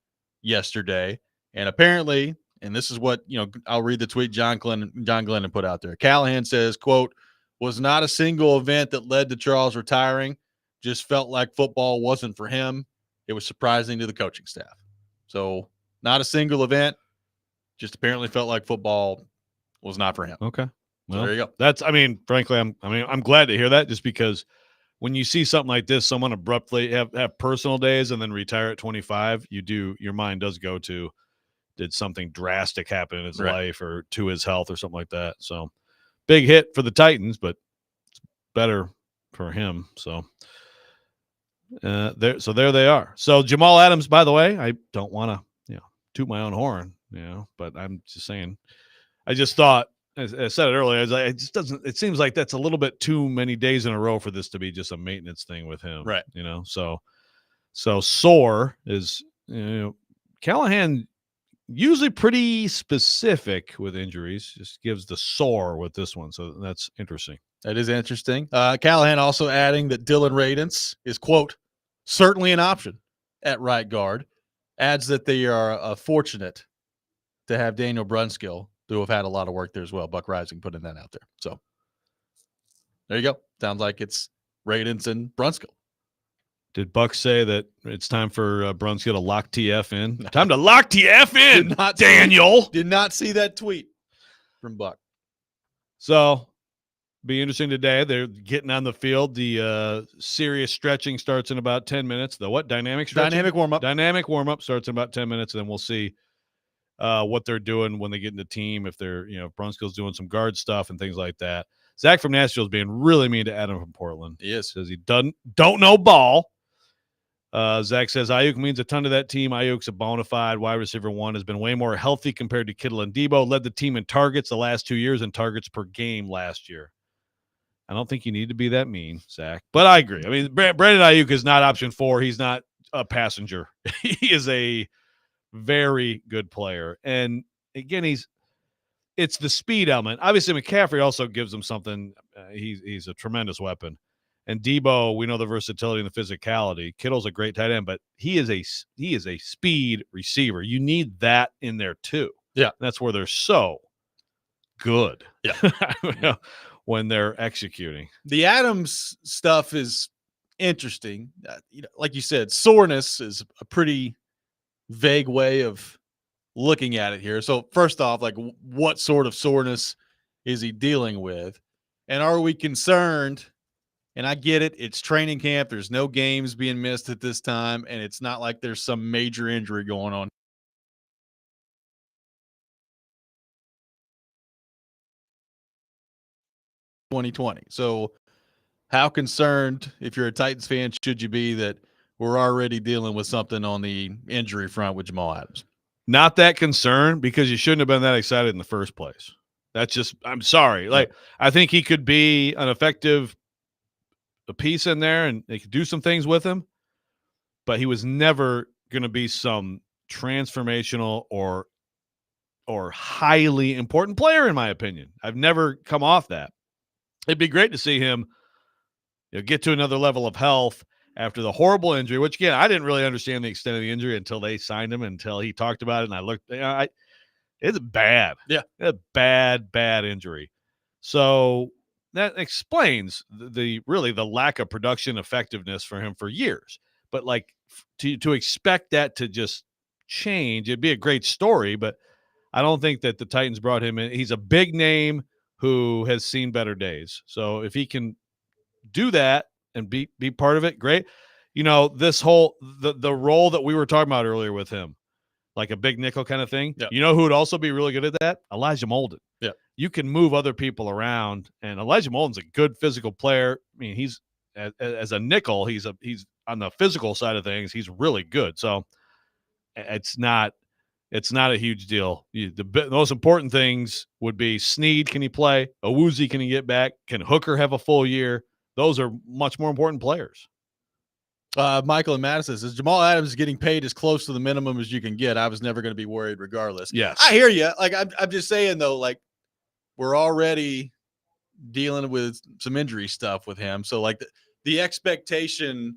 yesterday, and apparently, and this is what, I'll read the tweet John Glennon put out there. Callahan says, quote, "Was not a single event that led to Charles retiring. Just felt like football wasn't for him. It was surprising to the coaching staff." So not a single event. Just apparently felt like football was not for him. Okay. Well, so there you go. Frankly, I'm glad to hear that, just because when you see something like this, someone abruptly have personal days and then retire at 25, your mind does go to, did something drastic happen in his life or to his health or something like that. So big hit for the Titans, but it's better for him. So there they are. So Jamal Adams, by the way, I don't want to, toot my own horn, but I'm just saying, I just thought, as I said it earlier, it seems like that's a little bit too many days in a row for this to be just a maintenance thing with him. Right. So sore is, Callahan usually pretty specific with injuries, just gives the sore with this one. So that's interesting. That is interesting. Callahan also adding that Dylan Radence is, quote, certainly an option at right guard. Adds that they are fortunate to have Daniel Brunskill, who have had a lot of work there as well. Buck Rising putting that out there. So there you go. Sounds like it's Radence and Brunskill. Did Buck say that it's time for Brunskill to lock TF in? Time to lock TF in, Daniel. Did not see that tweet from Buck. So be interesting today. They're getting on the field. The serious stretching starts in about 10 minutes. The what? Dynamic stretching? Dynamic warm-up. Dynamic warm-up starts in about 10 minutes, and then we'll see what they're doing when they get into team, if they're, if Brunskill's doing some guard stuff and things like that. Zach from Nashville is being really mean to Adam from Portland. He is. Says he don't know ball. Zach says Ayuk means a ton to that team. Ayuk's a bona fide wide receiver one, has been way more healthy compared to Kittle and Debo, led the team in targets the last 2 years and targets per game last year. I don't think you need to be that mean, Zach, but I agree. I mean, Brandon Ayuk is not option 4. He's not a passenger. He is a very good player. And again, it's the speed element. Obviously, McCaffrey also gives him something. He's a tremendous weapon. And Debo, we know the versatility and the physicality. Kittle's a great tight end, but he is a speed receiver. You need that in there too. Yeah. That's where they're so good. Yeah. When they're executing. The Adams stuff is interesting. Like you said, soreness is a pretty vague way of looking at it here. So first off, like, what sort of soreness is he dealing with? And are we concerned? And I get it. It's training camp. There's no games being missed at this time. And it's not like there's some major injury going on. So how concerned, if you're a Titans fan, should you be that we're already dealing with something on the injury front with Jamal Adams? Not that concerned, because you shouldn't have been that excited in the first place. That's just, I'm sorry. Like, I think he could be an effective piece in there and they could do some things with him, but he was never going to be some transformational or highly important player, in my opinion. I've never come off that. It'd be great to see him get to another level of health after the horrible injury, which, again, I didn't really understand the extent of the injury until they signed him, until he talked about it. And I looked, It's bad. Yeah. A bad injury. So that explains really the lack of production effectiveness for him for years. But like to expect that to just change, it'd be a great story, but I don't think that the Titans brought him in. He's a big name who has seen better days. So if he can do that and be part of it, great. You know, this whole the role that we were talking about earlier with him, like a big nickel kind of thing. Yeah. You know who would also be really good at that? Elijah Molden. Yeah. You can move other people around, and Elijah Molden's a good physical player. I mean, he's as a nickel, he's on the physical side of things, he's really good. So it's not a huge deal. The most important things would be Snead, can he play? Owuzie, can he get back? Can Hooker have a full year? Those are much more important players. Michael and Madison says Jamal Adams is getting paid as close to the minimum as you can get. I was never going to be worried regardless. Yes. I hear you. Like I'm just saying though, like we're already dealing with some injury stuff with him. So like the expectation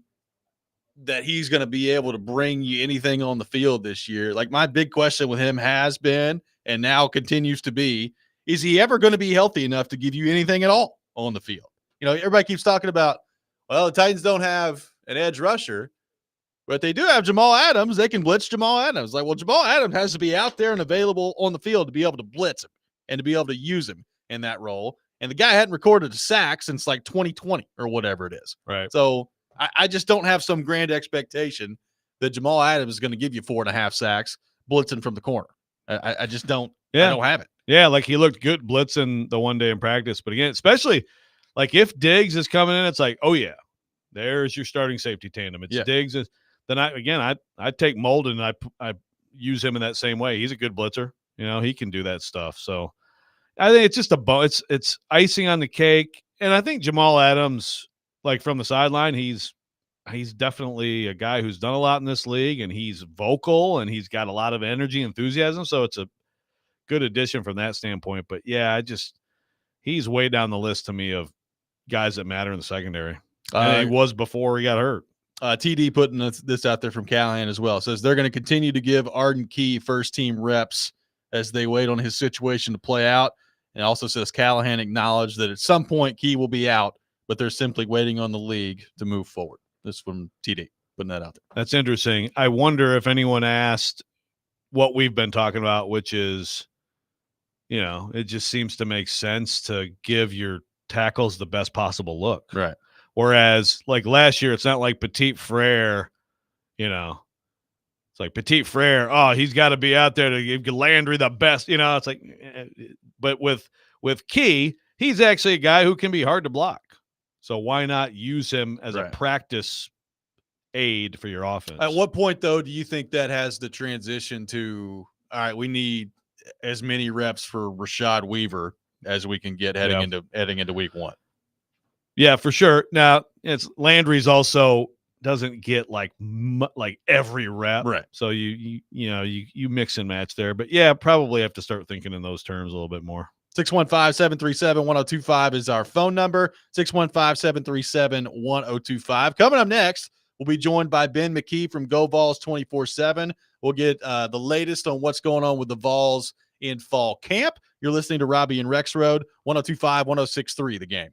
that he's going to be able to bring you anything on the field this year. Like my big question with him has been, and now continues to be, is he ever going to be healthy enough to give you anything at all on the field? You know, everybody keeps talking about, well, the Titans don't have an edge rusher, but they do have Jamal Adams. They can blitz Jamal Adams. Like, well, Jamal Adams has to be out there and available on the field to be able to blitz him and to be able to use him in that role. And the guy hadn't recorded a sack since like 2020 or whatever it is. Right. So I just don't have some grand expectation that Jamal Adams is going to give you 4.5 sacks blitzing from the corner. I just don't. Yeah. I don't have it. Yeah, like he looked good blitzing the one day in practice. But again, especially like if Diggs is coming in, it's like, oh yeah, there's your starting safety tandem. It's Diggs. Then I'd take Molden and I use him in that same way. He's a good blitzer. You know, he can do that stuff. So I think it's just it's icing on the cake. And I think Jamal Adams, like from the sideline, he's definitely a guy who's done a lot in this league, and he's vocal and he's got a lot of energy, enthusiasm. So it's a good addition from that standpoint. But yeah, he's way down the list to me of guys that matter in the secondary. He was before he got hurt. TD putting this out there from Callahan as well. Says they're going to continue to give Arden Key first team reps as they wait on his situation to play out. And also says Callahan acknowledged that at some point Key will be out, but they're simply waiting on the league to move forward. This is from TD putting that out there. That's interesting. I wonder if anyone asked what we've been talking about, which is, you know, it just seems to make sense to give your tackles the best possible look. Right. Whereas like last year, it's not like Petit Frere, you know, it's like Petit Frere. Oh, he's got to be out there to give Landry the best, you know, it's like, but with Key, he's actually a guy who can be hard to block. So why not use him as a practice aid for your offense? At what point though, do you think that has the transition to, all right, we need as many reps for Rashad Weaver as we can get heading into week one? Yeah, for sure. Now it's Landry's also doesn't get like every rep, right? So you mix and match there, but yeah, probably have to start thinking in those terms a little bit more. 615-737-1025 is our phone number. 615-737-1025. Coming up next, we'll be joined by Ben McKee from Go Vols 24/7. We'll get the latest on what's going on with the Vols in fall camp. You're listening to Robby and Rexrode, 102.5, 106.3, The Game.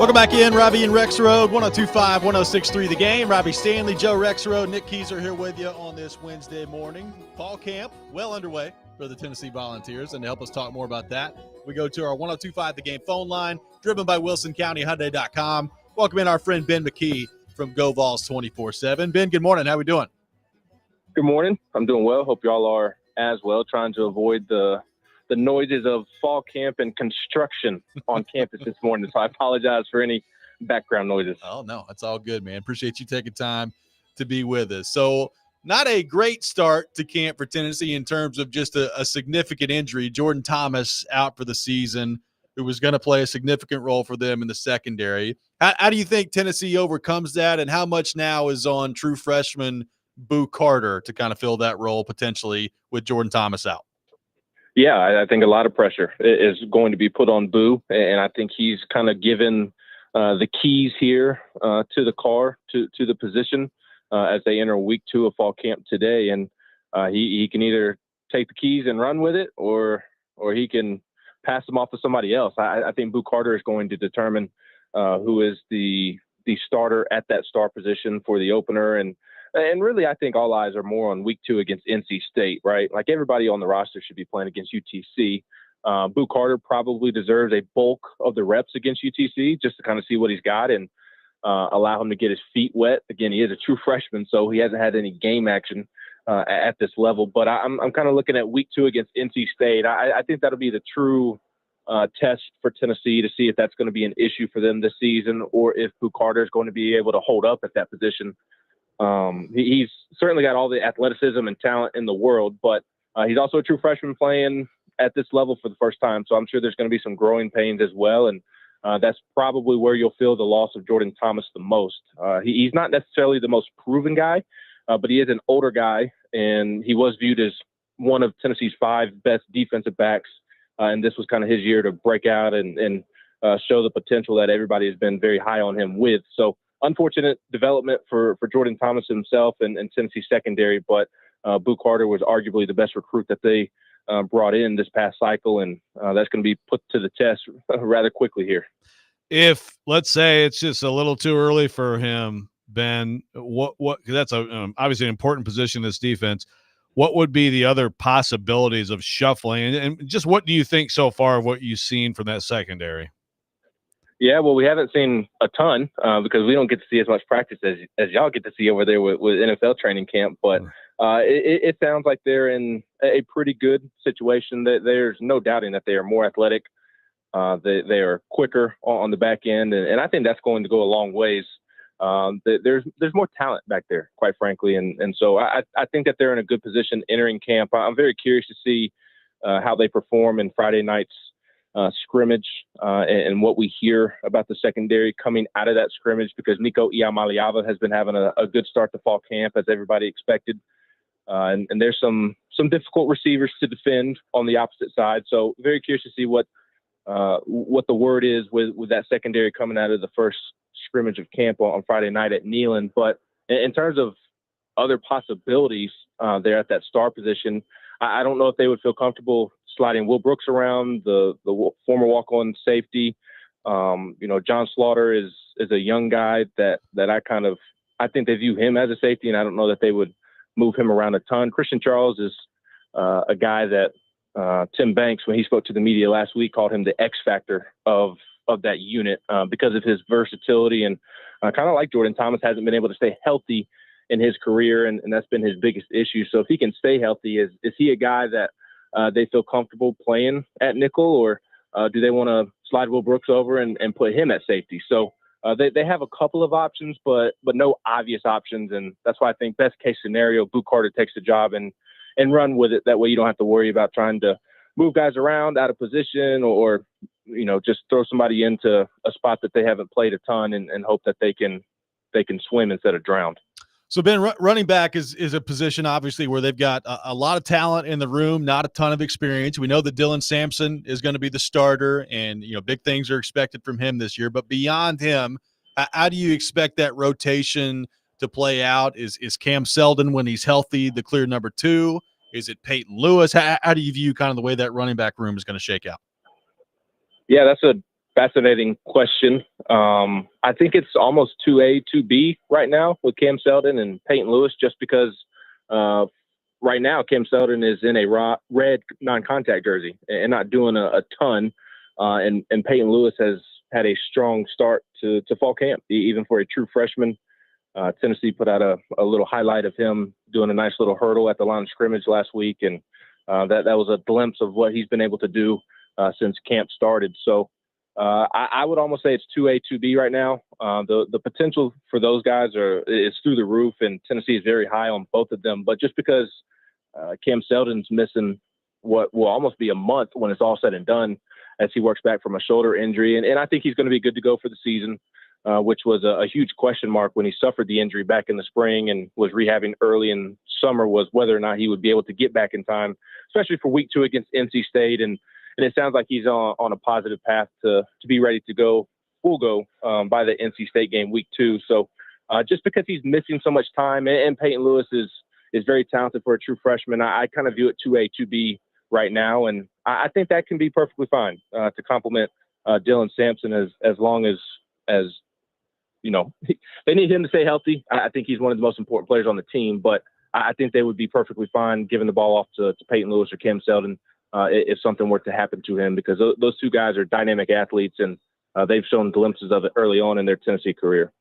Welcome back in, Robby and Rexrode, 102.5, 106.3 The Game. Robby Stanley, Joe Rexrode, Nick Keys are here with you on this Wednesday morning. Fall camp well underway for the Tennessee Volunteers, and to help us talk more about that, we go to our 102.5 The Game phone line, driven by WilsonCountyHyundai.com. Welcome in our friend Ben McKee from GoVols 24/7. Ben, good morning. How we doing? Good morning. I'm doing well. Hope y'all are as well, trying to avoid the noises of fall camp and construction on campus this morning. So I apologize for any background noises. Oh, no, it's all good, man. Appreciate you taking time to be with us. So not a great start to camp for Tennessee in terms of just a significant injury. Jordan Thomas out for the season, who was going to play a significant role for them in the secondary. How do you think Tennessee overcomes that, and how much now is on true freshman Boo Carter to kind of fill that role potentially with Jordan Thomas out? Yeah, I think a lot of pressure is going to be put on Boo, and I think he's kind of given the keys here to the car, to the position as they enter week 2 of fall camp today. And he can either take the keys and run with it, or he can pass them off to somebody else. I think Boo Carter is going to determine who is the starter at that star position for the opener. And really, I think all eyes are more on week 2 against NC State, right? Like, everybody on the roster should be playing against UTC. Boo Carter probably deserves a bulk of the reps against UTC just to kind of see what he's got and allow him to get his feet wet. Again, he is a true freshman, so he hasn't had any game action at this level. But I'm kind of looking at week 2 against NC State. I think that'll be the true test for Tennessee to see if that's going to be an issue for them this season, or if Boo Carter is going to be able to hold up at that position. He's certainly got all the athleticism and talent in the world, but he's also a true freshman playing at this level for the first time. So I'm sure there's going to be some growing pains as well. And that's probably where you'll feel the loss of Jordan Thomas the most. He's not necessarily the most proven guy, but he is an older guy, and he was viewed as one of Tennessee's 5 best defensive backs. And this was kind of his year to break out and show the potential that everybody has been very high on him with. So unfortunate development for Jordan Thomas himself and Tennessee secondary, but Boo Carter was arguably the best recruit that they brought in this past cycle, and that's going to be put to the test rather quickly here. If, let's say, it's just a little too early for him, Ben, what that's obviously an important position in this defense. What would be the other possibilities of shuffling, and just what do you think so far of what you've seen from that secondary? Yeah, well, we haven't seen a ton because we don't get to see as much practice as y'all get to see over there with NFL training camp. But it sounds like they're in a pretty good situation. There's no doubting that they are more athletic. They are quicker on the back end, and I think that's going to go a long ways. There's more talent back there, quite frankly, and so I think that they're in a good position entering camp. I'm very curious to see how they perform in Friday night's scrimmage and what we hear about the secondary coming out of that scrimmage, because Nico Iamaleava has been having a good start to fall camp, as everybody expected. And there's some difficult receivers to defend on the opposite side. So very curious to see what the word is with that secondary coming out of the first scrimmage of camp on Friday night at Neyland. But in terms of other possibilities there at that star position, I don't know if they would feel comfortable sliding Will Brooks around, the former walk-on safety. John Slaughter is a young guy that I think they view him as a safety, and I don't know that they would move him around a ton. Christian Charles is a guy that Tim Banks, when he spoke to the media last week, called him the X factor of that unit because of his versatility, and kind of like Jordan Thomas, hasn't been able to stay healthy in his career, and that's been his biggest issue. So if he can stay healthy, is he a guy that they feel comfortable playing at nickel, or do they want to slide Will Brooks over and put him at safety? So they have a couple of options, but no obvious options, and that's why I think best case scenario, Boo Carter takes the job and run with it. That way you don't have to worry about trying to move guys around out of position or just throw somebody into a spot that they haven't played a ton and hope that they can swim instead of drown. So, Ben, running back is a position, obviously, where they've got a lot of talent in the room, not a ton of experience. We know that Dylan Sampson is going to be the starter, and, big things are expected from him this year. But beyond him, how do you expect that rotation to play out? Is Cam Selden, when he's healthy, the clear number 2? Is it Peyton Lewis? How do you view kind of the way that running back room is going to shake out? Yeah, that's fascinating question. I think it's almost 2A, 2B right now with Cam Seldon and Peyton Lewis, just because right now Cam Seldon is in a red non-contact jersey and not doing a ton. And Peyton Lewis has had a strong start to fall camp, even for a true freshman. Tennessee put out a little highlight of him doing a nice little hurdle at the line of scrimmage last week, and that was a glimpse of what he's been able to do since camp started. So I would almost say it's 2A, 2B right now. The potential for those guys is through the roof, and Tennessee is very high on both of them. But just because Cam Seldon's missing what will almost be a month when it's all said and done as he works back from a shoulder injury, and I think he's going to be good to go for the season. Which was a huge question mark when he suffered the injury back in the spring and was rehabbing early in summer, was whether or not he would be able to get back in time, especially for week 2 against NC State. And it sounds like he's on a positive path to be ready to go, full go by the NC State game week 2. So just because he's missing so much time, and Peyton Lewis is very talented for a true freshman, I kind of view it 2A, 2B right now. And I think that can be perfectly fine to complement Dylan Sampson as long as they need him to stay healthy. I think he's one of the most important players on the team, but I think they would be perfectly fine giving the ball off to Peyton Lewis or Cam Seldon if something were to happen to him, because those two guys are dynamic athletes, and they've shown glimpses of it early on in their Tennessee career.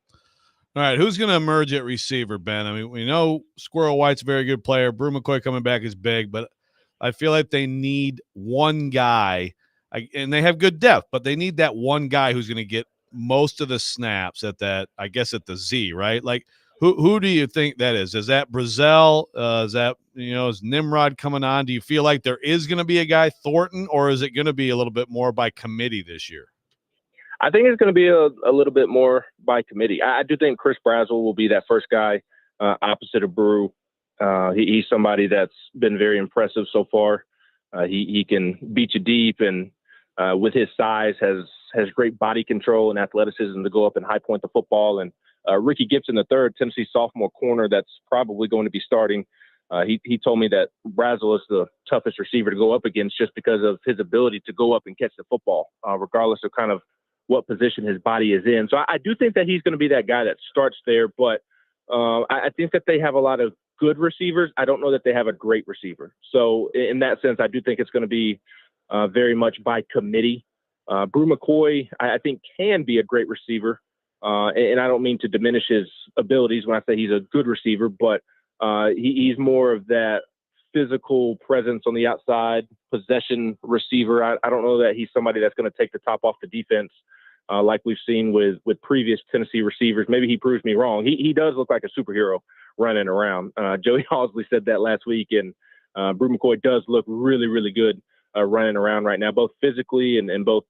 All right, who's going to emerge at receiver, Ben? I mean, we know Squirrel White's a very good player. Brew McCoy coming back is big, but I feel like they need one guy, and they have good depth, but they need that one guy who's going to get most of the snaps at that, I guess, at the Z, right? Like, who do you think that is? Is that Brazel? Is that, is Nimrod coming on? Do you feel like there is going to be a guy, Thornton, or is it going to be a little bit more by committee this year? I think it's going to be a little bit more by committee. I do think Chris Brazel will be that first guy opposite of Brew. He's somebody that's been very impressive so far. He can beat you deep, and with his size has great body control and athleticism to go up and high point the football. And Ricky Gibson, the third Tennessee sophomore corner that's probably going to be starting, he told me that Brazel is the toughest receiver to go up against just because of his ability to go up and catch the football, regardless of kind of what position his body is in. So I do think that he's going to be that guy that starts there, but I think that they have a lot of good receivers. I don't know that they have a great receiver. So in that sense, I do think it's going to be very much by committee. Brew McCoy, I think, can be a great receiver. And I don't mean to diminish his abilities when I say he's a good receiver, but he's more of that physical presence on the outside, possession receiver. I don't know that he's somebody that's going to take the top off the defense like we've seen with previous Tennessee receivers. Maybe he proves me wrong. He does look like a superhero running around. Joey Halsley said that last week, and Brew McCoy does look really, really good running around right now, both physically and both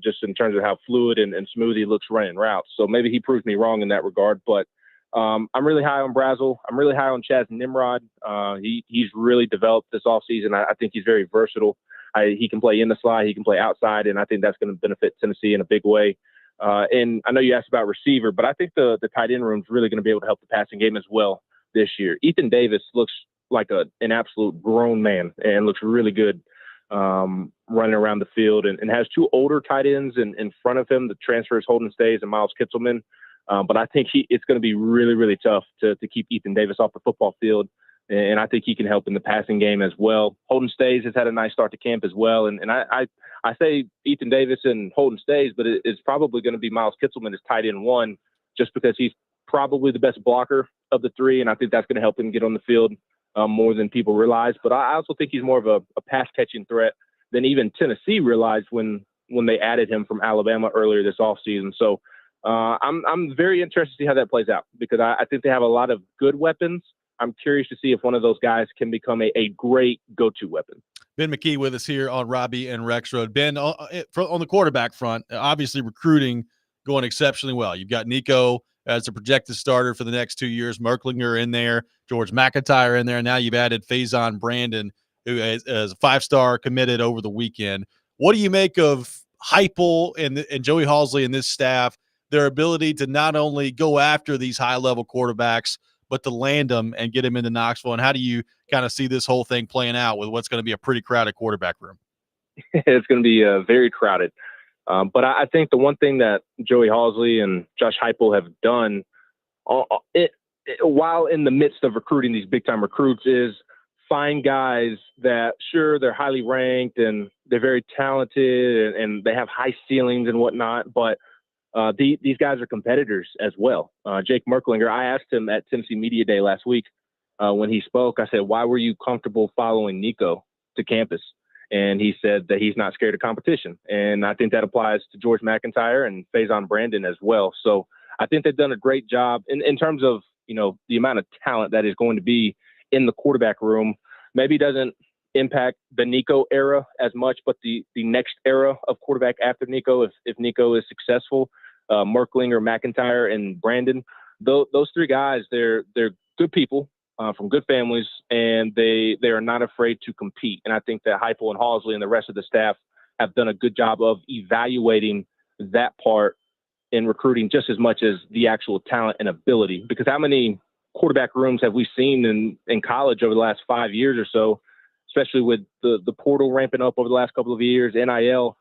just in terms of how fluid and smooth he looks running routes. So maybe he proves me wrong in that regard, but I'm really high on Brazel. I'm really high on Chaz Nimrod. He's really developed this offseason. I think he's very versatile. He can play in the slot, he can play outside, and I think that's going to benefit Tennessee in a big way. And I know you asked about receiver, but I think the tight end room is really going to be able to help the passing game as well this year. Ethan Davis looks like an absolute grown man and looks really good running around the field, and has two older tight ends in front of him. The transfers Holden Stays and Miles Kitzelman. But I think it's going to be really, really tough to keep Ethan Davis off the football field. And I think he can help in the passing game as well. Holden Stays has had a nice start to camp as well. And I say Ethan Davis and Holden Stays, but it's probably going to be Miles Kitzelman as tight end one, just because he's probably the best blocker of the three. And I think that's going to help him get on the field more than people realize. But I also think he's more of a pass catching threat than even Tennessee realized when they added him from Alabama earlier this offseason. So I'm very interested to see how that plays out, because I think they have a lot of good weapons. I'm curious to see if one of those guys can become a great go-to weapon. Ben McKee with us here on Robby and Rexrode. Ben, on the quarterback front, obviously recruiting going exceptionally well. You've got Nico as a projected starter for the next 2 years. Merklinger in there, George McIntyre in there. Now you've added Faison Brandon, who is a 5-star committed over the weekend. What do you make of Heupel and Joey Halsley and this staff, their ability to not only go after these high-level quarterbacks, but to land them and get them into Knoxville? And how do you kind of see this whole thing playing out with what's going to be a pretty crowded quarterback room? It's going to be very crowded. But I think the one thing that Joey Halsley and Josh Heupel have done while in the midst of recruiting these big time recruits is find guys that, sure, they're highly ranked and they're very talented and they have high ceilings and whatnot, but these guys are competitors as well. Jake Merklinger, I asked him at Tennessee Media Day last week when he spoke, I said, why were you comfortable following Nico to campus? And he said that he's not scared of competition. And I think that applies to George McIntyre and Faison Brandon as well. So I think they've done a great job in terms of, the amount of talent that is going to be in the quarterback room. Maybe doesn't impact the Nico era as much, but the next era of quarterback after Nico, if Nico is successful, Merklinger, McIntyre, and Brandon, those three guys, they're good people from good families, and they are not afraid to compete. And I think that Heupel and Halsley and the rest of the staff have done a good job of evaluating that part in recruiting just as much as the actual talent and ability. Because how many quarterback rooms have we seen in college over the last 5 years or so, especially with the portal ramping up over the last couple of years, NIL,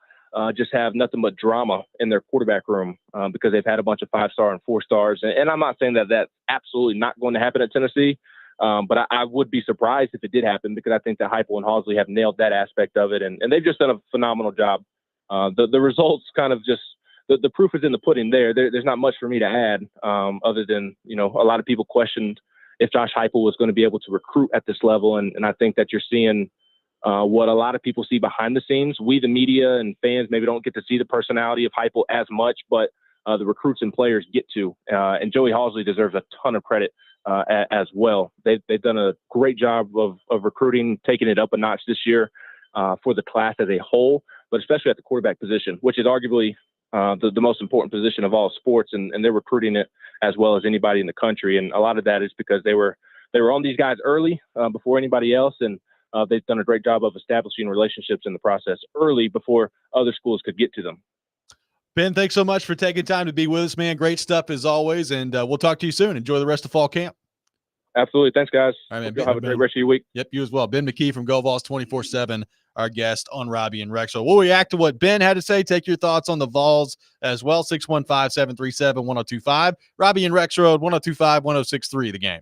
just have nothing but drama in their quarterback room because they've had a bunch of 5-star and 4-stars. And I'm not saying that that's absolutely not going to happen at Tennessee, but I would be surprised if it did happen because I think that Heupel and Halsley have nailed that aspect of it, and they've just done a phenomenal job. The results kind of just the proof is in the pudding there's not much for me to add other than, a lot of people questioned if Josh Heupel was going to be able to recruit at this level. And I think that you're seeing what a lot of people see behind the scenes. We, the media and fans, maybe don't get to see the personality of Heupel as much, but the recruits and players get to. And Joey Halsley deserves a ton of credit as well. They've done a great job of recruiting, taking it up a notch this year for the class as a whole, but especially at the quarterback position, which is arguably the most important position of all sports, and they're recruiting it as well as anybody in the country. And a lot of that is because they were on these guys early before anybody else, and they've done a great job of establishing relationships in the process early before other schools could get to them. Ben, thanks so much for taking time to be with us, man. Great stuff as always, and we'll talk to you soon. Enjoy the rest of fall camp. Absolutely. Thanks, guys. All right, man. Y'all have a great rest of your week. Yep, you as well. Ben McKee from GoVols 24/7, our guest on Robby and Rexrode. We'll react to what Ben had to say. Take your thoughts on the Vols as well. 615-737-1025. Robby and Rexrode, 1025-1063, the game.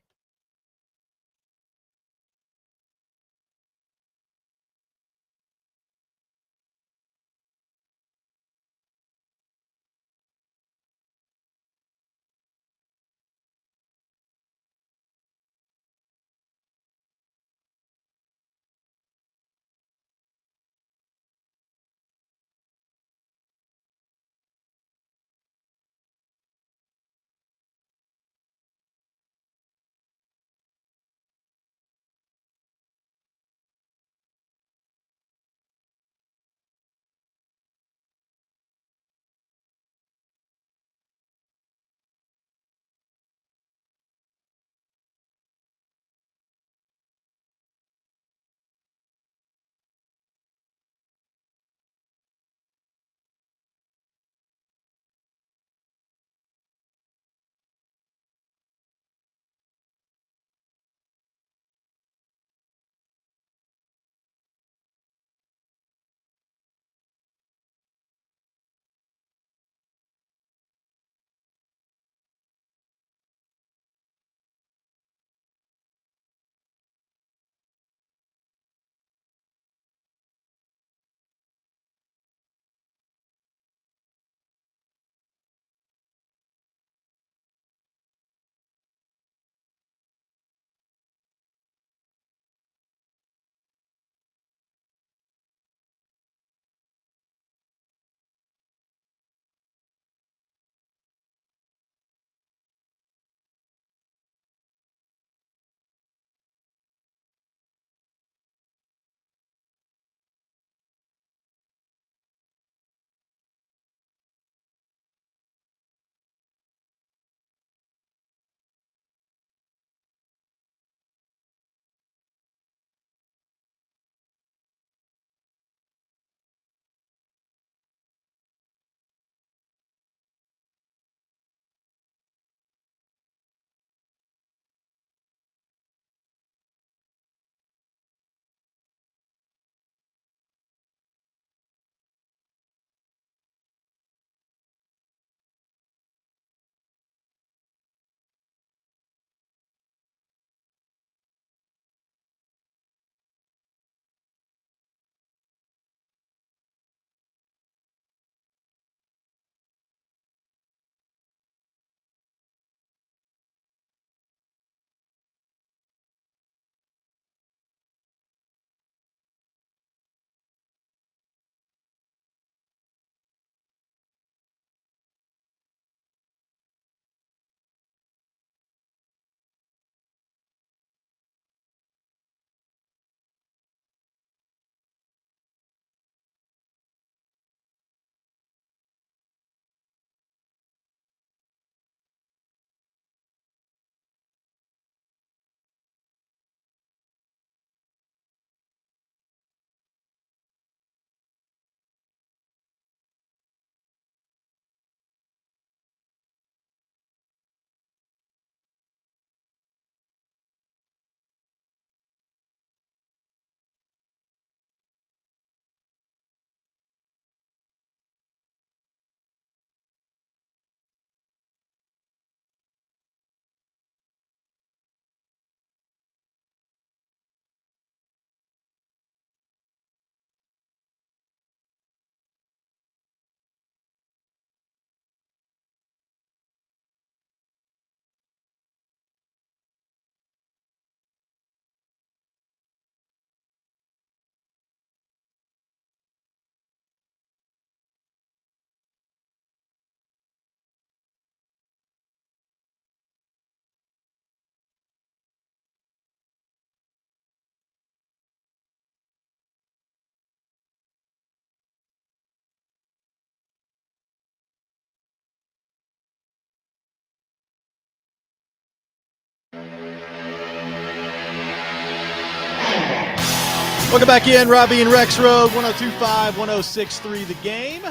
Welcome back in, Robby and Rexrode, 102.5, 106.3 The Game.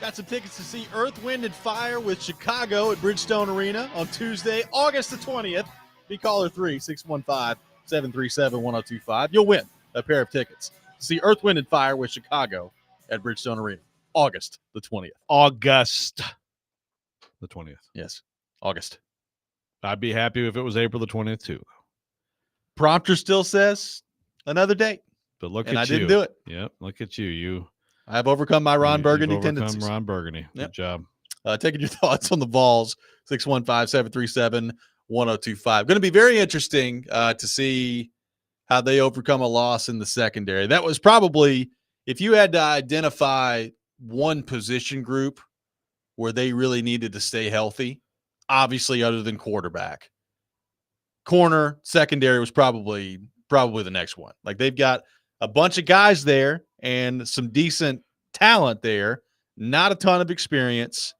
Got some tickets to see Earth, Wind, and Fire with Chicago at Bridgestone Arena on Tuesday, August the 20th. Be caller 3-615-737-1025. You'll win a pair of tickets to see Earth, Wind, and Fire with Chicago at Bridgestone Arena, August the 20th. August the 20th. Yes, August. I'd be happy if it was April the 20th, too. Prompter still says another date. But look and at I you. didn't do it. Yep, look at you. I've overcome my Ron Burgundy You've overcome tendencies. Ron Burgundy. Good Yep. job. Taking your thoughts on the Vols, 615-737-1025. Going to be very interesting to see how they overcome a loss in the secondary. That was probably, if you had to identify one position group where they really needed to stay healthy, obviously other than quarterback. Corner, secondary was probably the next one. Like, they've got a bunch of guys there and some decent talent there, not a ton of experience.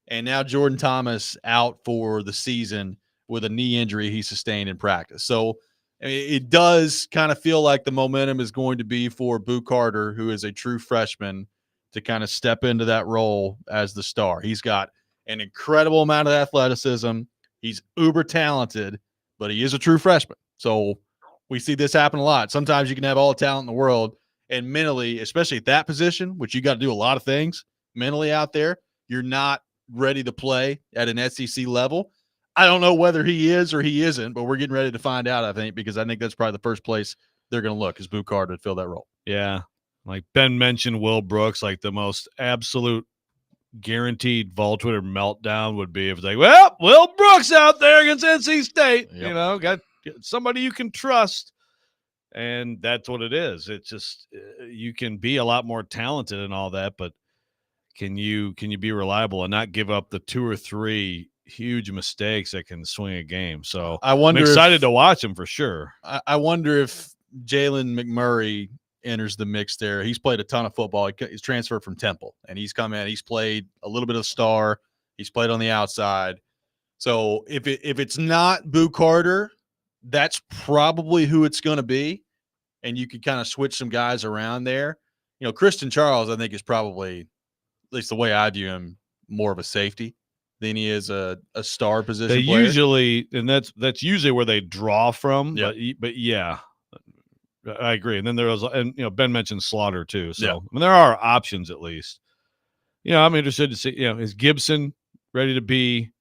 And now Jordan Thomas out for the season with a knee injury he sustained in practice. So it does kind of feel like the momentum is going to be for Boo Carter, who is a true freshman, to kind of step into that role as the star. He's got an incredible amount of athleticism. He's uber talented, but he is a true freshman. So we see this happen a lot. Sometimes you can have all the talent in the world, and mentally, especially at that position, which you got to do a lot of things mentally out there, you're not ready to play at an SEC level. I don't know whether he is or he isn't, but we're getting ready to find out, I think, because I think that's probably the first place they're going to look is Boo Carter to fill that role. Yeah. Like Ben mentioned, Will Brooks, like the most absolute guaranteed Vol Twitter meltdown would be if it's like, well, Will Brooks out there against NC State, Yep. you know, got somebody you can trust. And that's what it is. It's just, you can be a lot more talented and all that, but can you be reliable and not give up the 2 or 3 huge mistakes that can swing a game? So I'm excited to watch him for sure. I wonder if Jalen McMurray enters the mix there. He's played a ton of football. He's transferred from Temple, and he's come in. He's played a little bit of star. He's played on the outside. So if it's not Boo Carter, that's probably who it's going to be, and you could kind of switch some guys around there. You know, Christian Charles, I think, is probably, at least the way I view him, more of a safety than he is a star position They player. usually, and that's usually where they draw from. Yep. But yeah, I agree. And then there was, and you know, Ben mentioned Slaughter too. So Yeah. I mean, there are options at least. You know, I'm interested to see. You know, is Gibson ready to be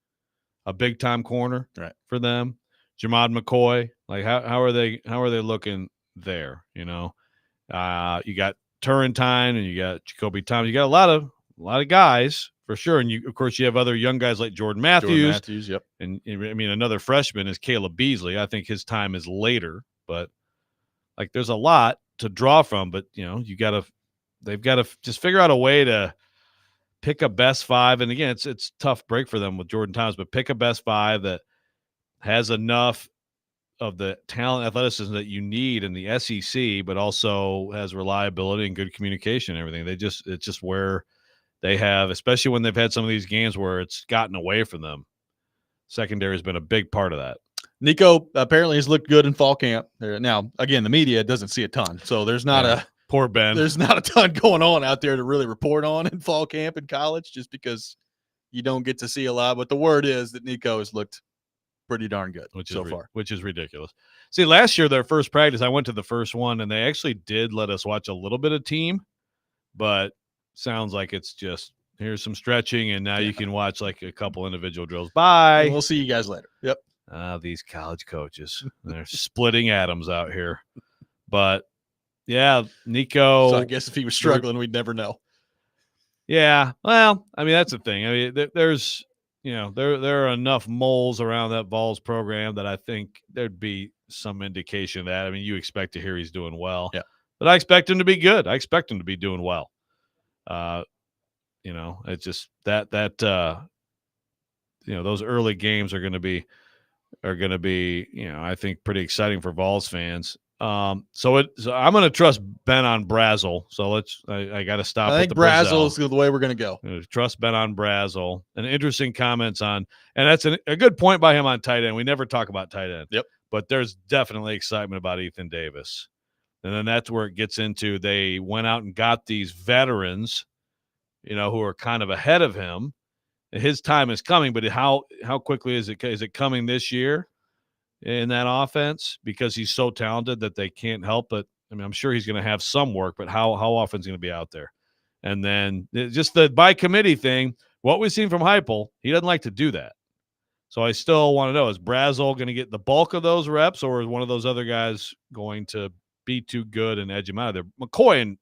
a big time corner for them? Jamad McCoy, like how are they looking there? You know, you got Turrentine and you got Jacoby Thomas. You got a lot of guys for sure, and of course you have other young guys like Jordan Matthews. Yep. And I mean, another freshman is Caleb Beasley. I think his time is later, but like there's a lot to draw from. But you know, they've got to just figure out a way to pick a best 5. And again, it's tough break for them with Jordan Thomas, but pick a best 5 that has enough of the talent, athleticism that you need in the SEC, but also has reliability and good communication and everything. It's just where they have, especially when they've had some of these games where it's gotten away from them. Secondary has been a big part of that. Nico apparently has looked good in fall camp. Now, again, the media doesn't see a ton, so there's not poor Ben. There's not a ton going on out there to really report on in fall camp in college, just because you don't get to see a lot. But the word is that Nico has looked pretty darn good so far, which is ridiculous. See, last year, their first practice, I went to the first one, and they actually did let us watch a little bit of team, but sounds like it's just here's some stretching, and now you can watch like a couple individual drills. Bye. And we'll see you guys later. Yep. These college coaches, they're splitting atoms out here. But yeah, Nico. So I guess if he was struggling, we'd never know. Yeah. Well, I mean, that's the thing. I mean, there's, you know, there are enough moles around that Vols program that I think there'd be some indication of that. I mean, you expect to hear he's doing well. Yeah. But I expect him to be good. I expect him to be doing well. You know, it's just that you know, those early games are going to be, you know, I think pretty exciting for Vols fans. So I'm going to trust Ben on Brazel. So I got to stop. I think Brazel is the way we're going to go. Trust Ben on Brazel. And interesting comments on, and that's a good point by him on tight end. We never talk about tight end. Yep. But there's definitely excitement about Ethan Davis. And then that's where it gets into they went out and got these veterans, who are kind of ahead of him. His time is coming, but how quickly is it? Is it coming this year in that offense? Because he's so talented that they can't help it. I mean, I'm sure he's going to have some work, but how often is he going to be out there? And then just the by committee thing, what we've seen from Heupel, he doesn't like to do that. So I still want to know, is Brazel going to get the bulk of those reps, or is one of those other guys going to be too good and edge him out of there? McCoy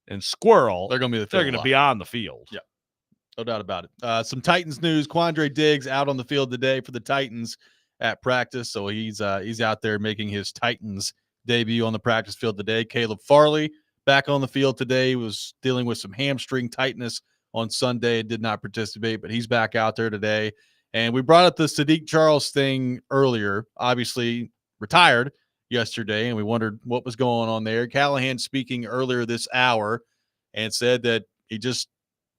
and Squirrel, they're going to be on the field. Yeah, no doubt about it. Some Titans news. Quandre Diggs out on the field today for the Titans at practice. So he's out there making his Titans debut on the practice field today. Caleb Farley back on the field today, was dealing with some hamstring tightness on Sunday, did not participate, but he's back out there today. And we brought up the Sadiq Charles thing earlier, obviously retired yesterday, and we wondered what was going on there. Callahan speaking earlier this hour and said that he just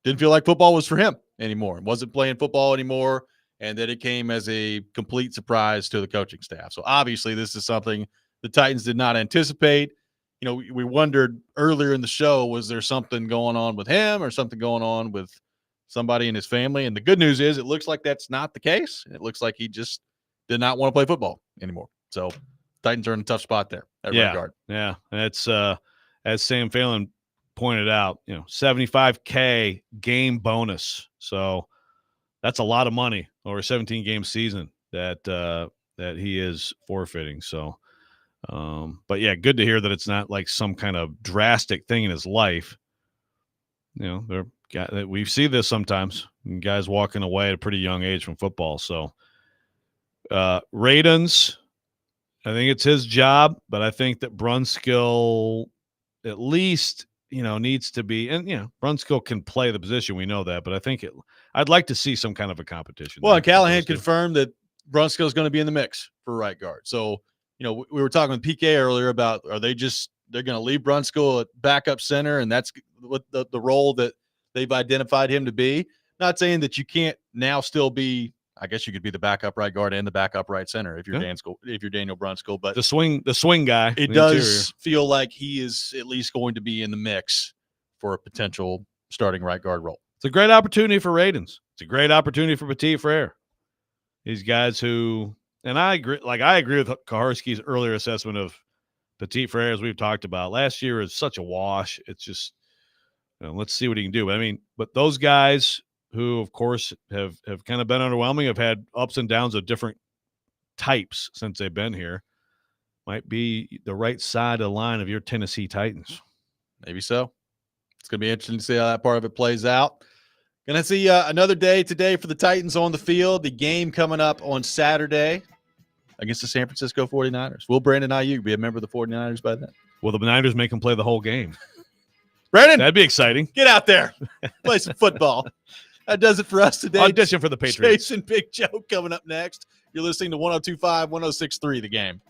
didn't feel like football was for him anymore, wasn't playing football anymore, and that it came as a complete surprise to the coaching staff. So obviously this is something the Titans did not anticipate. We wondered earlier in the show, was there something going on with him or something going on with somebody in his family? And the good news is it looks like that's not the case. It looks like he just did not want to play football anymore. So Titans are in a tough spot there at right guard. Yeah. That's as Sam Phelan pointed out, $75K game bonus. So that's a lot of money over a 17-game season that he is forfeiting. So but yeah, good to hear that it's not like some kind of drastic thing in his life. We see this sometimes, guys walking away at a pretty young age from football. So Radens, I think it's his job, but I think that Brunskill at least, needs to be, and Brunskill can play the position. We know that, but I think I'd like to see some kind of a competition. Well, Callahan confirmed that Brunskill is going to be in the mix for right guard. So, we were talking with PK earlier about, they're going to leave Brunskill at backup center, and that's what the role that they've identified him to be. Not saying that you can't now still be, I guess you could be the backup right guard and the backup right center if you're Daniel Brunskill, but the swing guy. It does feel like he is at least going to be in the mix for a potential starting right guard role. It's a great opportunity for Radens. It's a great opportunity for Petit Frere. These guys who, and I agree with Kuharski's earlier assessment of Petit Frere, as we've talked about. Last year is such a wash. It's just, let's see what he can do. But those guys who, of course, have kind of been underwhelming, have had ups and downs of different types since they've been here, might be the right side of the line of your Tennessee Titans. Maybe so. It's going to be interesting to see how that part of it plays out. Going to see another day today for the Titans on the field. The game coming up on Saturday against the San Francisco 49ers. Will Brandon Ayuk be a member of the 49ers by then? Will the Niners make him play the whole game? Brandon, that'd be exciting. Get out there. Play some football. That does it for us today. Audition for the Patriots. Jason Big Joe coming up next. You're listening to 102.5, 106.3 The Game.